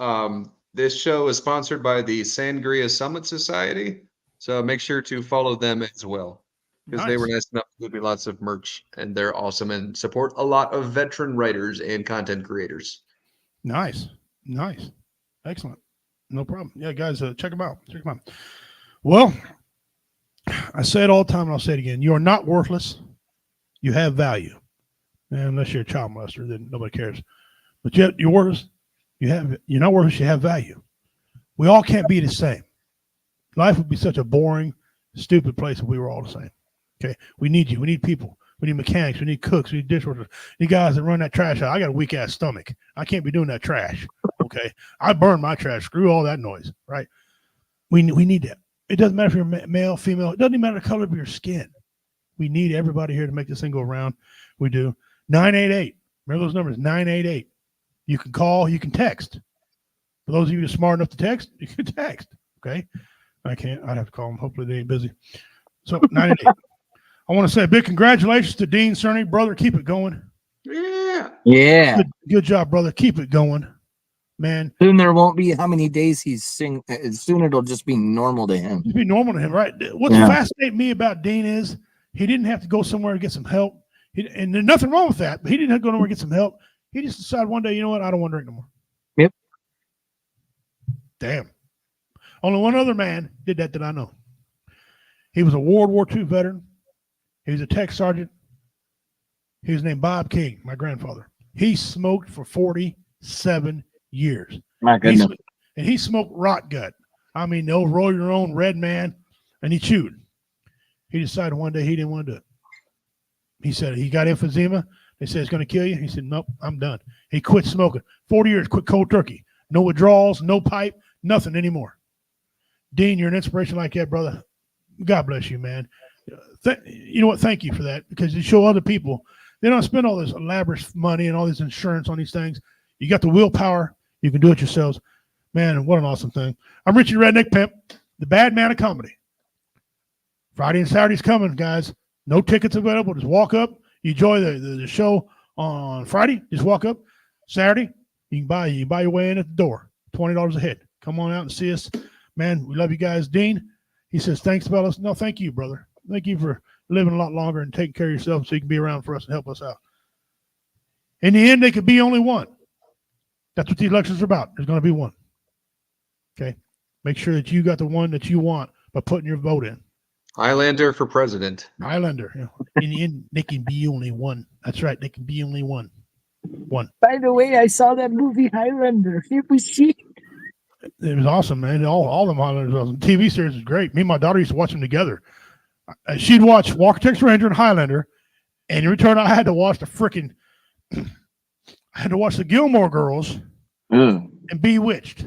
[SPEAKER 3] this show is sponsored by the Sangria Summit Society, so make sure to follow them as well because they were nice enough to give me lots of merch, and they're awesome and support a lot of veteran writers and content creators.
[SPEAKER 2] Nice, excellent, no problem. Yeah, guys, check them out. Well, I say it all the time, and I'll say it again: you are not worthless. You have value. And unless you're a child molester, then nobody cares. But yet you're worthless. You're not worthless. You have value. We all can't be the same. Life would be such a boring, stupid place if we were all the same. Okay, we need you. We need people. We need mechanics. We need cooks. We need dishwashers. We need guys that run that trash out. I got a weak ass stomach. I can't be doing that trash. Okay, I burn my trash. Screw all that noise. Right? We need that. It doesn't matter if you're male, female. It doesn't even matter the color of your skin. We need everybody here to make this thing go around. We do. 988. Remember those numbers? 988. You can call. You can text. For those of you who are smart enough to text, you can text. Okay. I can't. I'd have to call them. Hopefully they ain't busy. So 988. I want to say a big congratulations to Dean Cerny. Brother, keep it going.
[SPEAKER 6] Yeah.
[SPEAKER 2] Good job, brother. Keep it going. Man.
[SPEAKER 6] Soon there won't be how many days he's sing. Soon it'll just be normal to him.
[SPEAKER 2] It'll be normal to him, right? What's fascinating me about Dean is he didn't have to go somewhere to get some help. And there's nothing wrong with that, but he didn't have to go nowhere to get some help. He just decided one day, you know what? I don't want to drink no more.
[SPEAKER 6] Yep.
[SPEAKER 2] Damn. Only one other man did that I know. He was a World War II veteran. He was a tech sergeant. He was named Bob King, my grandfather. He smoked for 47 years.
[SPEAKER 6] My goodness.
[SPEAKER 2] He smoked rot gut. I mean, the old roll your own red man, and he chewed. He decided one day he didn't want to do it. He said he got emphysema. They said it's going to kill you. He said, nope, I'm done. He quit smoking. 40 years, quit cold turkey. No withdrawals, no pipe, nothing anymore. Dean, you're an inspiration like that, brother. God bless you, man. You know what? Thank you for that because you show other people. They don't spend all this elaborate money and all this insurance on these things. You got the willpower. You can do it yourselves. Man, what an awesome thing. I'm Richie Redneck Pimp, the bad man of comedy. Friday and Saturday's coming, guys. No tickets available. Just walk up. You enjoy the show on Friday. Just walk up. Saturday, you can buy your way in at the door. $20 a head. Come on out and see us. Man, we love you guys. Dean, he says, thanks, fellas. No, thank you, brother. Thank you for living a lot longer and taking care of yourself so you can be around for us and help us out. In the end, they could be only one. That's what the elections are about. There's going to be one. Okay? Make sure that you got the one that you want by putting your vote in.
[SPEAKER 3] Highlander for president.
[SPEAKER 2] Highlander. You know, in the end, they can be only one. That's right. They can be only one. One.
[SPEAKER 6] By the way, I saw that movie Highlander. It was shit.
[SPEAKER 2] It was awesome, man. All them Highlanders. Awesome. TV series was great. Me and my daughter used to watch them together. She'd watch Walker, Texas Ranger and Highlander, and in return, I had to watch the Gilmore Girls and Bewitched.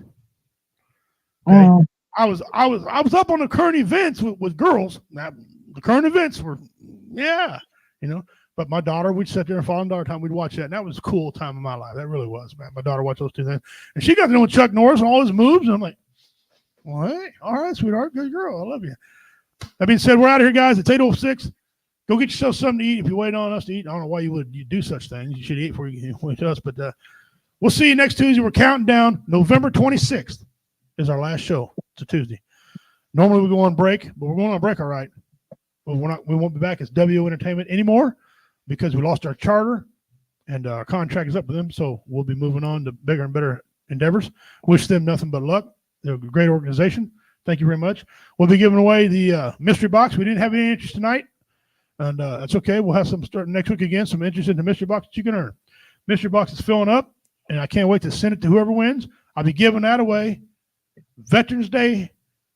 [SPEAKER 2] Okay? I was up on the current events with girls. Now, the current events were, But my daughter, we'd sit there and Fallen Daughter time. We'd watch that, and that was a cool time of my life. That really was, man. My daughter watched those two things, and she got to know Chuck Norris and all his moves. And I'm like, well, hey, all right, sweetheart, good girl, I love you. That being said, we're out of here, guys. It's 8:06. Go get yourself something to eat. If you wait on us to eat, I don't know why you do such things. You should eat before you wait to us. But we'll see you next Tuesday. We're counting down. November 26th is our last show. It's a Tuesday. Normally we go on break, but we're going on break, all right. But we won't be back as WO Entertainment anymore because we lost our charter and our contract is up with them. So we'll be moving on to bigger and better endeavors. Wish them nothing but luck. They're a great organization. Thank you very much. We'll be giving away the mystery box. We didn't have any interest tonight, and that's okay. We'll have some starting next week again, some interest in the mystery box that you can earn. Mystery box is filling up, and I can't wait to send it to whoever wins. I'll be giving that away Veterans Day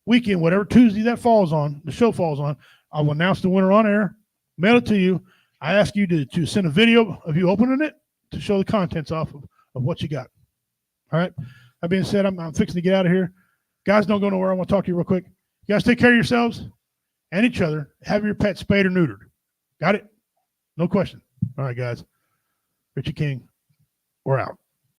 [SPEAKER 2] weekend, whatever Tuesday that falls on, the show falls on. I will announce the winner on air, mail it to you. I ask you to send a video of you opening it to show the contents off of what you got. All right. That being said, I'm fixing to get out of here. Guys, don't go nowhere. I want to talk to you real quick. You guys take care of yourselves and each other. Have your pet spayed or neutered. Got it? No question. All right, guys. Richie King, we're out.